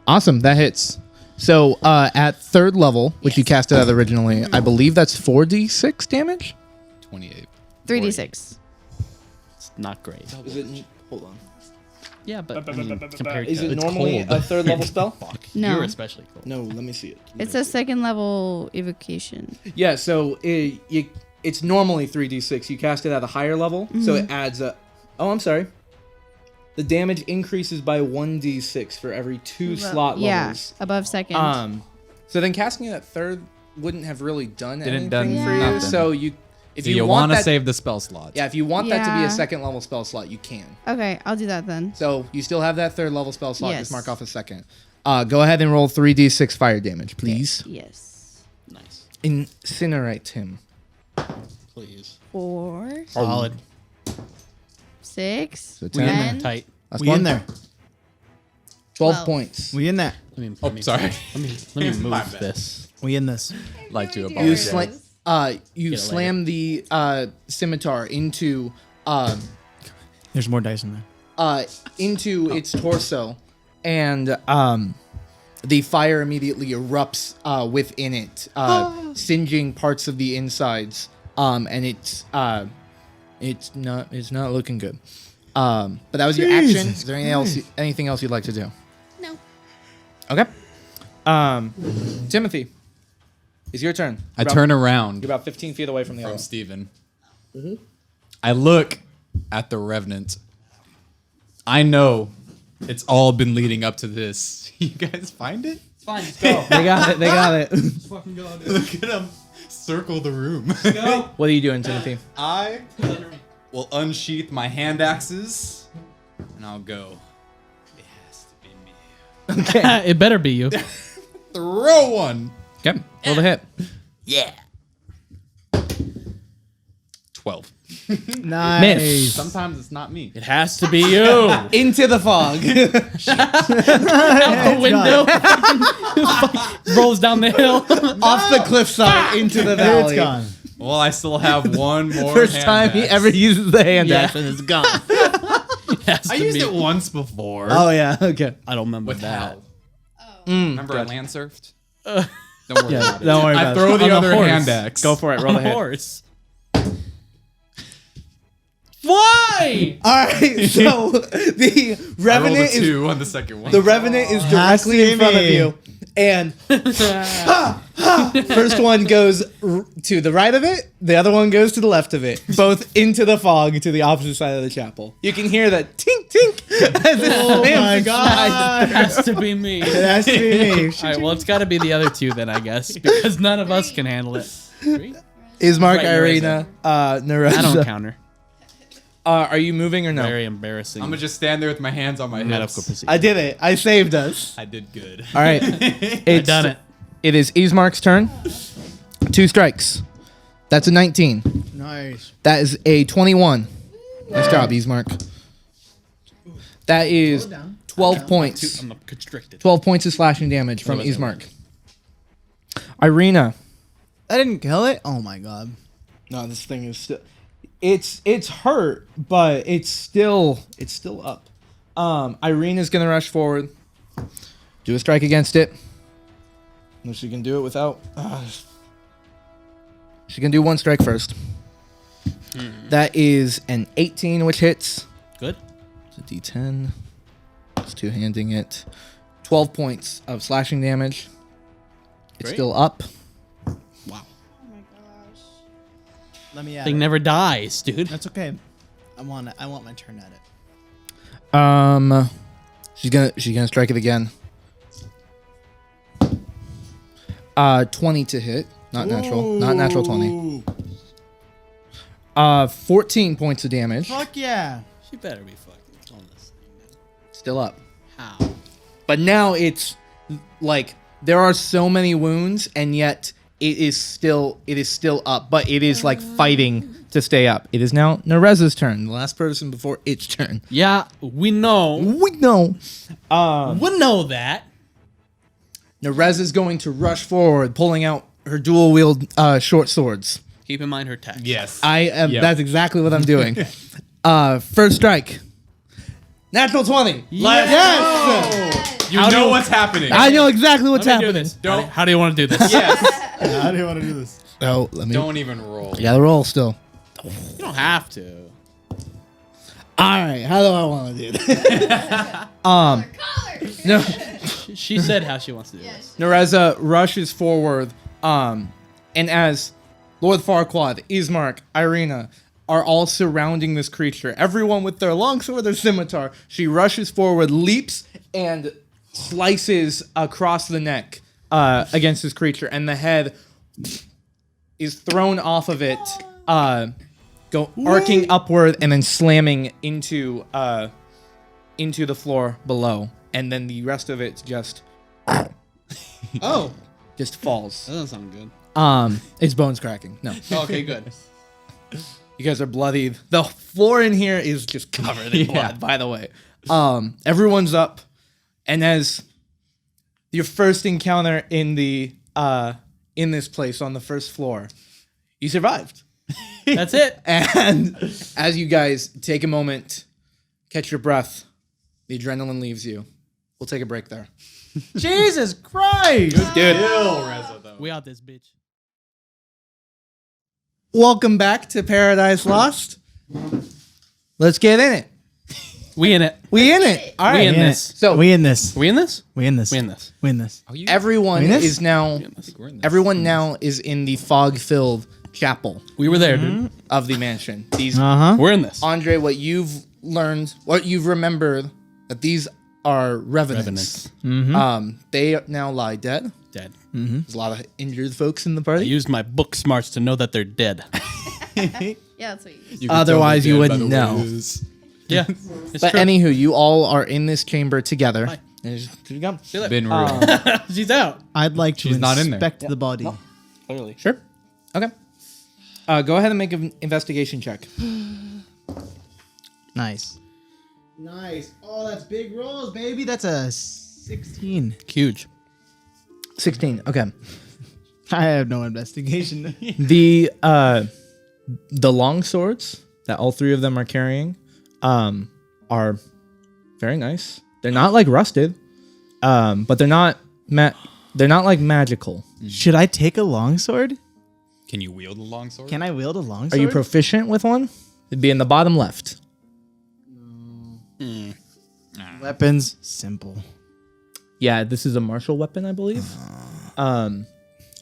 Awesome, that hits. So at third level, which you casted out originally, I believe that's 4d6 damage. 28. 3d6. It's not great. Is it? Hold on. Yeah, but I mean, compared Is to it normally a third level spell? fuck, No. you're especially cool. No, let me see it. It's a second level evocation. Yeah, so it's normally 3d6. You cast it at a higher level, so it adds a. Oh, I'm sorry. The damage increases by 1d6 for every 2 slot Yeah, levels. above second. So then casting it at third wouldn't have really done Didn't anything done for you. nothing. So if So you you want want to that, save the spell slots. yeah, if you want that to be Yeah. a second level spell slot, you can. Okay, I'll do that then. So you still have that third level spell slot. Yes. Just mark off a second. Go ahead and roll 3d6 fire damage, please. Yes. Nice. Incinerate him. Please. 4, Solid. 6, So We in 10. there. 10. Tight. That's We one. in there. 12 12. points. We in there. Let me, sorry. Let me My move bad. this. We in this. Like to You apologize. you Get it slam the scimitar into There's more dice in there. its torso, and the fire immediately erupts within it, singeing parts of the insides. And it's not looking good. But that was your action. Is there anything else you'd like to do? No. Okay. Timothy, it's your turn. I turn around You're about 15 feet away from the from other. Steven. I look at the Revenant. I know it's all been leading up to this. You guys find it? It's fine. Just go. They got it. They got it. Fucking go, dude. Look at them circle the room. Go. What are you doing, Timothy? I will unsheath my hand axes and I'll go. It has to be me. Okay. It better be you. Throw one. Okay. Roll the hit. Yeah. 12. Nice. Miss. Sometimes it's not me. It has to be you. Into the fog. Out the window. Rolls down the hill. Off the cliffside into the It's valley. gone. Well, I still have one more. First hand time he axe. ever uses the hand Yeah. axe and it's gone. It has I to used be. it once before. Oh, yeah. Okay. I don't remember With that. Hal. Mm, Remember I gotcha. land surfed? Don't worry about it. Don't worry I about throw it. the On the other horse. hand axe. Go for it. Roll the On a hit. horse. Why? All right. So the I rolled revenant a is 2 on the second one. the revenant is Has to directly in be front of me. you, and first one goes to the right of it, the other one goes to the left of it, both into the fog to the opposite side of the chapel. You can hear that tink tink as it Oh slams my inside. god. It has to be me. It has to be me. All right, well, it's got to be the other two then, I guess, because none of us can handle it. Three? Ismark, Right, Irina, Nereza. I don't counter. Are you moving or no? Very embarrassing. I'm gonna just stand there with my hands on my medical hips. procedure. I did it. I saved us. I did good. All right. It's done it. It is Ismark's turn. 2 strikes. That's a 19. Nice. That is a 21. Nice job, Ismark. That is 12 points. I'm constricted. 12 points of slashing damage from What was it? Ismark. Irina. I didn't kill it. Oh my god. No, this thing is still. It's hurt, but it's still up. Irina's gonna rush forward. Do a strike against it. Unless she can do it without. She can do one strike first. That is an 18, which hits. Good. It's a D10. Just two-handing it. 12 points of slashing damage. It's Great. still up. Oh my gosh. Let me at Thing it. never dies, dude. That's okay. I want my turn at it. She's gonna strike it again. 20 to hit. Not natural. Not natural 20. 14 points of damage. Fuck yeah. She better be fucking on this thing. Still up. How? But now it's like there are so many wounds, and yet it is still up. But it is like fighting to stay up. It is now Nereza's turn. The last person before its turn. Yeah, we know. We know. We know that. Nereza's going to rush forward, pulling out her dual wield short swords. Keep in mind her text. Yes. I am. Yep. That's exactly what I'm doing. First strike. Natural 20. Yes. You know what's happening. I know exactly what's Let me do happening. this. Don't- How do you want to do this? Yes. How do you want to do this? Oh, let me. Don't even roll. Yeah, the roll still. You don't have to. All right, how do I want to do this? Collar. No, She said how she wants to do this. Nereza rushes forward, and as Lord Farquaad, Ismark, Irina are all surrounding this creature, everyone with their longsword or scimitar, she rushes forward, leaps, and slices across the neck against this creature, and the head is thrown off of it, arcing upward and then slamming into the floor below, and then the rest of it just Oh, falls. That doesn't sound good. It's bones cracking. No, Okay, good. you guys are bloodied. The floor in here is just covered in blood. By the way, everyone's up, and as your first encounter in this place on the first floor, you survived. That's it. And as you guys take a moment, catch your breath, the adrenaline leaves you. We'll take a break there. Jesus Christ! Dude, We out this bitch. welcome back to Paradise Lost. Let's get in it. We in it. We in it. All right. We in this. So We in this. We in this? We in this. We in this. We in this. Oh, you? everyone Venus? is now We're in this. everyone now is in the fog-filled chapel We were there, dude. of the mansion. These We're in this. Andre, what you've learned, what you've remembered, that these are revenants. They now lie dead. Dead. There's a lot of injured folks in the I party. used my book smarts to know that they're dead. Yeah, that's what you You can tell Otherwise, they're you dead by wouldn't the way know. it is. Yeah. It's But true. anywho, you all are in this chamber together. Hi. And you go. Been real. She's out. I'd like to She's not in there. inspect the body. Clearly. Sure. Okay. Go ahead and make an investigation check. Nice. Nice. Oh, that's big rolls, baby. That's a 16. Huge. 16. Okay. I have no investigation. The long swords that all three of them are carrying are very nice. They're not like rusted, but they're not like magical. Should I take a longsword? Can you wield a longsword? Can I wield a Are longsword? you proficient with one? It'd be in the bottom left. Weapons, simple. Yeah, this is a martial weapon, I believe.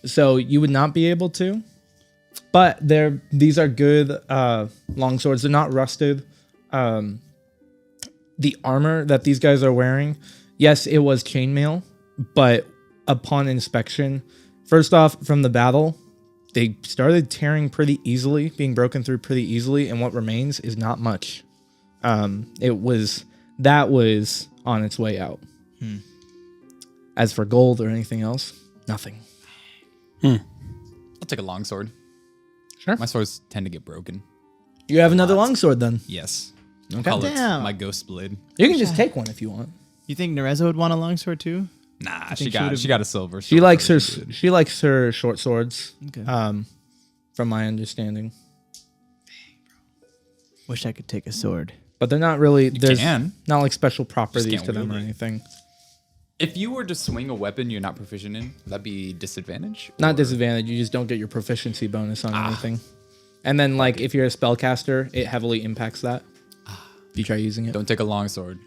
So you would not be able to. But these are good long swords. They're not rusted. The armor that these guys are wearing, yes, it was chainmail, but upon inspection, first off, from the battle, they started tearing pretty easily, being broken through pretty easily, and what remains is not much. That was on its way out. As for gold or anything else, nothing. I'll take a longsword. Sure. My swords tend to get broken. You have another longsword then. Yes. Okay. Call it Damn. my ghost blade. You can just take one if you want. You think Nereza would want a longsword too? Nah, think she she would've- got a silver. She likes her sword. she likes her short swords. Okay. From my understanding. Wish I could take a sword. But they're not really there's can. not like special properties can't to them or wield it. anything. If you were to swing a weapon you're not proficient in, would that be disadvantage? Not Or- disadvantage, you just don't get your proficiency bonus on anything. And then like if you're a spellcaster, it heavily impacts that. If you try using it. Don't take a longsword.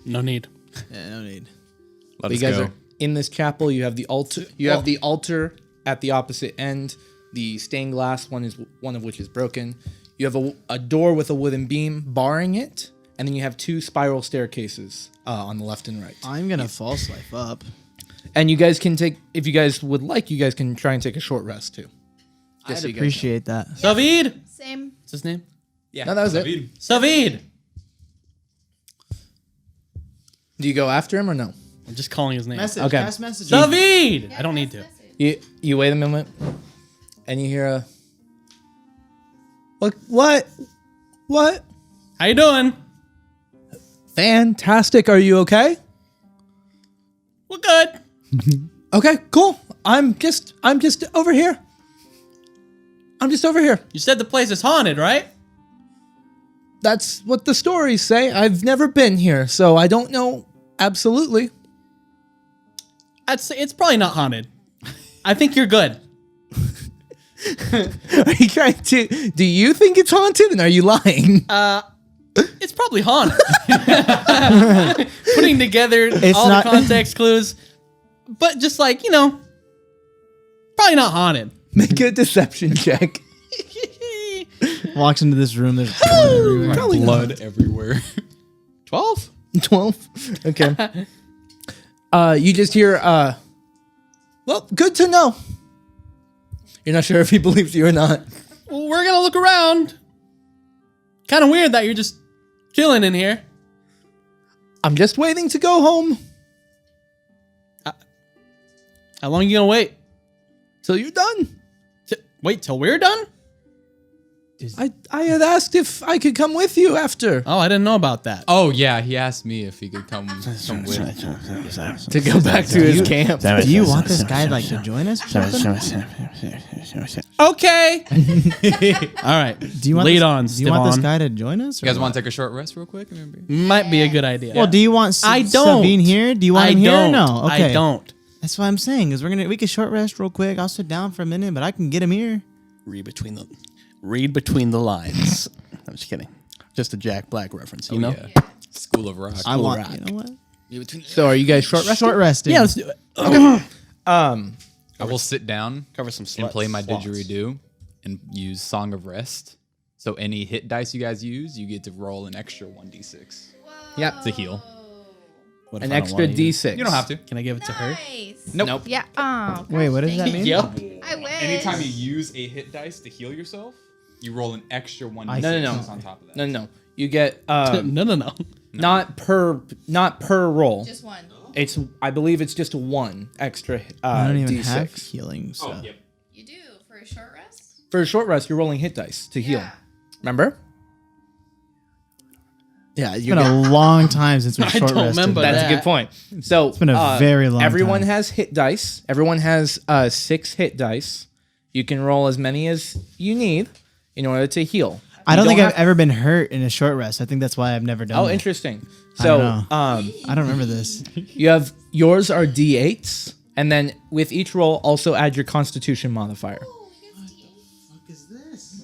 No need. Yeah, no need. Let But us you guys go. are in this chapel. You have the altar. You have the altar at the opposite end. The stained glass one of which is broken. You have a door with a wooden beam barring it, and then you have two spiral staircases on the left and right. I'm gonna false life up. And you guys can take, if you guys would like, you guys can try and take a short rest too. I'd so you guys appreciate that. Savid! Same. What's his name? Yeah. No, that was it. David. Savid! Do you go after him or no? I'm just calling his name. Message. Okay. Pass message. Savid! I don't need to. You wait a moment, and you hear a what? How you doing? Fantastic. Are you okay? We're good. Okay, cool. I'm just over here. I'm just over here. You said the place is haunted, right? That's what the stories say. I've never been here, so I don't know absolutely. I'd say it's probably not haunted. I think you're good. Are you trying to? Do you think it's haunted, and are you lying? It's probably haunted. Putting together all not- the context clues, but just like probably not haunted. Make a deception check. Walks into this room. There's blood everywhere. Probably Blood everywhere. 12. 12. Okay. You just hear. Well, good to know. You're not sure if he believes you or not. Well, we're gonna look around. Kind of weird that you're just chilling in here. I'm just waiting to go home How long are you gonna wait? till you're done. Wait till we're done? I had asked if I could come with you after Oh, I didn't know about that. Oh yeah, he asked me if he could come with. to go back to his camp. Do you want this guy like to join us? Or something? Okay. All right. Do you want lead this, on, Do you want this Stevan. guy to join us? You guys want to take a short rest real quick? Might be a good idea. Well, do you want I don't. Sabine here? Do you want I him here? don't. Or no. Okay. I don't. That's what I'm saying. Is we can short rest real quick. I'll sit down for a minute, but I can get him here. Read between the lines. I'm just kidding. Just a Jack Black reference, you know? Yeah. School of Rock. I want. rock. You know what? So are you guys short rest? Short resting. Yeah, let's do it. I will sit down Cover some and play my slots. didgeridoo and use Song of Rest. So any hit dice you guys use, you get to roll an extra 1d6 Yep. to heal. What if An I don't extra wanna use D6. You don't have to. Can I give it to her? Nice. Nope. Yeah. Oh. Wait, what does gosh, that dang mean? Yep. it. I wish. Anytime you use a hit dice to heal yourself, you roll an extra 1d6 No. on top of that. No. You get No. not per roll. Just one. It's I believe it's just one extra I don't even D6. have healing. So. Oh, yep. You do for a short rest. For a short rest, you're rolling hit dice to heal. Yeah. Remember? Yeah, It's been a long time since we I short don't rested. remember That's that. a good point. So it's been a very long Everyone time. has hit dice. Everyone has 6 hit dice. You can roll as many as you need in order to heal. I don't You think have- I've ever been hurt in a short rest. I think that's why I've never done Oh, it. interesting. I So don't I don't remember this. you have yours are D8s, and then with each roll, also add your Constitution modifier.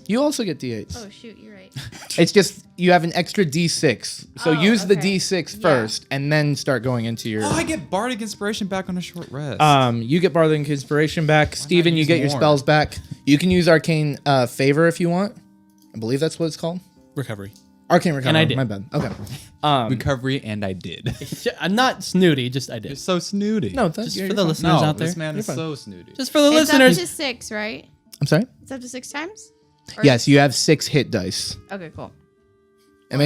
You also get D8s. Oh shoot, you're right. It's just you have an extra D6, so Oh, use the okay. D6 Yeah. first, and then start going into your. Oh, I get Bardic Inspiration back on a short rest. You get Bardic Inspiration back. Steven, you use get your more? spells back. You can use Arcane Favor if you want. I believe that's what it's called. Recovery. Arcane Recovery. And I did. My bad. Okay. Recovery, and I did. I'm not snooty, just I You're did. so snooty. No, that's Just for the listeners no, out there. this man is You're fine. so snooty. Just for the It's listeners. up to 6, right? I'm sorry. It's up to 6 times. Or- Yes, you have 6 hit dice, Okay, cool. and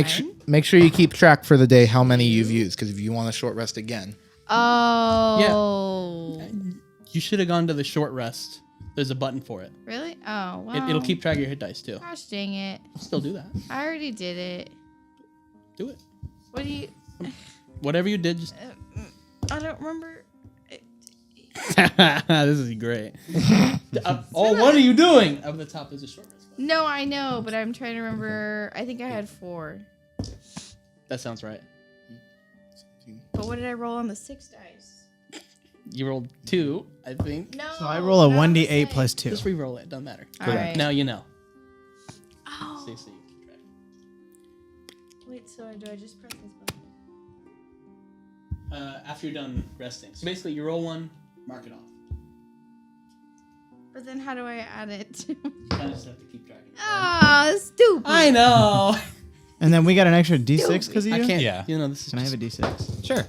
make sure you keep track for the day how many you've used, because if you want a short rest again. Oh. You should have gone to the short rest. There's a button for it. Really? Oh wow. It'll keep track of your hit dice too. Gosh dang it! Still do that. I already did it. Do it. What do you? Whatever you did, just. I don't remember. This is great. What are you doing? Up the top is a short rest button. No, I know, but I'm trying to remember. I think I had 4. That sounds right. But what did I roll on the 6 dice? You rolled 2, I think. No. So I roll a not on the 1d8 6. plus 2. Just re-roll it. Doesn't matter. All right. Now you know. Oh. So you keep track. Wait. So do I just press this button? After you're done resting. So basically, you roll 1, mark it off. But then how do I add it? You kind of just have to keep track of it. Ah, stupid. I know. And then we got an extra d6 because of you? I can't. Yeah. You know, this is Can I have a just- d6? Sure.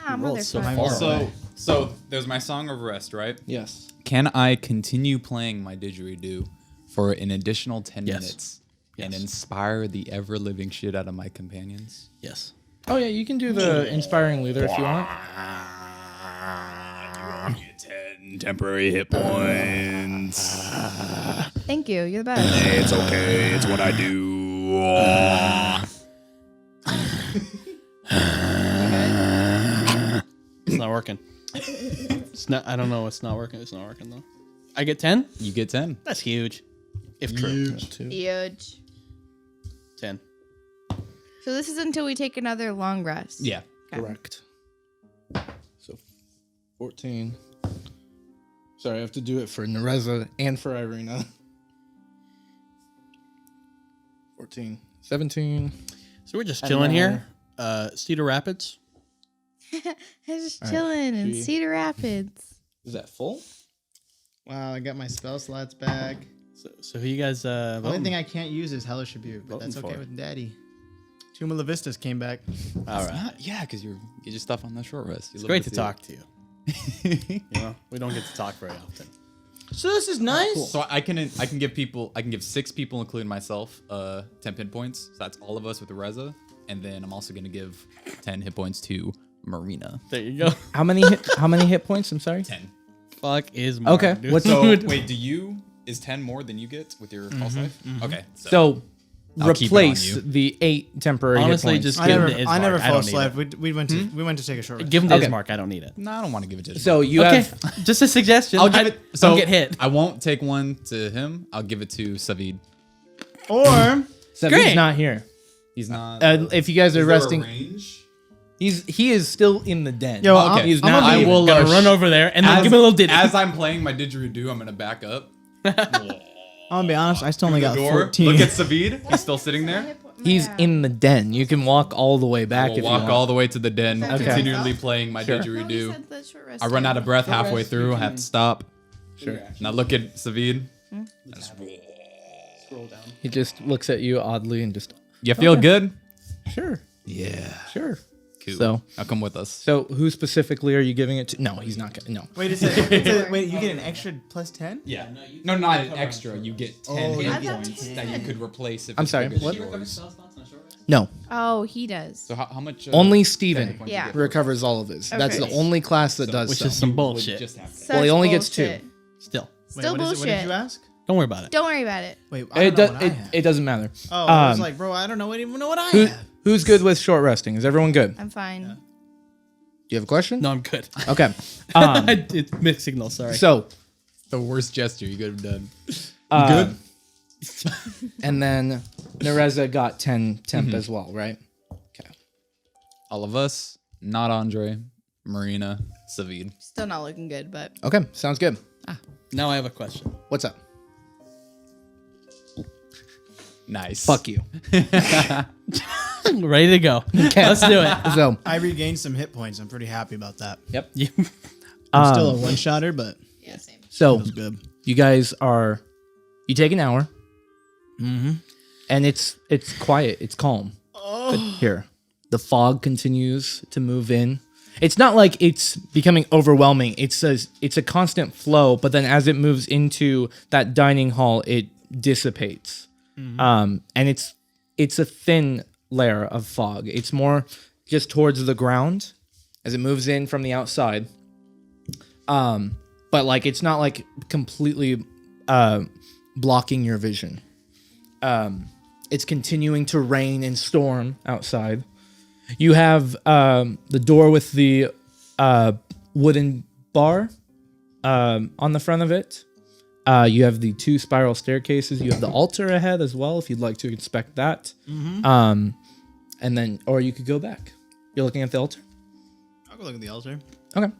Ah, rolled so motherfucker. far. So there's my Song of Rest, right? Yes. Can I continue playing my didgeridoo for an additional 10 Yes. minutes and Yes. inspire the ever-living shit out of my companions? Yes. Oh yeah, you can do the inspiring leader if you want. 10 temporary hit points. Thank you. You're the best. It's okay. It's what I do. It's not working. It's not. I don't know. It's not working. It's not working though. I get 10. You get 10. That's huge. If true. Huge. 10. So this is until we take another long rest. Yeah. Okay. Correct. So 14. Sorry, I have to do it for Nereza and for Irina. 14, 17. So we're just chilling here. Cedar Rapids. I'm just All right, chilling in she- Cedar Rapids. Is that full? Wow, I got my spell slots back. So who you guys The only voting? thing I can't use is Hellish Rebuke, but Voting that's okay for. with Daddy. Tomb of Levistus came back. All It's right. not- yeah, because you get your stuff on the short rest. It's great to talk to you. You know, we don't get to talk very often. So this is nice. So I can give 6 people, including myself, 10 hit points. So that's all of us with the Reza, and then I'm also gonna give 10 hit points to Marina. There you go. How many hit points? I'm sorry. 10. Fuck is more, Okay, dude. what's- So Dude. wait, is 10 more than you get with your false life? Okay. So I'll keep it on replace you. the 8 temporary Honestly, hit points. just I give never, him to I never Ismark. I don't false need life. We went to take a short rest. Give him to Okay. Ismark. I don't need it. No, I don't want to give it to. So you Okay, have just a suggestion. I'll give it. So don't get hit. I won't take one to him. I'll give it to Savid. Or Savid's Great. not here. He's not. If you guys are resting, range? he is still in the den. Yo, Okay. He's I'm not. gonna I be- will Gonna run over there and then as, give him a little ditty. as I'm playing my didgeridoo, I'm gonna back up. I'm gonna be honest, I still only got Door. 14. Look at Savid. He's still sitting there. He's in the den. You can walk all the way back We'll if you walk want. all the way to the den, Okay. continually playing my Sure. didgeridoo. I run out of breath halfway through. I have to stop. Sure. Now look at Savid. He just looks at you oddly and just You feel good? sure, Yeah. sure. Cool. So- now come with us. So who specifically are you giving it to? No, he's not gonna. No. Wait, wait, you get an extra plus 10? Yeah. No, not an extra. You get 10 Oh, hit you get points 10. that you could replace if I'm it's sorry, bigger what? than yours. No. Oh, he does. So how much? Only hit Steven points you Yeah. get? recovers all of his. That's the Okay. only class that does Which so. is some Would bullshit. just have to. Such Well, he only gets bullshit. Still, Still Wait, what bullshit. did you ask? don't worry about it. Don't worry about it. Wait, I It, don't know do, what I have. it doesn't matter. Oh, I was Um, like, bro, I don't even know what I Who, have. who's good with short resting? Is everyone good? I'm fine. Do you have a question? No, I'm good. Okay. It's mixed signal. Sorry. So, The worst gesture you could have done. good. And then Nereza got 10 temp as well, right? Okay. All of us, not Andre, Marina, Savid. Still not looking good, but Okay, sounds good. Now I have a question. What's up? Nice. Fuck you. Ready to go. Let's do it. So, I regained some hit points. I'm pretty happy about that. yep. You, I'm still a one-shotter, but yeah, same. So, it's good. you guys are, you take an hour, and it's quiet, it's calm. Here, the fog continues to move in. It's not like it's becoming overwhelming. It's a constant flow, but then as it moves into that dining hall, it dissipates. And it's a thin layer of fog. It's more just towards the ground as it moves in from the outside. But like it's not like completely blocking your vision. It's continuing to rain and storm outside. You have the door with the wooden bar on the front of it. You have the 2 spiral staircases. You have the altar ahead as well, if you'd like to inspect that. And then, or you could go back. You're looking at the altar? I'll go look at the altar. Okay.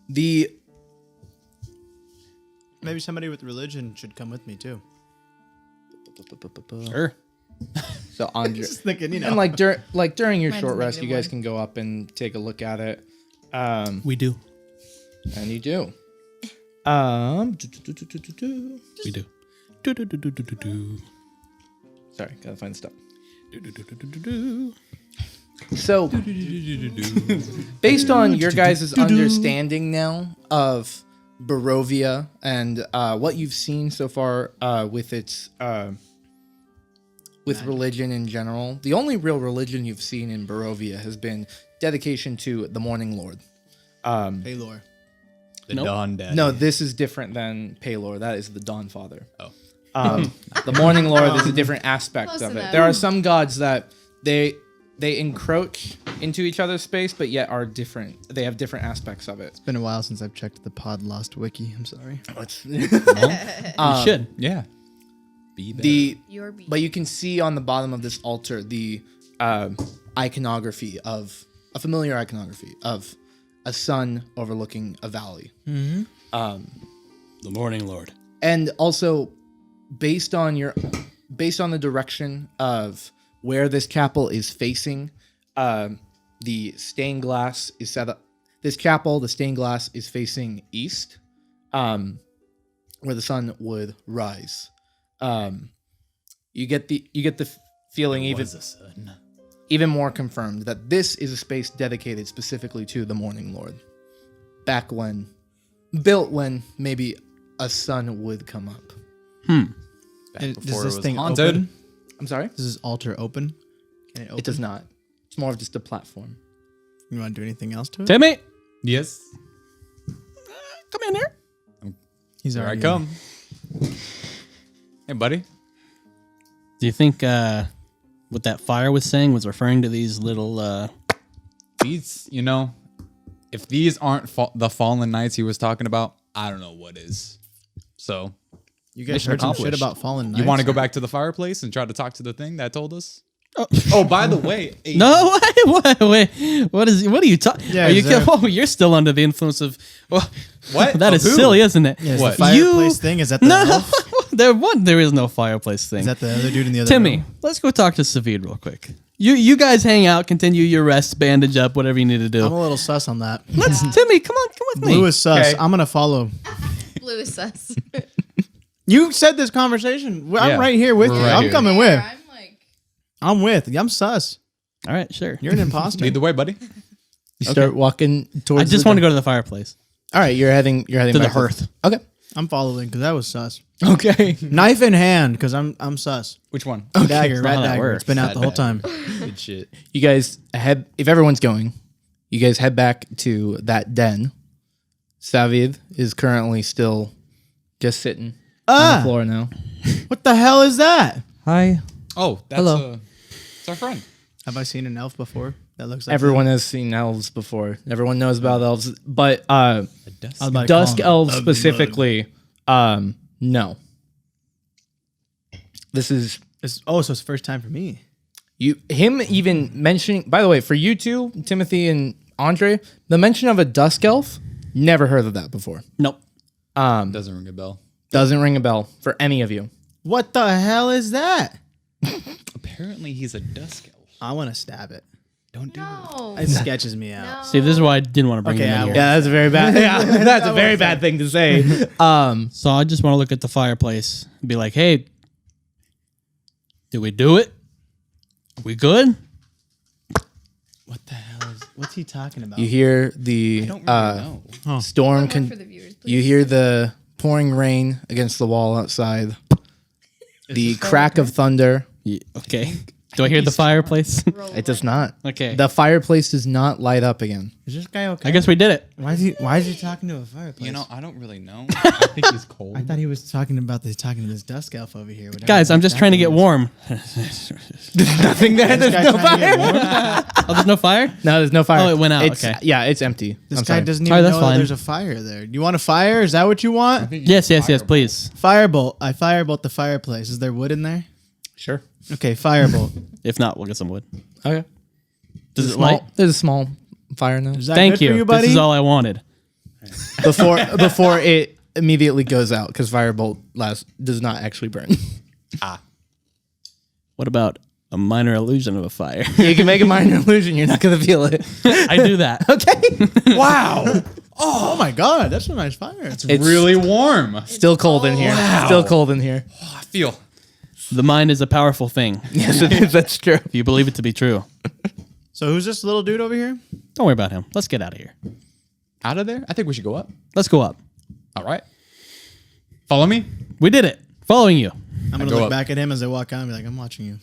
The Maybe somebody with religion should come with me too. sure. so Andre, Just thinking, you know. and like during your Might short as well rest, give you guys one. can go up and take a look at it. We do. And you do. We do. Do do do do do do do. Sorry, gotta find stuff. Do do do do do do. So, based on your guys' understanding now of Barovia and what you've seen so far with its with religion in general, the only real religion you've seen in Barovia has been dedication to the Morning Lord. Hey, Lore. The Nope. Dawn Daddy. No, this is different than Paylor. That is the Dawn Father. Oh. The Morning Lord is a different aspect Close of it. enough. There are some gods that they encroach into each other's space, but yet are different. They have different aspects of it. It's been a while since I've checked the Pod Lost wiki. I'm sorry. You should. Yeah. Be better. Your beat. But you can see on the bottom of this altar the iconography of a familiar iconography of a sun overlooking a valley. The Morning Lord. And also, based on the direction of where this chapel is facing, the stained glass is set up. This chapel, the stained glass is facing east, where the sun would rise. You get the feeling even more confirmed that this is a space dedicated specifically to the Morning Lord. Built when maybe a sun would come up. Does before it this was thing haunted. open? I'm sorry? Does this altar open? Can it open? It does not. It's more of just a platform. You want to do anything else to it? Timmy, Yes. come in here. He's Here I already come. Hey, buddy. Do you think what that fire was saying was referring to these little? These, if these aren't the fallen knights he was talking about, I don't know what is. So, You guys mission heard some shit accomplished. about fallen knights? you want to go back to the fireplace and try to talk to the thing that told us? Oh, by the way, No, wait. What are you talking? Yeah, are you is there- oh, you're still under the influence of. Well, What? That Of is who? silly, isn't it? Yeah, is What? the fireplace thing? Is that the No, elf? there is no fireplace thing. Is that the other dude in the other Timmy, room? let's go talk to Savid real quick. You guys hang out, continue your rest, bandage up, whatever you need to I'm do. a little sus on that. Timmy, come with me. Blue is sus. Okay. I'm going to follow. Blue is sus. You said this conversation. I'm Yeah, right here with we're you. right I'm here. coming with. I'm like, I'm sus. All right, sure. You're an imposter. Lead the way, buddy. You start walking I towards. just want to go to the fireplace, All right, you're heading. You're heading to the back hearth. Okay. I'm following because that was sus. Okay. Knife in hand because I'm sus. Which one? Dagger, not rat how that dagger. works. It's been out the whole time. Good shit. You guys head. If everyone's going, you guys head back to that den. Savid is currently still just sitting on the floor now. What the hell is that? Hi. Oh, that's Hello. It's our friend. Have I seen an elf before? That looks like Everyone has seen elves before. Everyone knows about elves, but I was about to dusk call him elves ugly specifically, no. This is so it's the first time for me. him even mentioning. By the way, for you two, Timothy and Andre, the mention of a dusk elf, never heard of that before. Nope. Doesn't ring a bell. Doesn't ring a bell for any of you. What the hell is that? Apparently, he's a dusk elf. I want to stab it. Don't do it. no. It sketches me out. See, this is why I didn't want to bring Okay, him in I here. Yeah, that's a very bad. Yeah, that's a very bad thing to say. So I just want to look at the fireplace and be like, hey, did we do it? We good? What the hell is? What's he talking about? You hear the Don't really know. storm. One more for the viewers, please. You hear the pouring rain against the wall outside. The crack of thunder. Yeah, okay. Do I hear the fireplace? Roll It does one. not. Okay. The fireplace does not light up again. Is this guy okay? I guess we did it. Why is he talking to a fireplace? I don't really know. I think he's cold. I thought he was talking to this dusk elf over here. whatever Guys, I'm that just trying to get is. warm. Nothing there. This There's guy no trying to get fire. warm? Oh, there's no fire? No, there's no fire. Oh, it went out, It's, okay. Yeah, it's empty. This I'm guy sorry. doesn't All right, even that's know that fine. there's a fire there. Do you want a fire? Is that what you want? Yes, please. Firebolt. I firebolt the fireplace. Is there wood in there? Sure. Okay, firebolt. If not, we'll get some wood. Okay. Does There's it a small, light? there's a small fire now. Is that Thank good you. for you, buddy? This is all I wanted. Before it immediately goes out because firebolt does not actually burn. What about a minor illusion of a fire? You can make a minor illusion. You're not gonna feel it. I do that. Okay. Wow. Oh my god, that's a nice fire. It's Really warm. still cold in here. Still cold in here. I feel. The mind is a powerful thing. Yes, it is. That's true. If you believe it to be true. So who's this little dude over here? Don't worry about him. Let's get out of here. Out of there? I think we should go up. Let's go up. All right. Follow me. We did it. Following you. I'm gonna go look up. back at him as I walk out and be like, I'm watching you.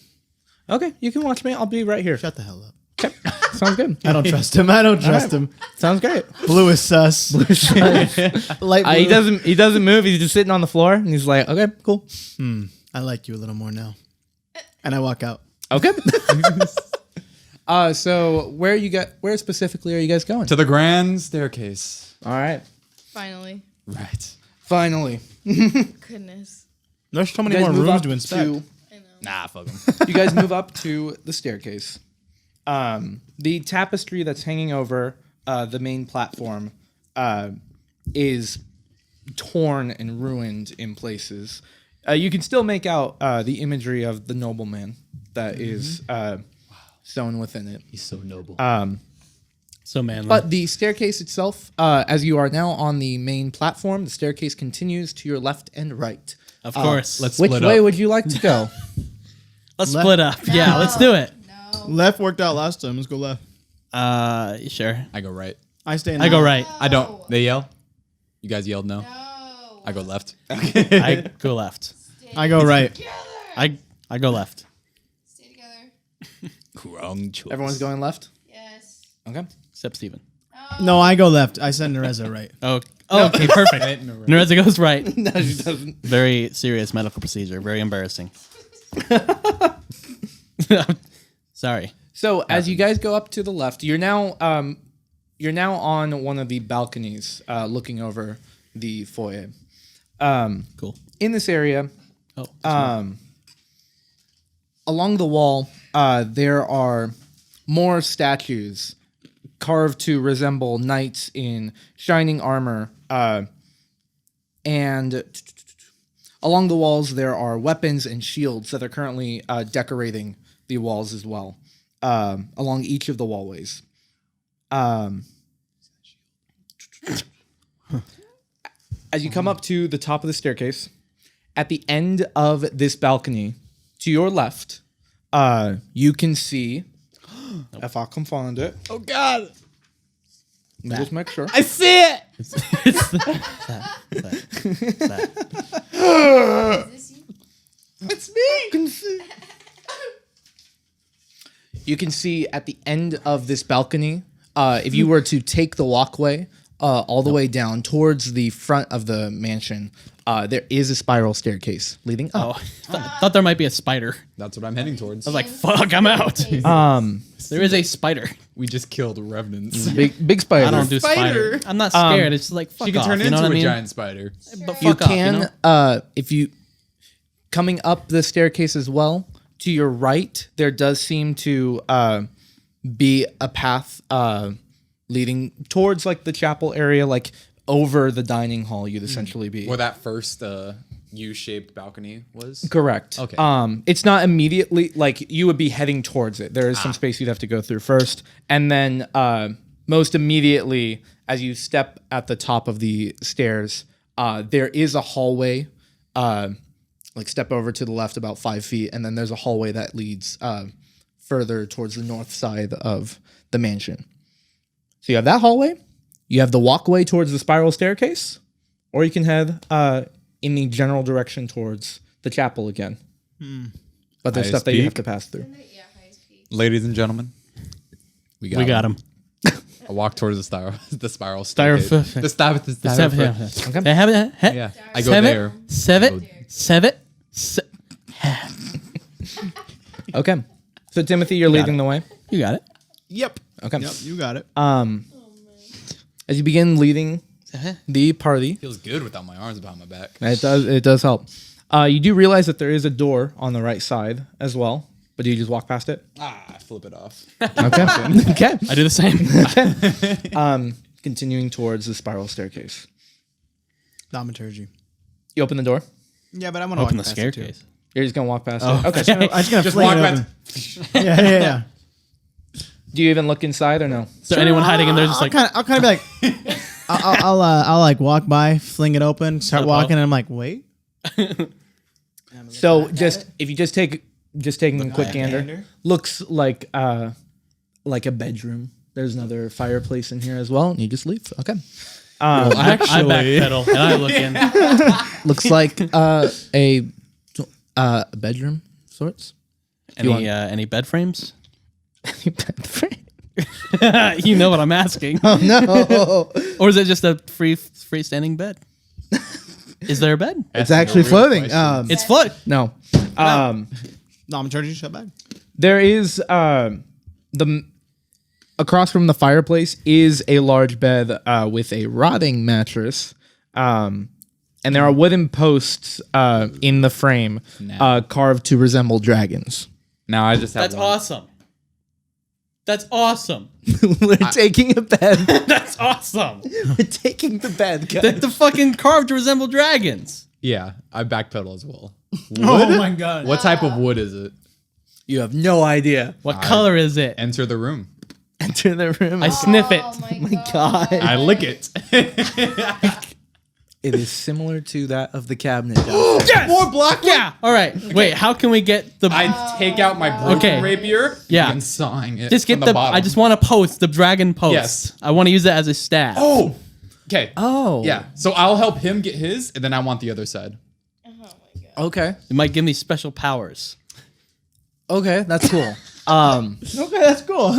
Okay, you can watch me. I'll be right here. Shut the hell up. Sounds good. I don't trust him. I don't trust him. Sounds great. Blue is sus. Light blue. He doesn't move. He's just sitting on the floor, and he's like, "Okay, cool. I like you a little more now. And I walk out. Okay." So where specifically are you guys going? To the grand staircase. All right. Finally. Right. Finally, Goodness. There's so many you guys more move rooms up to inspect. I know. Nah, fuck him. You guys move up to the staircase. The tapestry that's hanging over the main platform is torn and ruined in places. You can still make out the imagery of the nobleman that is sewn within it. He's so noble. So manly. But the staircase itself, as you are now on the main platform, the staircase continues to your left and right. of course. Let's Which split way up. would you like to go? Let's split up. Yeah, let's do it. No. Left worked out last time. Let's go left. Sure. I go right. I stay in I go right. I don't. They yell. You guys yelled no. No. I go left. I go left. I go right. I go left. Stay together. Wrong choice. Everyone's going left? Yes. Okay. Except Steven. No, I go left. I send Nereza right. Oh, okay, perfect. Nereza goes right. No, she doesn't. Very serious medical procedure. Very embarrassing. Sorry. So as you guys go up to the left, you're now on one of the balconies looking over the foyer. Cool. In this area, Oh, along the wall, there are more statues carved to resemble knights in shining armor. And along the walls, there are weapons and shields that are currently decorating the walls as well, along each of the wallways. As you come up to the top of the staircase, at the end of this balcony, to your left, you can see, if I can find it. Oh God! Let me just make sure. I see it. it's Is this you? It's me. You can see at the end of this balcony, if you were to take the walkway all the way down towards the front of the mansion, there is a spiral staircase leading up. thought there might be a spider. That's what I'm heading towards. I was like, fuck, I'm out. There is a spider. We just killed revenants. Big spider. I don't do spider. I'm not scared. It's like, fuck She can off. turn You into know what I a mean? giant spider. But You fuck off, can, you know? if you coming up the staircase as well. To your right, there does seem to be a path leading towards like the chapel area, like over the dining hall. You'd essentially be Where that first U-shaped balcony was. correct. Okay. It's not immediately like you would be heading towards it. There is some space you'd have to go through first, and then most immediately as you step at the top of the stairs, there is a hallway. Like step over to the left about 5 feet, and then there's a hallway that leads further towards the north side of the mansion. So you have that hallway, you have the walkway towards the spiral staircase, or you can head in the general direction towards the chapel again. But there's stuff that you peak. have to pass through. Yeah, highest peak. Ladies and gentlemen, we We got him. I walk towards the spiral Styrofoam. staircase. The styrofoam. They have it. Yeah, I go there. Seven. Okay. So Timothy, you're leading the way. You got it. Yep. Okay. Yep. You got it. As you begin leading the party, Feels good without my arms behind my back. it does help. You do realize that there is a door on the right side as well, but do you just walk past it? I flip it off. Okay. Okay. I do the same. Continuing towards the spiral staircase. Thaumaturgy. You open the door. Yeah, but I want to Open the staircase. You're just gonna walk past Oh, it. Okay. okay. I'm just gonna Just fling walk it back. open. Yeah. Do you even look inside or no? So anyone hiding in there just like, I'll kind of be like, I'll like walk by, fling it open, start Uh-oh. walking, and I'm like, wait. So if you just taking a quick gander, looks like a bedroom. There's another fireplace in here as well, and you just leave. Okay. I backpedal and I look in. Looks like a bedroom sorts. Any bed frames? Bed frame. You know what I'm asking. Oh no! Or is it just a freestanding bed? Is there a bed? It's actually floating. It's float. No. Thaumaturgy shut back. There is across from the fireplace is a large bed with a rotting mattress, and there are wooden posts in the frame Nah. carved to resemble dragons. Now I just have That's one. awesome. That's awesome. We're taking a bed. That's awesome. We're taking the bed, guys. The fucking carved to resemble dragons. Yeah, I backpedal as well. Oh my god. What type of wood is it? You have no idea. What color is it? Enter the room. Enter the room. I sniff it. Oh my God. I lick it. It is similar to that of the cabinet. downstairs. Yes! More black. Yeah. All right. Wait. How can we get the? I take out my broken Okay. rapier. Yeah. And sawing it. just get from the. bottom. I just want to post the dragon post. Yes. I want to use it as a staff. Oh. Okay. Oh. Yeah. So I'll help him get his, and then I want the other side. Okay. It might give me special powers. Okay, that's cool. Okay, that's cool.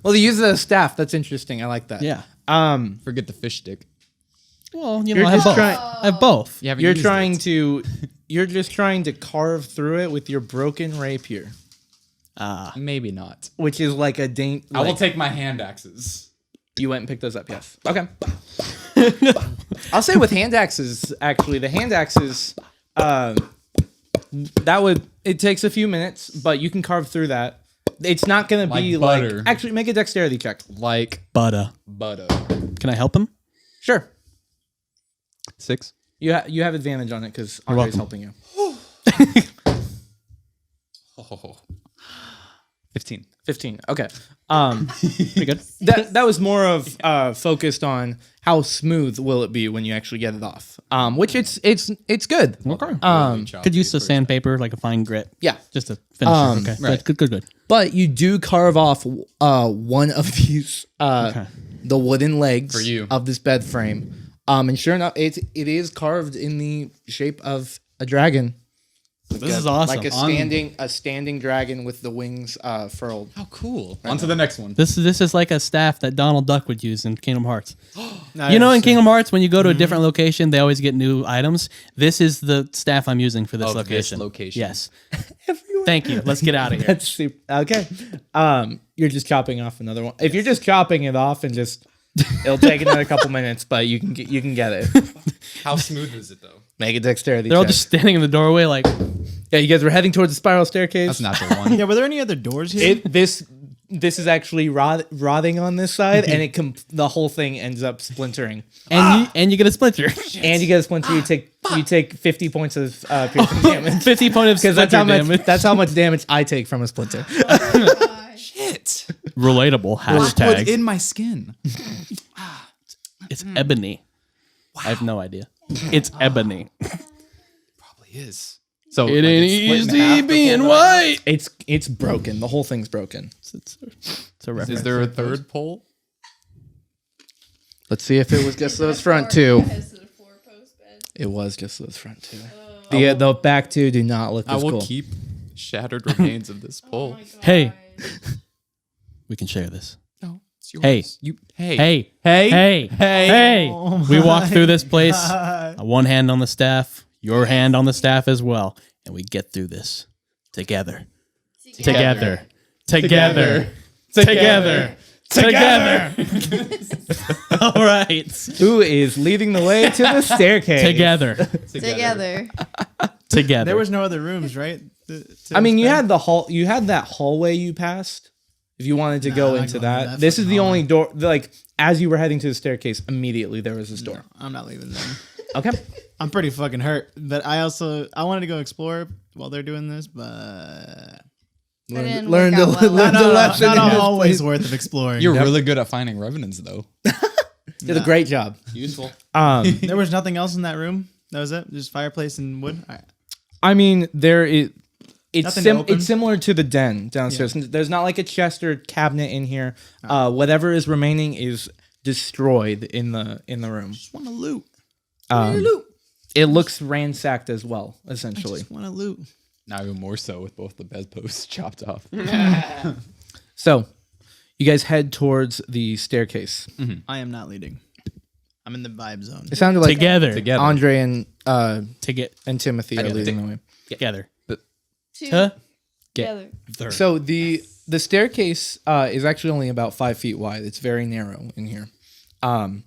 Well, they use it as a staff. That's interesting. I like that. Yeah. Forget the fish stick. Well, you You're know, I have just both. trying- I have both. You haven't You're used trying it. to. You're just trying to carve through it with your broken rapier, Maybe not. which is like a I will take my hand axes. You went and picked those up, yes. Okay. I'll say with hand axes, actually, the hand axes, it takes a few minutes, but you can carve through that. It's not going to be Like butter. like, actually, make a dexterity check. Like Butter. butter. Can I help him? Sure. 6. You have advantage on it because Andre's helping you. Oh. 15. 15. Okay. Pretty good. That was more of focused on how smooth will it be when you actually get it off. Which it's good. Could use the sandpaper, like a fine grit. Yeah. Just to finish it. Okay. right. Good. But you do carve off one of these the wooden legs For you. of this bed frame. And sure enough, it is carved in the shape of a dragon. This is awesome. Like a standing dragon with the wings furled. How cool. On to the next one. This is like a staff that Donald Duck would use in Kingdom Hearts. Nice. You know, in Kingdom Hearts, when you go to a different location, they always get new items. This is the staff I'm using for this Of this location. location. Yes. Thank you. Let's get out of here. That's super. Okay. You're just chopping off another one. If you're just chopping it off and just, it'll take another couple minutes, but you can get it. How smooth is it though? Make a dexterity They're all check. just standing in the doorway, like, Yeah, you guys were heading towards the spiral staircase. That's not the one. Yeah, were there any other doors here? This is actually rotting on this side, and the whole thing ends up splintering. and you get a splinter. And you get a splinter. You take 50 points of piercing damage 50 point of because splinter damage. that's how much damage I take from a splinter. Shit. Relatable What's hashtag. in my skin? It's ebony. I have no idea. It's ebony. Probably is. So It like, ain't it's split in easy half being before white. It's broken. The whole thing's broken. It's a that- reference. Is there a third pole? Let's see if it was just those front two. It was just those front two. The back two do not look I as will cool. keep shattered remains of this pole. Hey, we can share this. No, it's yours. Hey. You. Hey. Hey, Hey, hey. Oh We my walk through this place. God. One hand on the staff, your hand on the staff as well, and we get through this together. Together. Together. Together. Together. All right. Who is leading the way to the staircase? Together. Together. Together. There was no other rooms, right? I mean, you had the hall. You had that hallway you passed. If you wanted to go I'm not into going to that, that this is fucking the only door. Like as you were heading to the staircase, immediately there was this door. I'm not leaving them. Okay. I'm pretty fucking hurt, but I wanted to go explore while they're doing this, but didn't Learn work out the well. lesson. not in a this hallway's place. worth of exploring. You're really good at finding revenants, though. Did a great job. Useful. There was nothing else in that room. That was it. Just fireplace and wood. All right. I mean, there is. Nothing to open? It's similar to the den downstairs. There's not like a chest or cabinet in here. Whatever is remaining is destroyed in the room. Just want to loot. It looks ransacked as well, essentially. Just want to loot. Now even more so with both the bedposts chopped off. So, you guys head towards the staircase. I am not leading. I'm in the vibe zone. It sounded like together. Together. Andre and Timothy are Together. leading the way. Together. Together. So the staircase is actually only about 5 feet wide. It's very narrow in here. And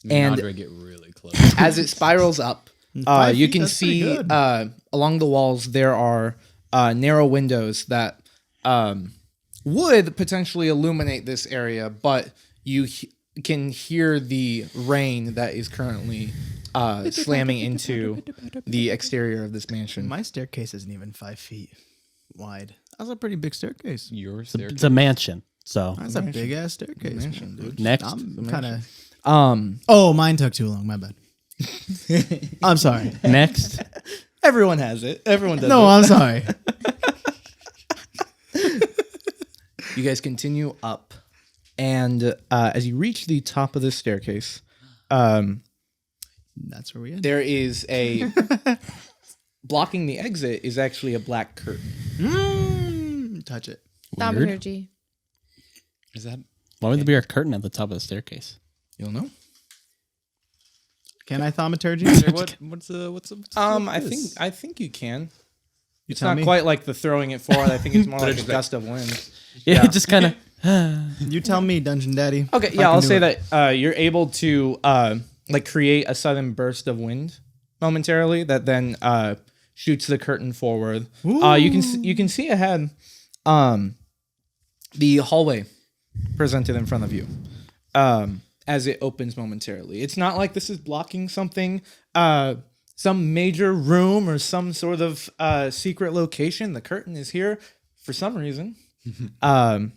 And Andre get really close. as it spirals up, 5 you feet, can that's pretty see good. along the walls there are narrow windows that would potentially illuminate this area, but you can hear the rain that is currently slamming into the exterior of this mansion. My staircase isn't even 5 feet wide. That's a pretty big staircase. Your staircase. It's a mansion. So That's a big ass staircase, Mansion, man. dude. next, I'm kind of. Oh, Mine took too long. My bad. I'm sorry. next. everyone has it. Everyone does No, it. I'm sorry. You guys continue up, and as you reach the top of this staircase, That's where we end. there is a blocking the exit is actually a black curtain. Touch it. Thaumaturgy. Is that? Why would there be a curtain at the top of the staircase? You'll know. Can I thaumaturgy? What's the I think you can. It's tell not me. quite like the throwing it forward. I think it's more like a gust of wind. Yeah, just kind of. You tell me, Dungeon Daddy. Okay, if I yeah, can I'll do say it. that you're able to like create a sudden burst of wind momentarily that then shoots the curtain forward. You can see ahead the hallway presented in front of you as it opens momentarily. It's not like this is blocking something, some major room or some sort of secret location. The curtain is here for some reason. And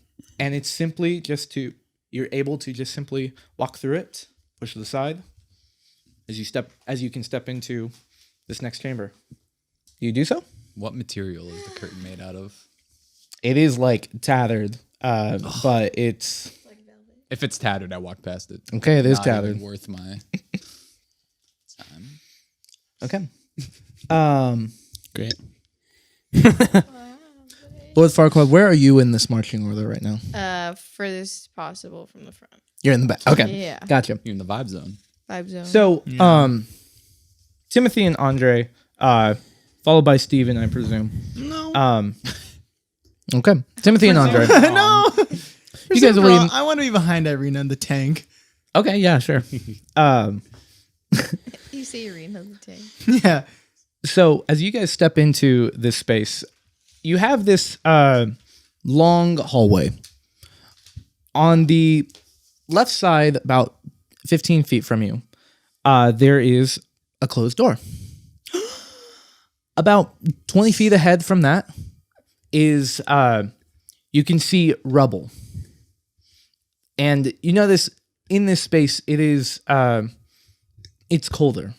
it's simply you're able to just simply walk through it, push to the side as you can step into this next chamber. You do so? What material is the curtain made out of? It is like tattered, but it's If it's tattered, I walk past it. okay. It is Not even tattered. worth my time. Okay. Great. Lord Farquaad, where are you in this marching order right now? Furthest possible from the front. You're in the back. Okay. Yeah. Gotcha. You're in the vibe zone. Vibe zone. So, Timothy and Andre, followed by Steven, I presume. No. Okay. Timothy and Andre. No. You guys are leading. I want to be behind Irina in the tank. Okay, yeah, sure. You say Irina the tank. Yeah. So as you guys step into this space, you have this long hallway. On the left side, about 15 feet from you, there is a closed door. About 20 feet ahead from that is you can see rubble. And you notice in this space, it is it's colder.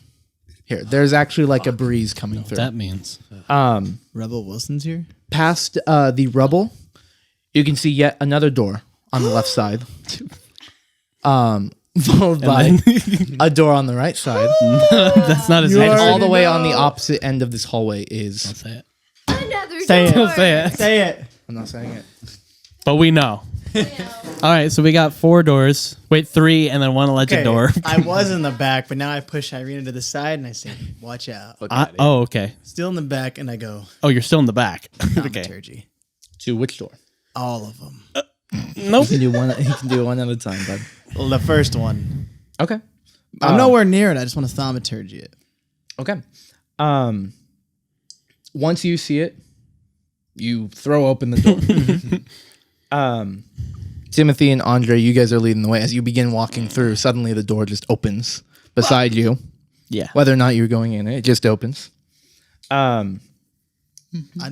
Here, there's actually like a breeze coming through. That means. Rebel Wilson's here. Past the rubble, you can see yet another door on the left side. Followed by a door on the right side. That's not as And nice. all the way on the opposite end of this hallway is. Don't say it. Another Say it. door. Say it. Say it. I'm not saying it. But we know. All right, so we got 4 doors. Wait, 3 and then 1 alleged Okay, door. I was in the back, but now I push Irina to the side and I say, "Watch out." Oh, okay. Still in the back, and I go, Oh, you're still in the back. Okay. "Thaumaturgy." To which door? All of them. Nope. You can do one at a time, bud. Well, the first one. Okay. I'm nowhere near it. I just want to thaumaturgy it. Okay. Once you see it, you throw open the door. Timothy and Andre, you guys are leading the way. As you begin walking through, suddenly the door just opens beside you. Yeah. Whether or not you're going in it just opens. I'd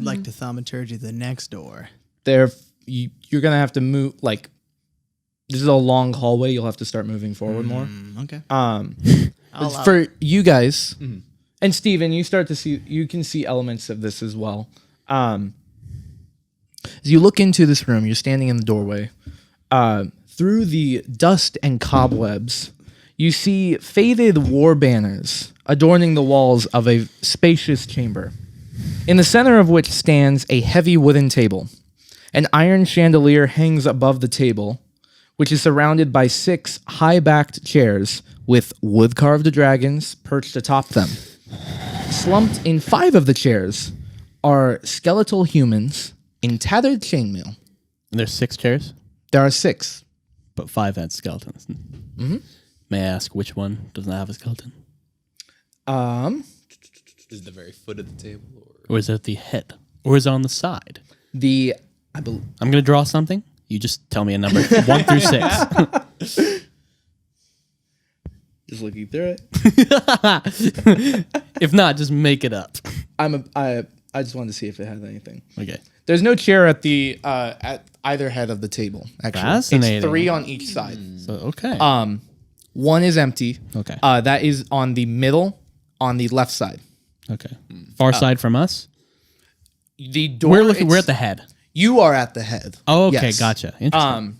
like to thaumaturgy the next door. You're gonna have to move. Like, this is a long hallway. You'll have to start moving forward more. Okay. But for you guys and Steven, you can see elements of this as well. As you look into this room, you're standing in the doorway. Through the dust and cobwebs, you see faded war banners adorning the walls of a spacious chamber, in the center of which stands a heavy wooden table. An iron chandelier hangs above the table, which is surrounded by 6 high-backed chairs with wood-carved dragons perched atop them. Slumped in 5 of the chairs are skeletal humans in tattered chainmail. And there's 6 chairs, There are 6. but 5 had skeletons. Mm-hmm. May I ask which one doesn't have a skeleton? Is it the very foot of the table? Or is it the head? Or is it on the side? The I believe. I'm gonna draw something. You just tell me a number 1 through 6. Just looking through it. If not, just make it up. I just wanted to see if it had anything. Okay. There's no chair at the at either head of the table. Actually, Fascinating. It's 3 on each side. So okay. One is empty. Okay. That is on the middle, on the left side. Okay. Far side from us. The door. We're at the head. You are at the head. Oh, okay, Yes. gotcha. Interesting.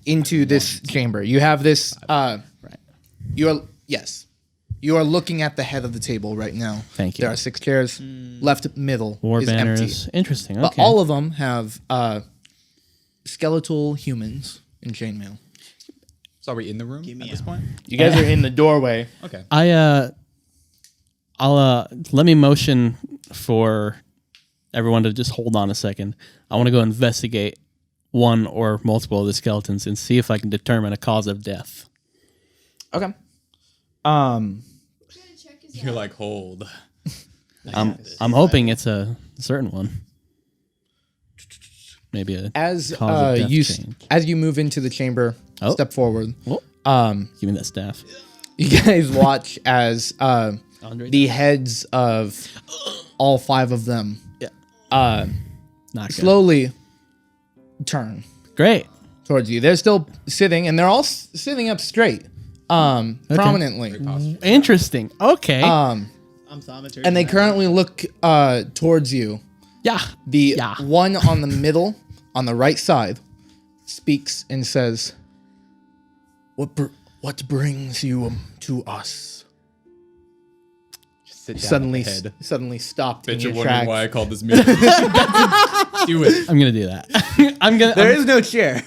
Into this chamber. You have this. Right. You are looking at the head of the table right now. Thank you. There are 6 chairs. Left middle War is banners. empty. Interesting. Okay. But all of them have skeletal humans in chainmail. So are we in the room at this point? You guys are in the doorway. Okay. I'll let me motion for everyone to just hold on a second. I want to go investigate one or multiple of the skeletons and see if I can determine a cause of death. Okay. You're like, hold. I'm hoping it's a certain one. Maybe a As cause of death you change. as you move into the chamber, Oh. step forward. Give me that staff. You guys watch as Andre the heads of all 5 of them Not good. slowly turn Great. towards you. They're still sitting, and they're all sitting up straight, prominently. Interesting. Okay. I'm thaumaturgy. And they currently look towards you. yeah. The Yeah. one on the middle, on the right side, speaks and says, "What brings you to us?" Sit down Suddenly, at the head. suddenly stopped in Bet your you're wondering tracks. why I called this meeting. Do it. I'm gonna do that. There is no chair.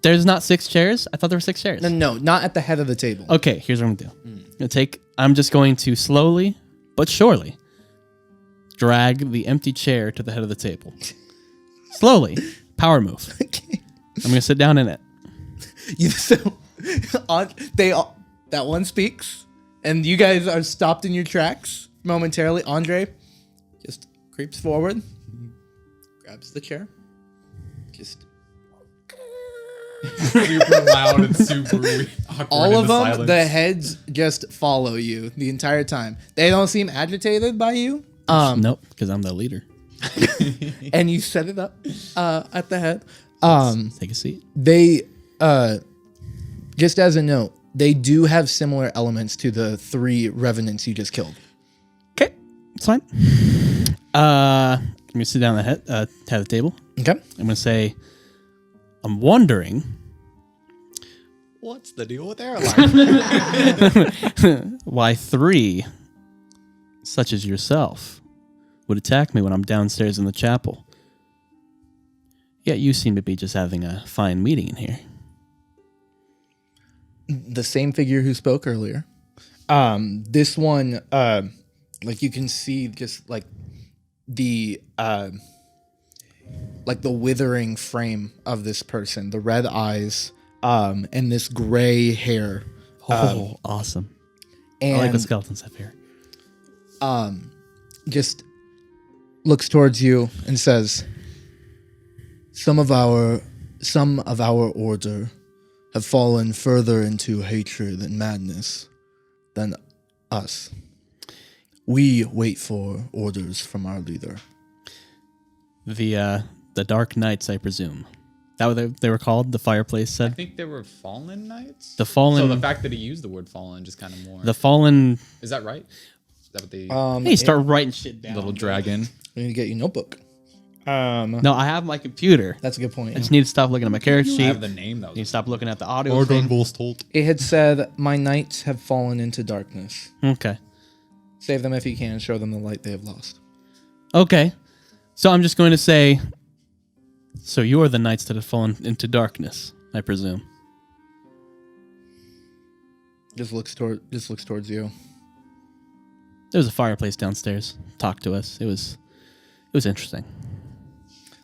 There's not 6 chairs. I thought there were 6 chairs. No, not at the head of the table. Okay, here's what I'm gonna do. I'm just going to slowly but surely drag the empty chair to the head of the table. Slowly, power move. I'm gonna sit down in it. That one speaks, and you guys are stopped in your tracks momentarily. Andre just creeps forward, grabs the chair, just Super loud and super awkward. all in of them. silence. The heads just follow you the entire time. They don't seem agitated by you. Nope, because I'm the leader. And you set it up at the head. Take a seat. They just as a note, they do have similar elements to the 3 revenants you just killed. Okay, it's fine. I'm gonna sit down at the head of the table. Okay. I'm gonna say, I'm wondering What's the deal with airline? why 3, such as yourself, would attack me when I'm downstairs in the chapel. Yet you seem to be just having a fine meeting in here. The same figure who spoke earlier. This one, like you can see just like the withering frame of this person, the red eyes, and this gray hair. Awesome. And I like what skeletons have here. just looks towards you and says, Some of our order have fallen further into hatred and madness than us. We wait for orders from our leader. The Dark Knights, I presume. That what they were called? The fireplace I said? think they were fallen knights. The fallen... So the fact that he used the word fallen just kind of more. the fallen... Is that right? Is that what they? Hey, start writing shit down. Little dragon. We need to get you a notebook. No, I have my computer. That's a good point. I just need to stop looking at my character I sheet. have the name though. Need to stop looking at the audio thing. Argynvostholt. It had said, "My knights have fallen into darkness. Okay. Save them if you can. Show them the light they have lost." Okay. So I'm just going to say, so you are the knights that have fallen into darkness, I presume. Just looks towards you. There was a fireplace downstairs. Talk to us. It was interesting.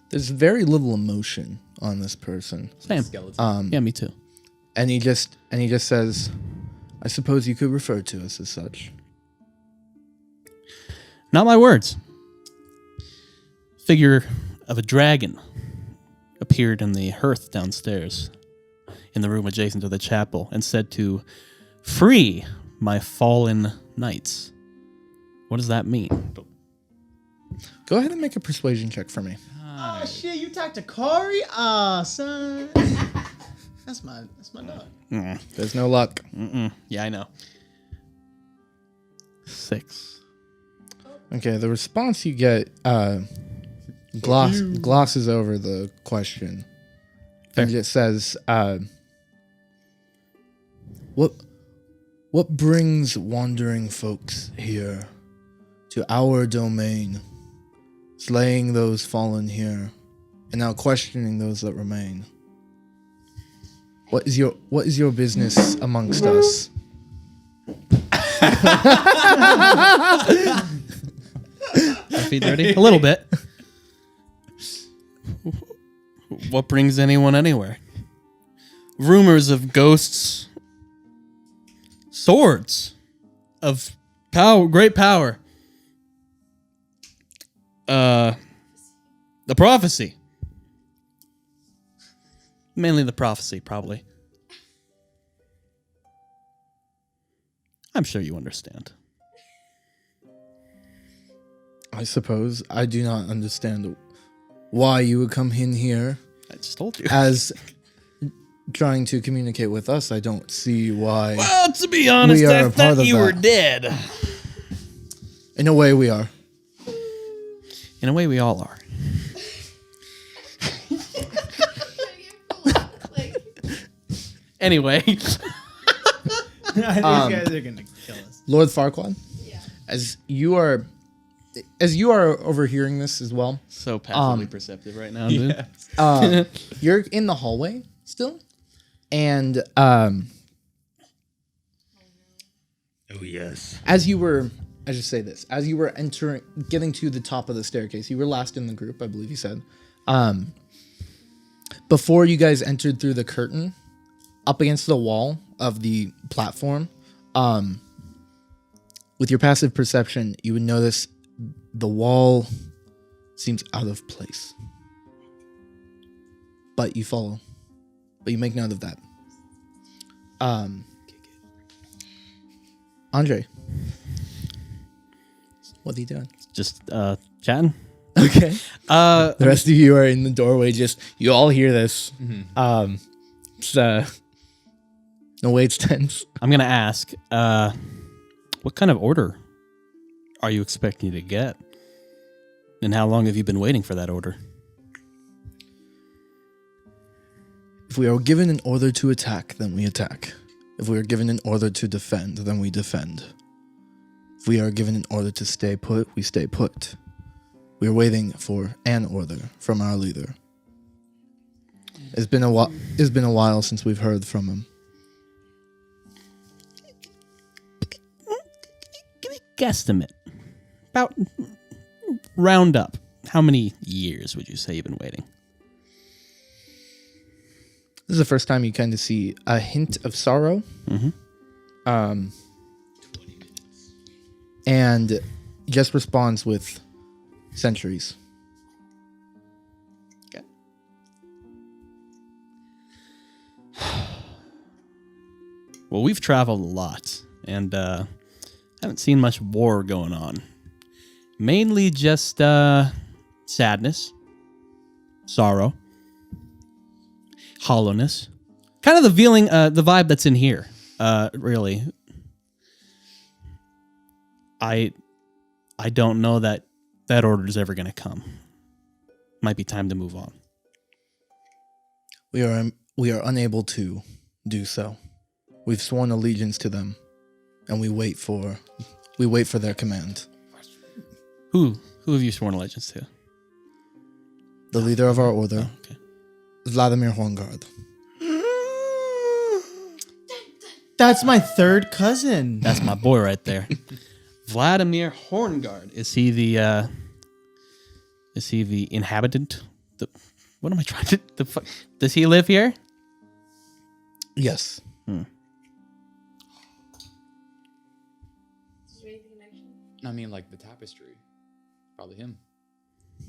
There's very little emotion on this person, Same. Skeleton. Yeah, me too. and he just says, "I suppose you could refer to us as such." Not my words. Figure of a dragon appeared in the hearth downstairs in the room adjacent to the chapel and said to free my fallen knights. What does that mean? Go ahead and make a persuasion check for me. Oh shit! You talked to Corey? Son. That's my dog. There's no luck. Yeah, I know. 6. Okay, the response you get glosses over the question. And it says, what brings wandering folks here to our domain, slaying those fallen here, and now questioning those that remain? What is your business amongst us? Feet dirty? A little bit. What brings anyone anywhere? Rumors of ghosts, swords, of power, great power. The prophecy. Mainly the prophecy, probably. I'm sure you understand. I suppose I do not understand why you would come in here I just told you. as trying to communicate with us. I don't see why. Well, to be honest, We are I a part thought of you were that. dead. In a way, we are. In a way, we all are. Anyway, These guys are gonna kill us. Lord Farquaad, as you are overhearing this as well, so passively perceptive right now, dude. you're in the hallway still, and Oh, yes. as you were getting to the top of the staircase, you were last in the group, I believe you said. Before you guys entered through the curtain, up against the wall of the platform, with your passive perception, you would notice the wall seems out of place. But you follow. But you make note of that. Andre. What are you doing? Just chatting. Okay. The rest of you are in the doorway. You all hear this. No way, it's tense. I'm gonna ask, what kind of order are you expecting to get, and how long have you been waiting for that order? If we are given an order to attack, then we attack. If we are given an order to defend, then we defend. If we are given an order to stay put, we stay put. We are waiting for an order from our leader. It's been a while since we've heard from him. Give me a guesstimate. About round up. How many years would you say you've been waiting? This is the first time you kind of see a hint of sorrow. And just responds with centuries. Okay. Well, we've traveled a lot, and haven't seen much war going on. Mainly just sadness, sorrow, hollowness. Kind of the feeling, the vibe that's in here, really. I don't know that order is ever going to come. Might be time to move on. We are unable to do so. We've sworn allegiance to them, and we wait for their command. Who have you sworn allegiance to? The leader of our order, Okay. Vladimir Horngard. That's my third cousin. That's my boy right there. Vladimir Horngard. Is he the inhabitant? What am I trying to... Does he live here? Yes. I mean, like the tapestry. Probably him. Why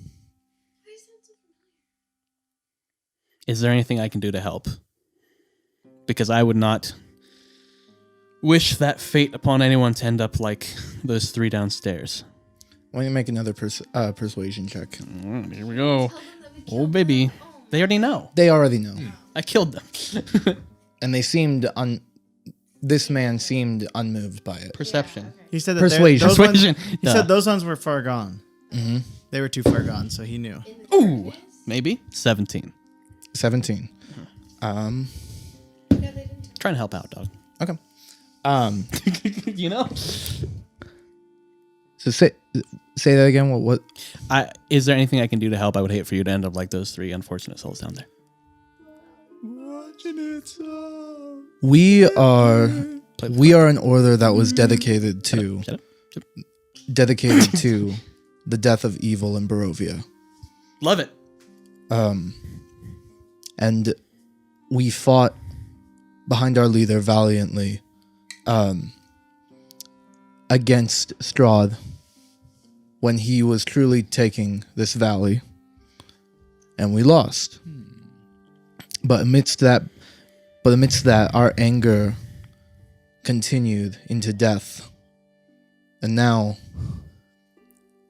does that so Is there anything I can do to help? Because I would not wish that fate upon anyone to end up like those 3 downstairs. Why don't you make another persuasion check? Here we go. Oh, baby. They already know. They already know. I killed them. And they seemed this man seemed unmoved by it. Perception. He said that Persuasion. those ones- Persuasion. he said those ones were far gone. Mm-hmm. They were too far gone, so he knew. Ooh. Maybe. 17. 17. Trying to help out, dog. Okay. You know? So say that again. What? Is there anything I can do to help? I would hate for you to end up like those 3 unfortunate souls down there. We are an order that was dedicated to Shut up. dedicated to the death of evil in Barovia. Love it. And we fought behind our leader valiantly against Strahd when he was truly taking this valley, and we lost. But amidst that, our anger continued into death, and now,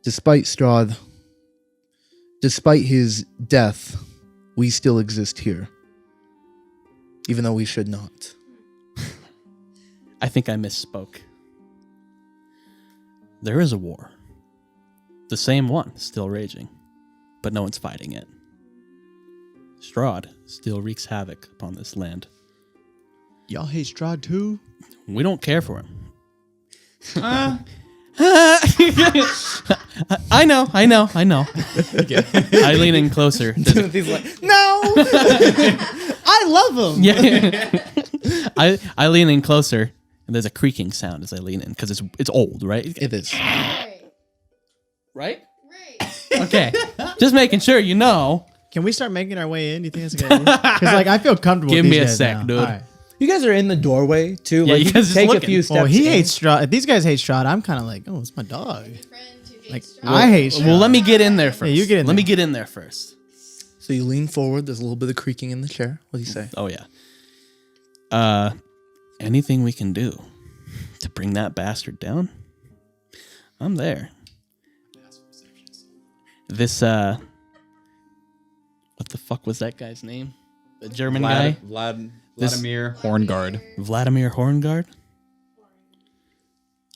despite Strahd, despite his death, we still exist here, even though we should not. I think I misspoke. There is a war. The same one, still raging. But no one's fighting it. Strahd still wreaks havoc upon this land. Y'all hate Strahd too? We don't care for him. I know. I lean in closer. Timothy's like, no! I love him. Yeah. I lean in closer, and there's a creaking sound as I lean in, because it's old, right? It is. Right? Okay. Just making sure you know. Can we start making our way in? Do you think that's a good idea? Because like I feel comfortable. Give with me these a guys sec, now. dude. All right. You guys are in the doorway, too. Yeah, Like, you you guys just take a looking. few steps Well, he in. hates Strahd. If these guys hate Strahd, I'm kind of like, oh, it's my dog. Like I hate Strahd. Well, let me get in there first. you get in Let me there. get in there first. So you lean forward. There's a little bit of creaking in the chair. What do you say? Oh, yeah. Anything we can do to bring that bastard down? I'm there. This, what the fuck was that guy's name? The German guy? Vladimir Horngard. Vladimir Horngard?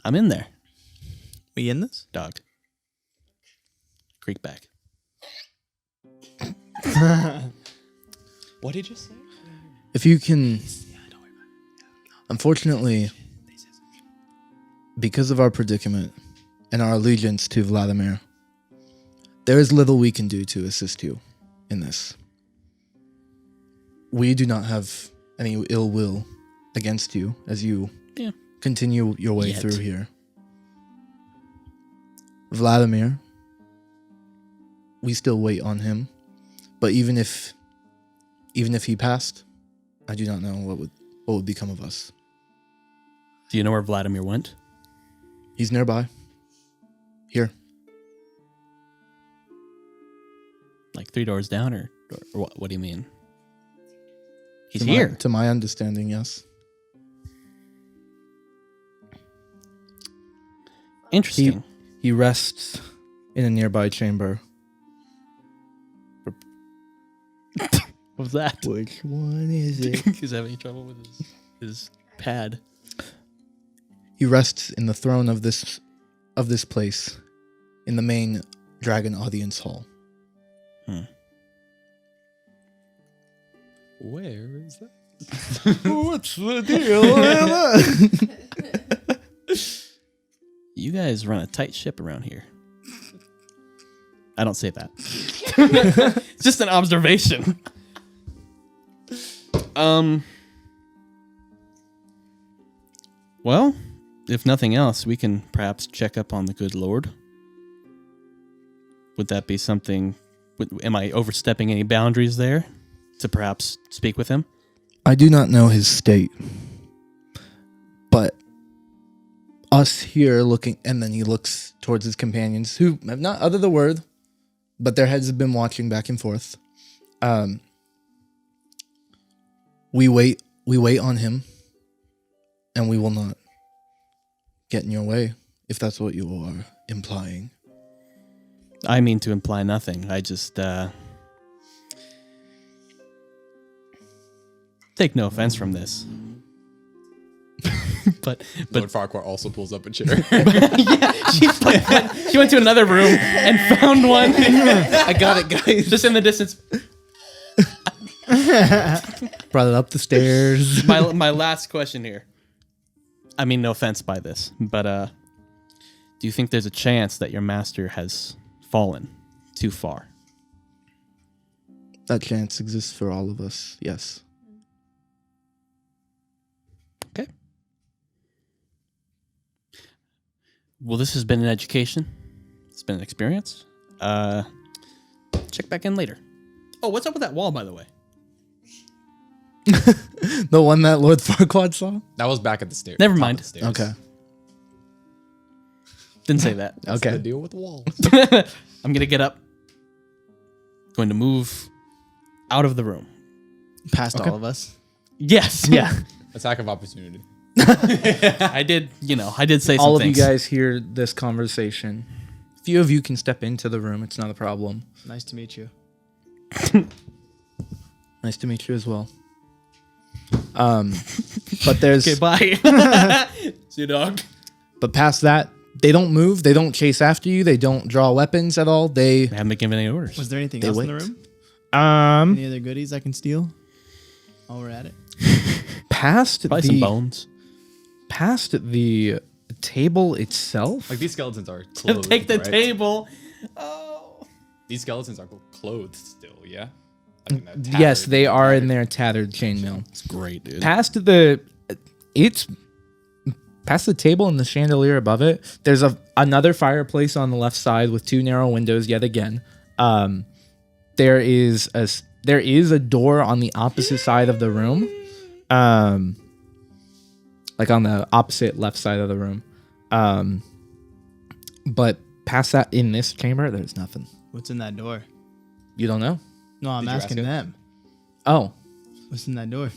I'm in there, We in this? dog. Creek back. What did you say? If you can... Unfortunately, because of our predicament and our allegiance to Vladimir, there is little we can do to assist you in this. We do not have any ill will against you as you continue your way Yet. through here. Vladimir, we still wait on him, but even if he passed, I do not know what would become of us. Do you know where Vladimir went? He's nearby. Here. Like 3 doors down, or what? What do you mean? He's To here. to my understanding, yes. Interesting. He rests in a nearby chamber. What was that? Which one is it? He's having trouble with his pad. He rests in the throne of this place, in the main dragon audience hall. Where is that? What's the deal? You guys run a tight ship around here. I don't say that. It's just an observation. Well, if nothing else, we can perhaps check up on the good Lord. Would that be something? Am I overstepping any boundaries there to perhaps speak with him? I do not know his state, but us here looking, and then he looks towards his companions, who have not uttered the word, but their heads have been watching back and forth. We wait on him, and we will not get in your way, if that's what you are implying. I mean to imply nothing. I just take no offense from this. but Lord Farquhar also pulls up a chair. she went to another room and found one. I got it, guys. Just in the distance. Brought it up the stairs. My last question here. I mean, no offense by this, but do you think there's a chance that your master has fallen too far? That chance exists for all of us, yes. Okay. Well, this has been an education. It's been an experience. Check back in later. Oh, what's up with that wall, by the way? The one that Lord Farquaad saw? That was back at the stairs. Never top mind. of the stairs. Okay. Didn't say that. That's Okay. the deal with the walls. I'm going to get up. Going to move out of the room. Past all of us. Yes. Yeah. Attack of opportunity. I did say some All of things. you guys hear this conversation. A few of you can step into the room. It's not a problem. Nice to meet you. Nice to meet you as well. But there's Okay, bye. See you, dog. but past that, they don't move. They don't chase after you. They don't draw weapons at all. They I haven't been given any orders. Was there anything They else in the wait. room? um Any other goodies I can steal? While we're at it. past Probably some the bones. past the table itself. Like these skeletons are clothed. Take the right? table. Oh. These skeletons are clothed still, yeah? Like in that Yes, tattered- they are in their tattered chainmail. It's great, dude. Past the table and the chandelier above it, there's another fireplace on the left side with two narrow windows yet again. There is a door on the opposite side of the room. Like on the opposite left side of the room. But past that in this chamber, there's nothing. What's in that door? You don't know? No, I'm Did you ask asking him? them. Oh. What's in that door?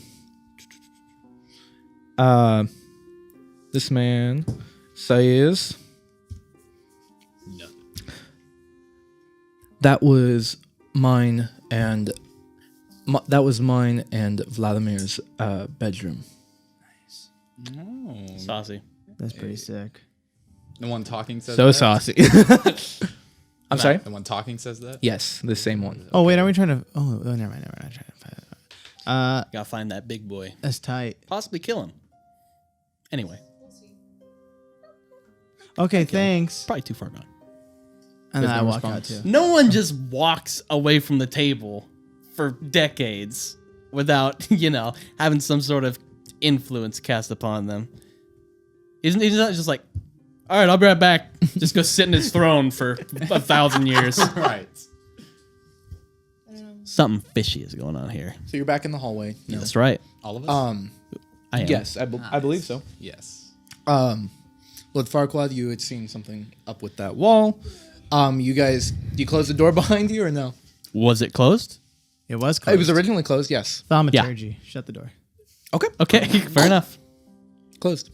This man says No. that was mine and Vladimir's bedroom. No. Saucy. That's pretty sick. The one talking says So that? saucy. I'm sorry? The one talking says that? Yes, the same one. Oh wait, are we trying to? Oh, never mind. I'm trying to find it. Gotta find that big boy. That's tight. Possibly kill him. Anyway, Okay, thanks. probably too far gone. And then There's I no walk out response. too. No one just walks away from the table for decades without, having some sort of influence cast upon them. He's not just like, all right, I'll be right back. Just go sit in his throne for 1,000 years. Right. Something fishy is going on here. So you're back in the hallway. No. That's right. All of us? I am. Yes, I believe so. Yes. Lord Farquaad, you had seen something up with that wall. You guys, do you close the door behind you or no? Was it closed? It was closed. It was originally closed, yes. Thaumaturgy. Shut the door. Okay. Okay, fair enough. Closed.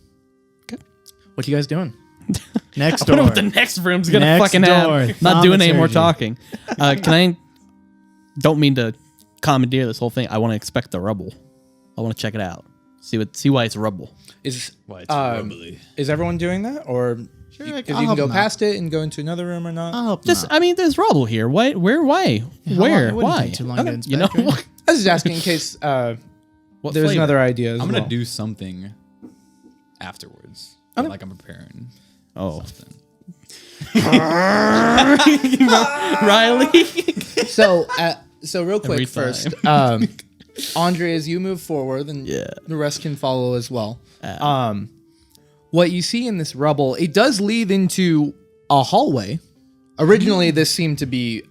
Okay. What you guys doing? Next I wonder door. what the next room's gonna Next fucking door. have. Not doing any more Thaumaturgy. talking. Can I? Don't mean to commandeer this whole thing. I want to inspect the rubble. I want to check it out. See why it's rubble. Is Why it's rubbly. is everyone doing that, or Sure, because I'll you can help go him out. past it and go into another room or not? I'll help Just, him out. I mean, there's rubble here. Why? Where? Why? How long- Where? it wouldn't Why? take too long to Okay. inspect, You know, right? I was just asking in case what there's flavor? another idea. As I'm well. going to do something afterwards. Okay. Like I'm preparing Oh, something. Riley. So real Every quick first, Andre, as you move forward, and the rest can follow as well. What you see in this rubble, it does lead into a hallway. Originally, this seemed to be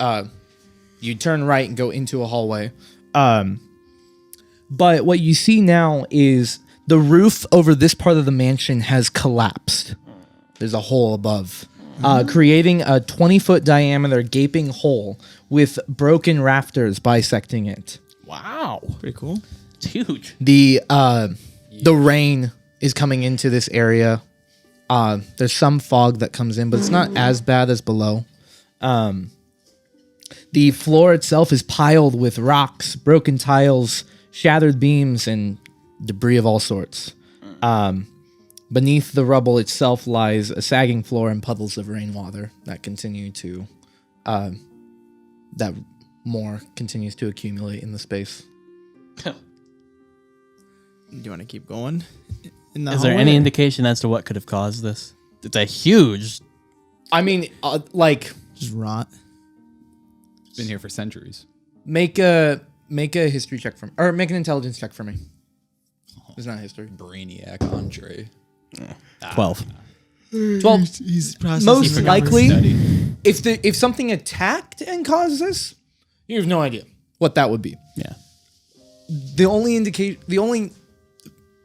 you turn right and go into a hallway. But what you see now is the roof over this part of the mansion has collapsed. There's a hole above, creating a 20-foot diameter gaping hole with broken rafters bisecting it. Wow. Pretty cool. It's huge. The rain is coming into this area. There's some fog that comes in, but it's not as bad as below. The floor itself is piled with rocks, broken tiles, shattered beams, and debris of all sorts. Beneath the rubble itself lies a sagging floor and puddles of rainwater that continue to that more continues to accumulate in the space. Do you want to keep going? Is there any indication as to what could have caused this? It's a huge. I mean, just rot? It's been here for centuries. make a history check for me, or make an intelligence check for me. It's not history. Brainiac Andre. 12. 12. He's processing Most the likely, Study. if something attacked and caused this, you have no idea what that would be. Yeah. The only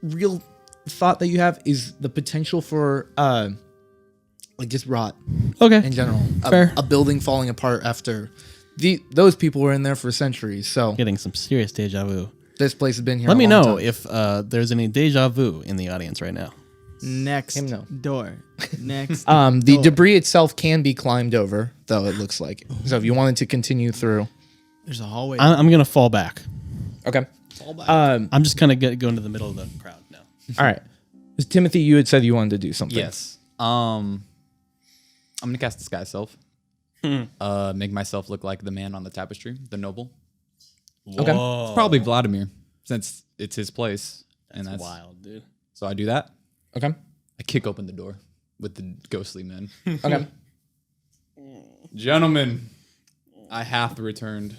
real thought that you have is the potential for just rot Okay. in general. Fair. A building falling apart after those people were in there for centuries. So Getting some serious deja vu. this place has been here. Let a me long know time. if there's any deja vu in the audience right now. Next Him no. door. Next. The door. debris itself can be climbed over, though it looks like. So if you wanted to continue through, There's a hallway. I'm going to fall back. okay. Fall back. I'm just going to go into the middle of the crowd now. All right. Timothy, you had said you wanted to do something. Yes. I'm gonna cast Disguise Self. Make myself look like the man on the tapestry, the noble. Okay. It's probably Vladimir, since it's his place. That's wild, dude. So I do that. Okay. I kick open the door with the ghostly men. Okay. Gentlemen, I hath returned.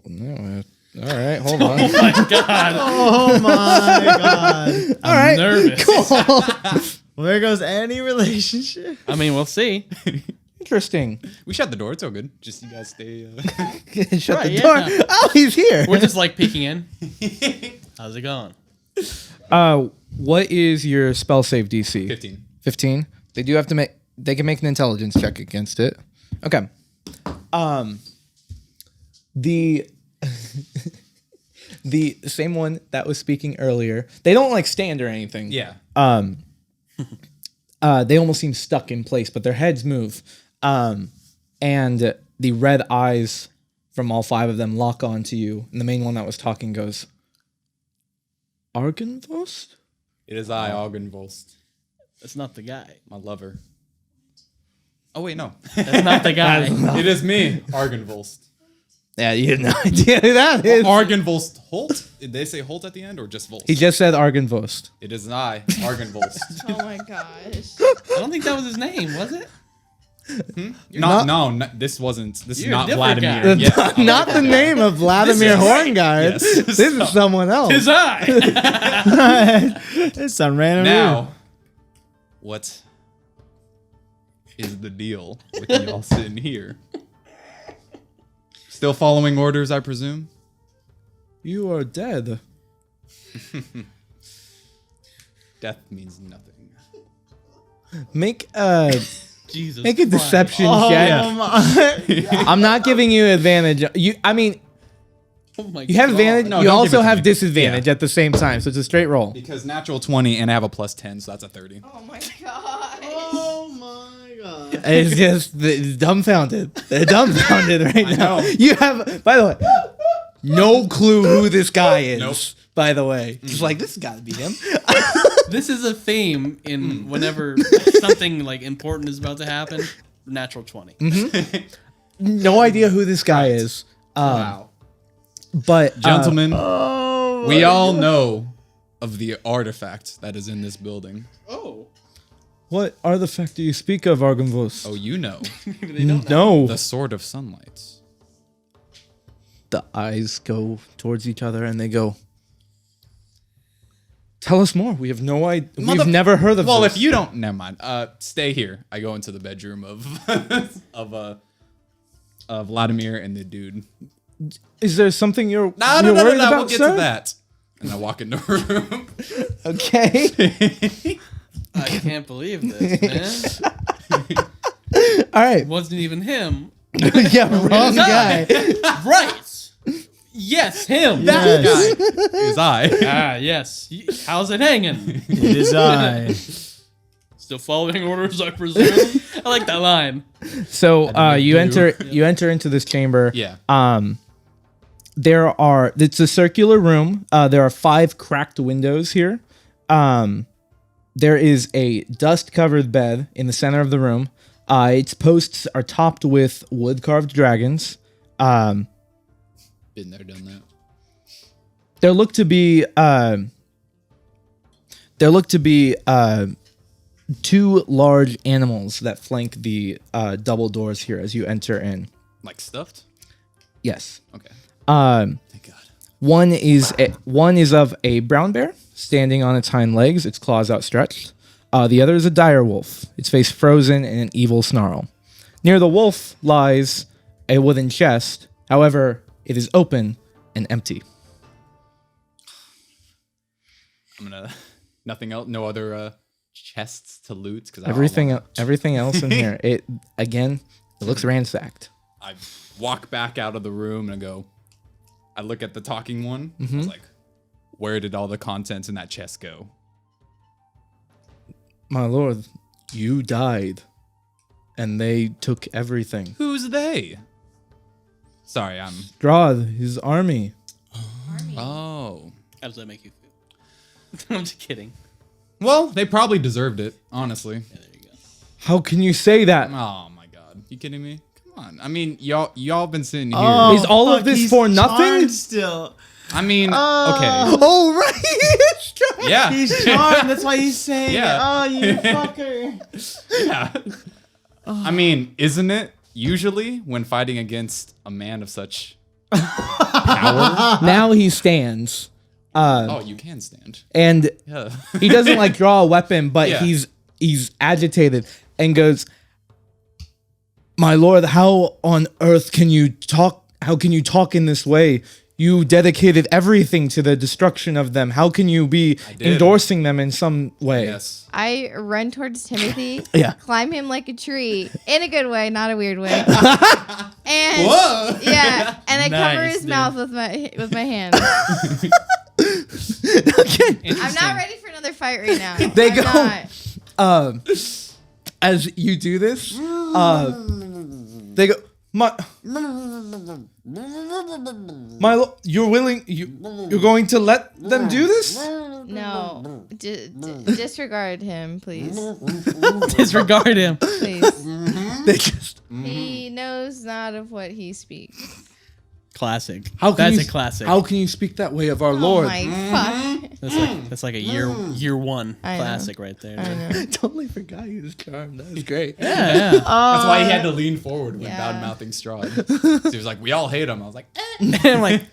No, all right. Hold on. oh my god. All right. Nervous. Well, there goes any relationship. I mean, we'll see. Interesting. We shut the door. It's all good. Just you guys stay. Shut Right, the door. yeah. Oh, he's here. We're just like peeking in. How's it going? What is your spell save DC? 15. 15. They do have to make. They can make an intelligence check against it. Okay. The the same one that was speaking earlier. They don't like stand or anything. Yeah. They almost seem stuck in place, but their heads move. And the red eyes from all five of them lock onto you. And the main one that was talking goes, Argynvostholt? It is I, Argynvostholt, That's not the guy. my lover. Oh wait, no. That's not the guy. It is me, Argynvostholt. Yeah, you have no idea who that is. Argynvostholt? Did they say Holt at the end or just Volst? He just said Argynvost. It is I, Argynvostholt. Oh my gosh. I don't think that was his name, was it? No, this wasn't. This is You're a not different Vladimir. guy. Yeah, Not the name of Vladimir Horngard. Yes. This is someone else. His eye. It's some random. now, what is the deal with y'all sitting here? Still following orders, I presume? You are dead. Death means nothing. Make a Jesus. make a deception check. I'm not giving you advantage. Oh my You have advantage. No, you don't give also it to have me. disadvantage at the same time, so it's a straight roll. Because natural 20 and I have a plus 10, so that's a 30. Oh my god. Oh my god. It's just it's dumbfounded. They're dumbfounded right now. know. You have, by the way, no clue who this guy is. Nope. By the way, just like this has got to be him. This is a theme in whenever something like important is about to happen. Natural 20. No idea who this guy is. Wow. But Gentlemen, we all know of the artifact that is in this building. Oh. what artifact do you speak of, Argynvostholt? Oh, you know. No. The Sword of Sunlight. The eyes go towards each other and they go, tell us more. We have no idea. We've never heard of Well, this. if you don't, never mind. Stay here. I go into the bedroom of of Vladimir and the dude. Is there something you're No, you're worried about, We'll get sir? to that. And I walk in the room. Okay. I can't believe this, man. All right. It wasn't even him. Yeah, wrong guy. Right. Yes, him. Yes, It was I. Ah, yes. How's it hanging? it is I. Still following orders, I presume. I like that line. So you do. enter into this chamber. Yeah. It's a circular room. There are 5 cracked windows here. There is a dust-covered bed in the center of the room. Its posts are topped with wood-carved dragons. Been there, done that. There look to be 2 large animals that flank the double doors here as you enter in. Like stuffed? Yes. Okay. Thank God. One is of a brown bear standing on its hind legs, its claws outstretched. The other is a dire wolf, its face frozen in an evil snarl. Near the wolf lies a wooden chest. However, it is open and empty. I'm gonna. Nothing else? No other chests to loot? Because Everything else in here, it looks ransacked. I walk back out of the room and I look at the talking one. I was like, where did all the contents in that chest go? My lord, you died, and they took everything. Who's they? Sorry, I'm. Strahd, his army. Oh. How does that make you feel? I'm just kidding. Well, they probably deserved it, honestly. Yeah, there you go. How can you say that? Oh my God. You kidding me? Come on. I mean, y'all been sitting here. Oh, Is all of fuck, this he's for nothing? charmed Still. I mean, okay. Oh, right. Yeah. He's charmed. That's why he's saying, Yeah. "Oh, you fucker." Yeah. I mean, isn't it usually when fighting against a man of such power? Now he stands. Oh, you can stand. And Yeah. he doesn't like draw a weapon, but Yeah. he's agitated and goes, "My lord, how on earth can you talk? How can you talk in this way? You dedicated everything to the destruction of them. How can you be did. endorsing them in some way?" Yes. I run towards Timothy, Yeah. climb him like a tree, in a good way, not a weird way. And Whoa. yeah, and I cover Nice, his dude. mouth with my hand. Okay. I'm not ready for another fight right now. They I'm go- not. As you do this, they go, you're going to let them do this? No, disregard him, please. Disregard him. Please. They just, He knows not of what he speaks. Classic. how can That's you, a classic. How can you speak that way of our Oh Lord? my fuck. That's like a year one I know. classic right there. I know. Totally forgot he was charmed. That was great. Yeah. That's why he had to lean forward when Yeah. bad mouthing Strahd. So he was like, we all hate him. I was like, I'm like,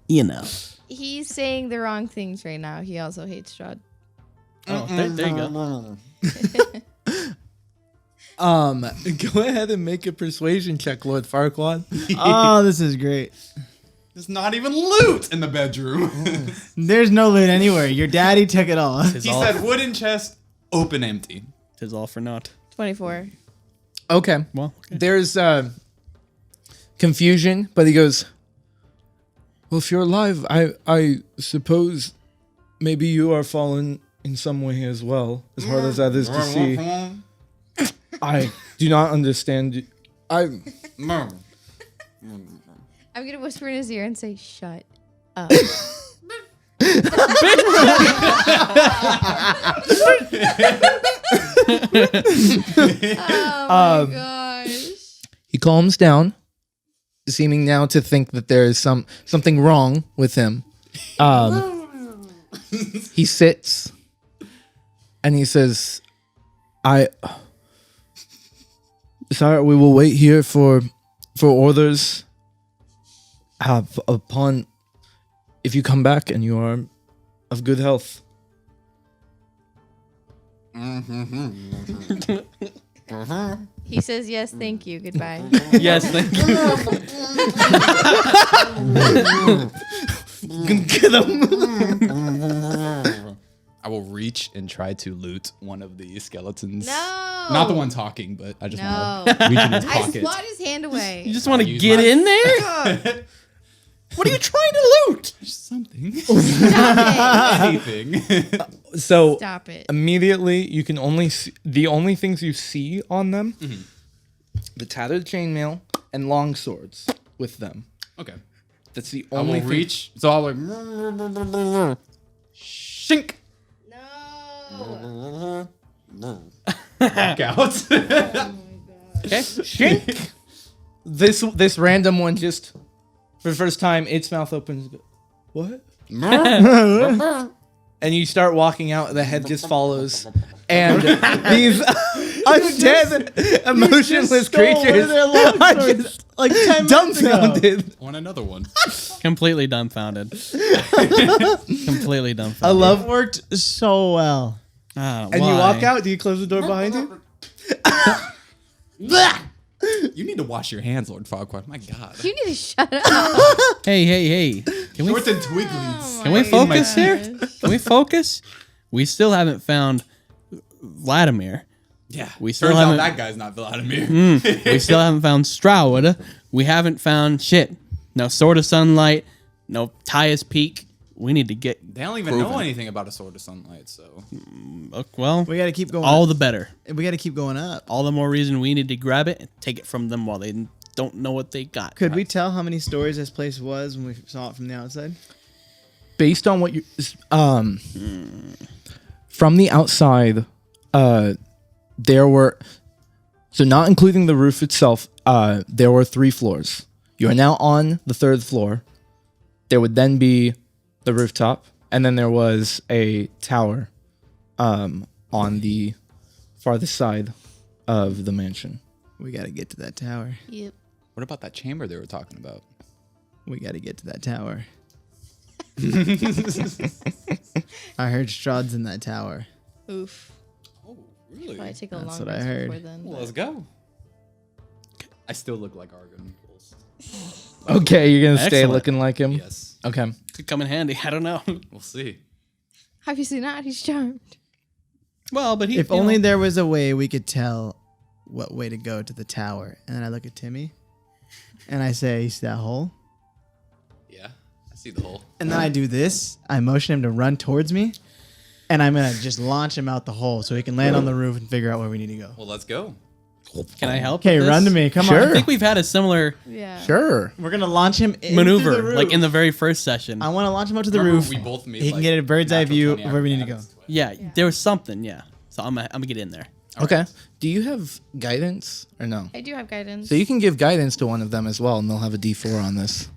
you know. He's saying the wrong things right now. He also hates Strahd. Oh, there you go. Go ahead and make a persuasion check, Lord Farquaad. Oh, this is great. there's not even loot in the bedroom. There's no loot anywhere. Your daddy took it all. Tis He all, said wooden chest, open empty. tis all for naught. 24. Okay. Well, okay. There's confusion, but he goes, "Well, if you're alive, I suppose maybe you are fallen in some way as well, as hard as that is to see. I do not understand. I'm going to whisper in his ear and say, shut up. Oh my gosh. He calms down, seeming now to think that there is something wrong with him. He sits and he says, Sire, we will wait here for orders. Upon if you come back and you are of good health." He says, yes, thank you. Goodbye. Yes, thank you. Get him. I will reach and try to loot one of the skeletons. No. Not the one talking, but I just No. want to reach in his I pocket. swat his hand away. You just want to Use get my- in there? What are you trying to loot? Something. Stop Anything. So it. Stop it. immediately, you can only see the only things you see on them: the tattered chainmail and long swords with them. Okay. That's the I only will thing. reach. So I'll like. Shink. No. Back out. Okay. Shink. This random one just for the first time, its mouth opens. What? And you start walking out. The head just follows, and these undead, emotionless creatures are just Like 10 minutes ago. dumbfounded. Want another one? Completely dumbfounded. Completely dumbfounded. I love. It worked so well. And you walk out. Do you close the door behind you? You need to wash your hands, Lord Fogquad. My God. You need to shut up. Hey. Can we Shorts and Twigglies. can we focus here? Can we focus? We still haven't found Vladimir. Yeah. We still Turns out haven't- that guy's not Vladimir. We still haven't found Strahd. We haven't found shit. No Sword of Sunlight. No Tyus Peak. We need to get. They don't even know anything about a Sword of Sunlight, so. Well, We got to keep going. all the better. We got to keep going up. All the more reason we need to grab it and take it from them while they don't know what they got. Could we tell how many stories this place was when we saw it from the outside? Based on what you from the outside, there were, so not including the roof itself, there were 3 floors. You are now on the 3rd floor. There would then be the rooftop, and then there was a tower on the farthest side of the mansion. We got to get to that tower. Yep. What about that chamber they were talking about? We got to get to that tower. I heard Strahd's in that tower. Oof. Oh, really? Probably take a That's long what I rest heard. before then. Well, let's go. I still look like Argynvostholt. Okay, you're gonna stay Excellent. looking like him. Yes. Okay. Could come in handy. I don't know. We'll see. Obviously not. He's charmed. Well, but he. If only there was a way we could tell what way to go to the tower. And then I look at Timmy and I say, "You see that hole?" Yeah. I see the hole. And then I do this. I motion him to run towards me. And I'm going to just launch him out the hole so he can land on the roof and figure out where we need to go. Well, let's go. Can I help? Okay, with run to this? me. Come Sure. I on. think we've had a similar Yeah. Sure. We're going to launch him into the maneuver, roof. like in the very first session. I want to launch him up to the Remember roof. we both made, He can like, get a bird's eye natural view 20 of where we need to go. acrobatics. Yeah, there was something. Yeah, so I'm gonna get in there. Okay. Do you have guidance or no? I do have guidance. So you can give guidance to one of them as well, and they'll have a D4 on this.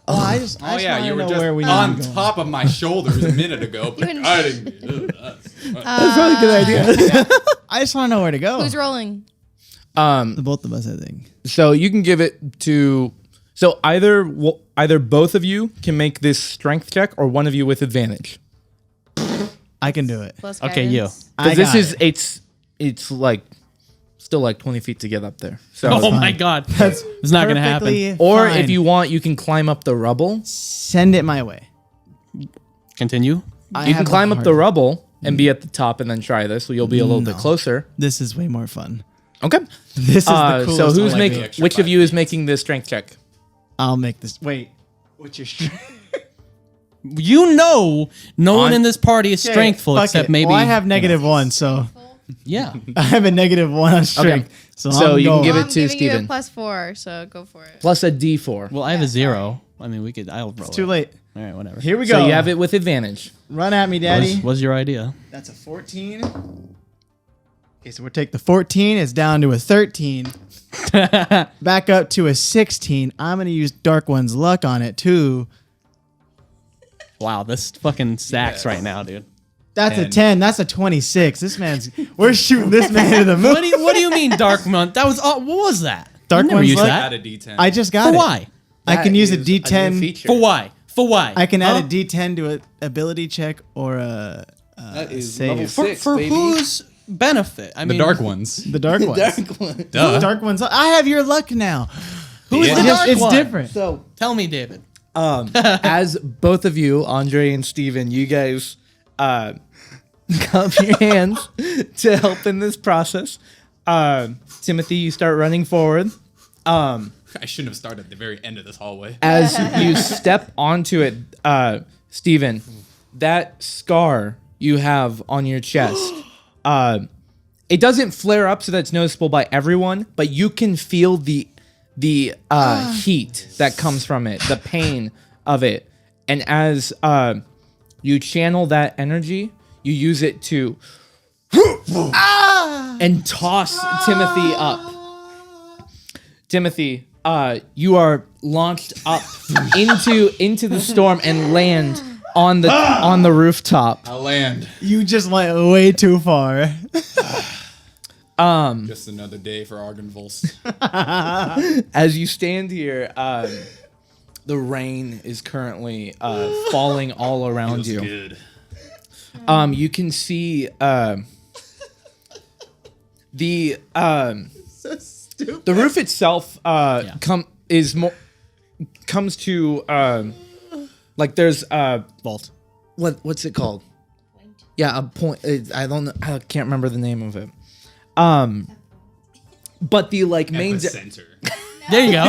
I just Oh yeah, you were know just where we need on to go. top of my shoulders a minute ago, You and- guiding me. Ugh, that's- That's probably a good idea. I just want to know where to go. Who's rolling? The both of us, I think. So you can give it to. So either both of you can make this strength check, or one of you with advantage. I can do it. Plus Okay, you. guidance. I Because this got is it's like still like 20 feet to get up there. So Oh my god, That's it's not gonna happen. perfectly or fine. if you want, you can climb up the rubble. send it my way. Continue. I You have can climb up hard- the rubble and be at the top, and then try this. So you'll be a little bit closer. This is way more fun. Okay. This is the coolest. So who's one. like making? the extra Which of 5 you is feet. making the strength check? I'll make this. Wait. What's your strength? You know, no one in this party is strengthful Fuck except it. maybe. Well, I have -1, so Yeah. I have a -1 on strength. So, So I'm you can going. give Well, it I'm to giving you a Steven. +4, so go for it. Plus a D4. Well, I have a 0. I mean, we could. I'll roll. It's too it. late. All right, whatever. Here we go. So you have it with advantage. Run at me, Daddy. What's your idea? That's a 14. Okay, so we'll take the 14. It's down to a 13. Back up to a 16. I'm gonna use Dark One's luck on it too. Wow, this fucking sacks right now, dude. That's a 10. 10. That's a 26. This man's. We're shooting this man to the moon. What do you mean, Dark Month? That was what was that? Dark I never One's used luck? Add that. a D10. I just got For it. why? I can use a That is new D10. feature. For why? For why? I can Huh? add a D10 to an ability check or a That is save. level for 6, for baby. whose benefit? I the mean, dark ones. The dark ones. Dark one. Duh. Dark ones. I have your luck now. who is Yeah. the It's, dark it's one? different. So Tell me, David. as both of you, Andre and Steven, you guys cup your hands to help in this process. Timothy, you start running forward. I shouldn't have started at the very end of this hallway. As you step onto it, Steven, that scar you have on your chest, it doesn't flare up so that it's noticeable by everyone, but you can feel the heat that comes from it, the pain of it. And as you channel that energy, you use it to and toss Timothy up. Timothy, you are launched up into the storm and land on the rooftop. I'll land. You just went way too far. Just another day for Argynvostholt. As you stand here, the rain is currently falling all around Feels you. good. You can see the roof itself comes to like there's Vault. what's it called? Yeah, a point. I don't know. I can't remember the name of it. But the like main. Epicenter. There you go.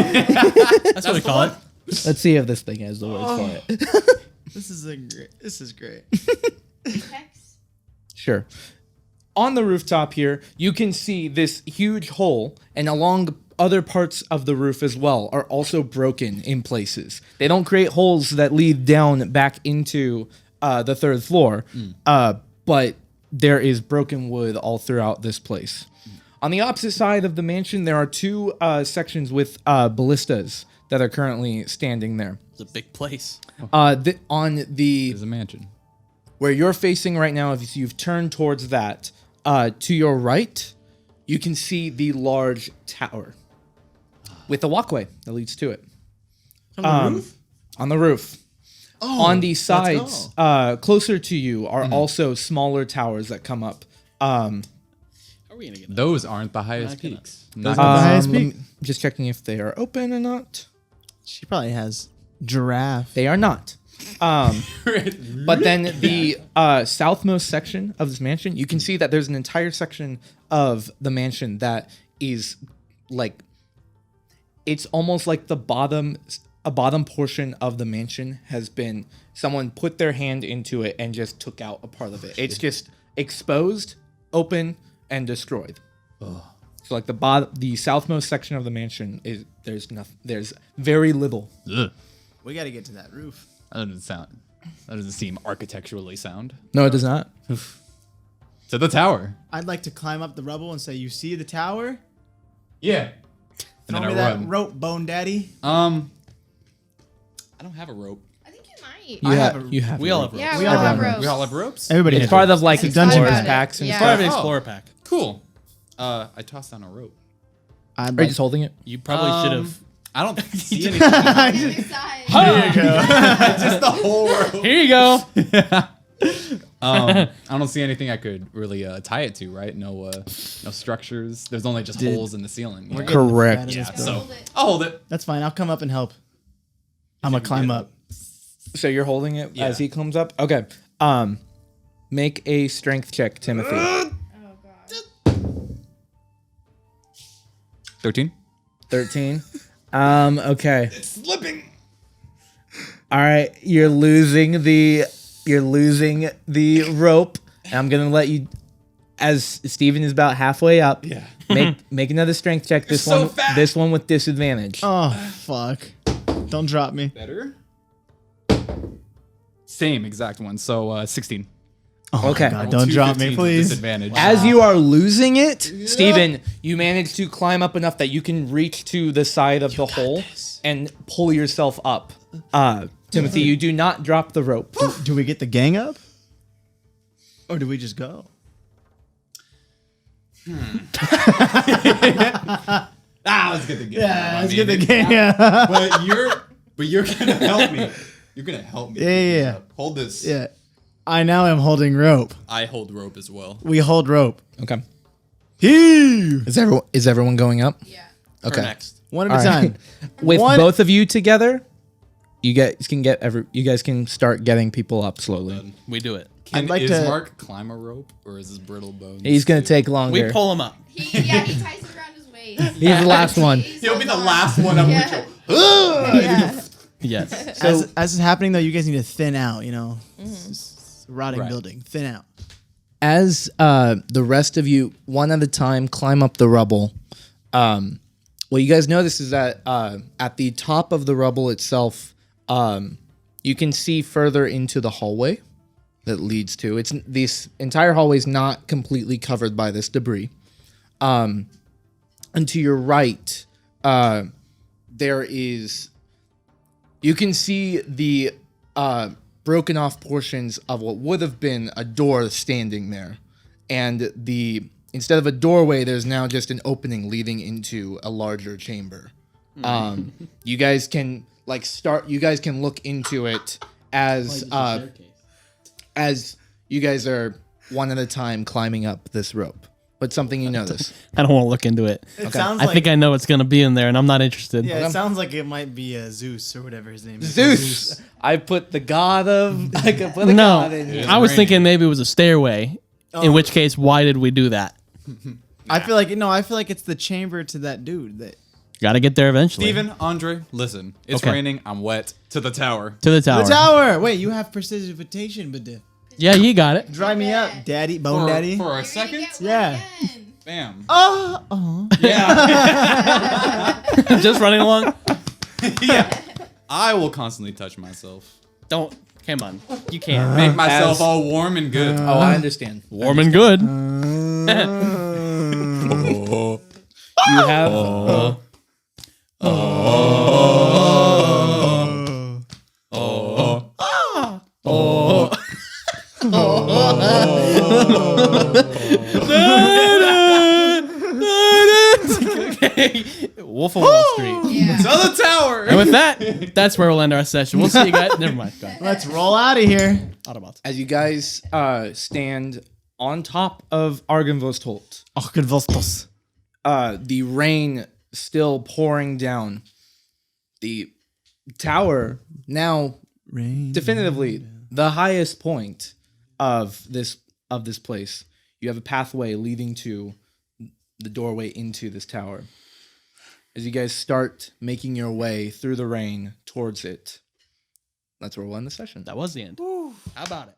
That's what we call it. Let's see if this thing has the words for it. This is great. Sure. On the rooftop here, you can see this huge hole, and along other parts of the roof as well are also broken in places. They don't create holes that lead down back into the third floor, but there is broken wood all throughout this place. On the opposite side of the mansion, there are two sections with ballistas that are currently standing there. It's a big place. On the There's a mansion. where you're facing right now, if you've turned towards that, to your right, you can see the large tower with a walkway that leads to it. On the roof? On the roof. Oh, On the let's sides, go. closer to you, are also smaller towers that come up. How are we gonna get that? Those aren't the highest peaks. Those Not are the gonna- highest let peak? me- just checking if they are open or not. She probably has giraffe. They are not. But then the southmost section of this mansion, you can see that there's an entire section of the mansion that is like, it's almost like a bottom portion of the mansion has been, someone put their hand into it and just took out a part of it. It's just exposed, open, and destroyed. So like the southmost section of the mansion is there's very little. Ugh. We got to get to that roof. That doesn't seem architecturally sound. No, it does not. To the tower. I'd like to climb up the rubble and say, "You see the tower? Yeah. And Throw then me I that run. rope, Bone Daddy." I don't have a rope. I think you might. You I have have a- you have We all have ropes. Yeah, We we all all have have ropes. We all have ropes? Everybody It's has part ropes. of like It's a dungeon explorers master. packs and Yeah. Part of stuff. an Oh. explorer pack. Cool. I tossed down a rope. I'd Are you like just holding it? You probably should have. I don't see anything. Other side. Just the whole rope. Here you go. I don't see anything I could really tie it to, right? No structures. There's only just holes in the ceiling. We're Yeah. getting Correct. out of Yeah, this so building. I'll hold it. That's fine. I'll come up and help. I'm gonna climb up. So you're holding it Yeah. as he comes up? Okay. Make a strength check, Timothy. Oh god. 13. 13. Okay. Slipping. All right, you're losing the rope. And I'm going to let you, as Steven is about halfway up, Yeah. make another strength check. This so one fast. this one with disadvantage. Oh fuck! Don't drop me. Better. Same exact one. So 16. Oh Okay. my God, don't drop me, 215 please. Disadvantage. As you are losing it, Steven, you manage to climb up enough that you can reach to the side of the hole and pull yourself up. Timothy, you do not drop the rope. Do we get the gang up, or do we just go? let's get the game. Let's get the gang up. But you're gonna help me. You're gonna help me. Yeah, pick this yeah. up. Hold this. Yeah, I now am holding rope. I hold rope as well. We hold rope. Okay. Heave. Is everyone going up? Yeah. Okay. Or next. One at a All time. right. With One- both of you together, you guys can start getting people up slowly. We do it. Can I'd like to- Ismark climb a rope, or is his brittle bones? He's gonna take longer. We pull him up. He ties it around his waist. Nice. He's the last one. He'll be the last one up. Yeah. Yeah. Yes. As is happening though, you guys need to thin out. You know, it's a rotting Right. building. Thin out. As the rest of you, one at a time, climb up the rubble, what you guys notice is that at the top of the rubble itself, you can see further into the hallway that leads to. This entire hallway is not completely covered by this debris. And to your right, there is. You can see the broken off portions of what would have been a door standing there, and instead of a doorway, there's now just an opening leading into a larger chamber. You guys can You guys can look into it as you guys are one at a time climbing up this rope. But something you notice. I don't want to look into it. It sounds I like think I know what's going to be in there, and I'm not interested. yeah. It sounds like it might be Zeus or whatever his name is. Zeus. I put the god of. I could put a No, god in here. I was raining. thinking maybe it was a stairway. In which case, why did we do that? I feel like I feel like it's the chamber to that dude. That Got to get there eventually. Steven, Andre, listen. It's Okay. raining. I'm wet. To the tower. To the tower. the tower. Wait, you have precipitation, but Yeah, you got it. dry me up, daddy, bone For, daddy. for a second? Yeah. Bam. Oh. Yeah. Just running along. Yeah. I will constantly touch myself. Don't. Come on. You can't. Make myself As- all warm and good. Oh, I understand. Warm and good. You have. Okay. Wolf of Wall Street. To the tower. And with that, that's where we'll end our session. We'll see you guys. Never mind. Go ahead. Let's roll out of here. Autobots. As you guys stand on top of Argynvostholt, Argynvostholt. the rain still pouring down. The tower now definitively the highest point of this place. You have a pathway leading to the doorway into this tower. As you guys start making your way through the rain towards it, that's where we'll end the session. That was the end. How about it?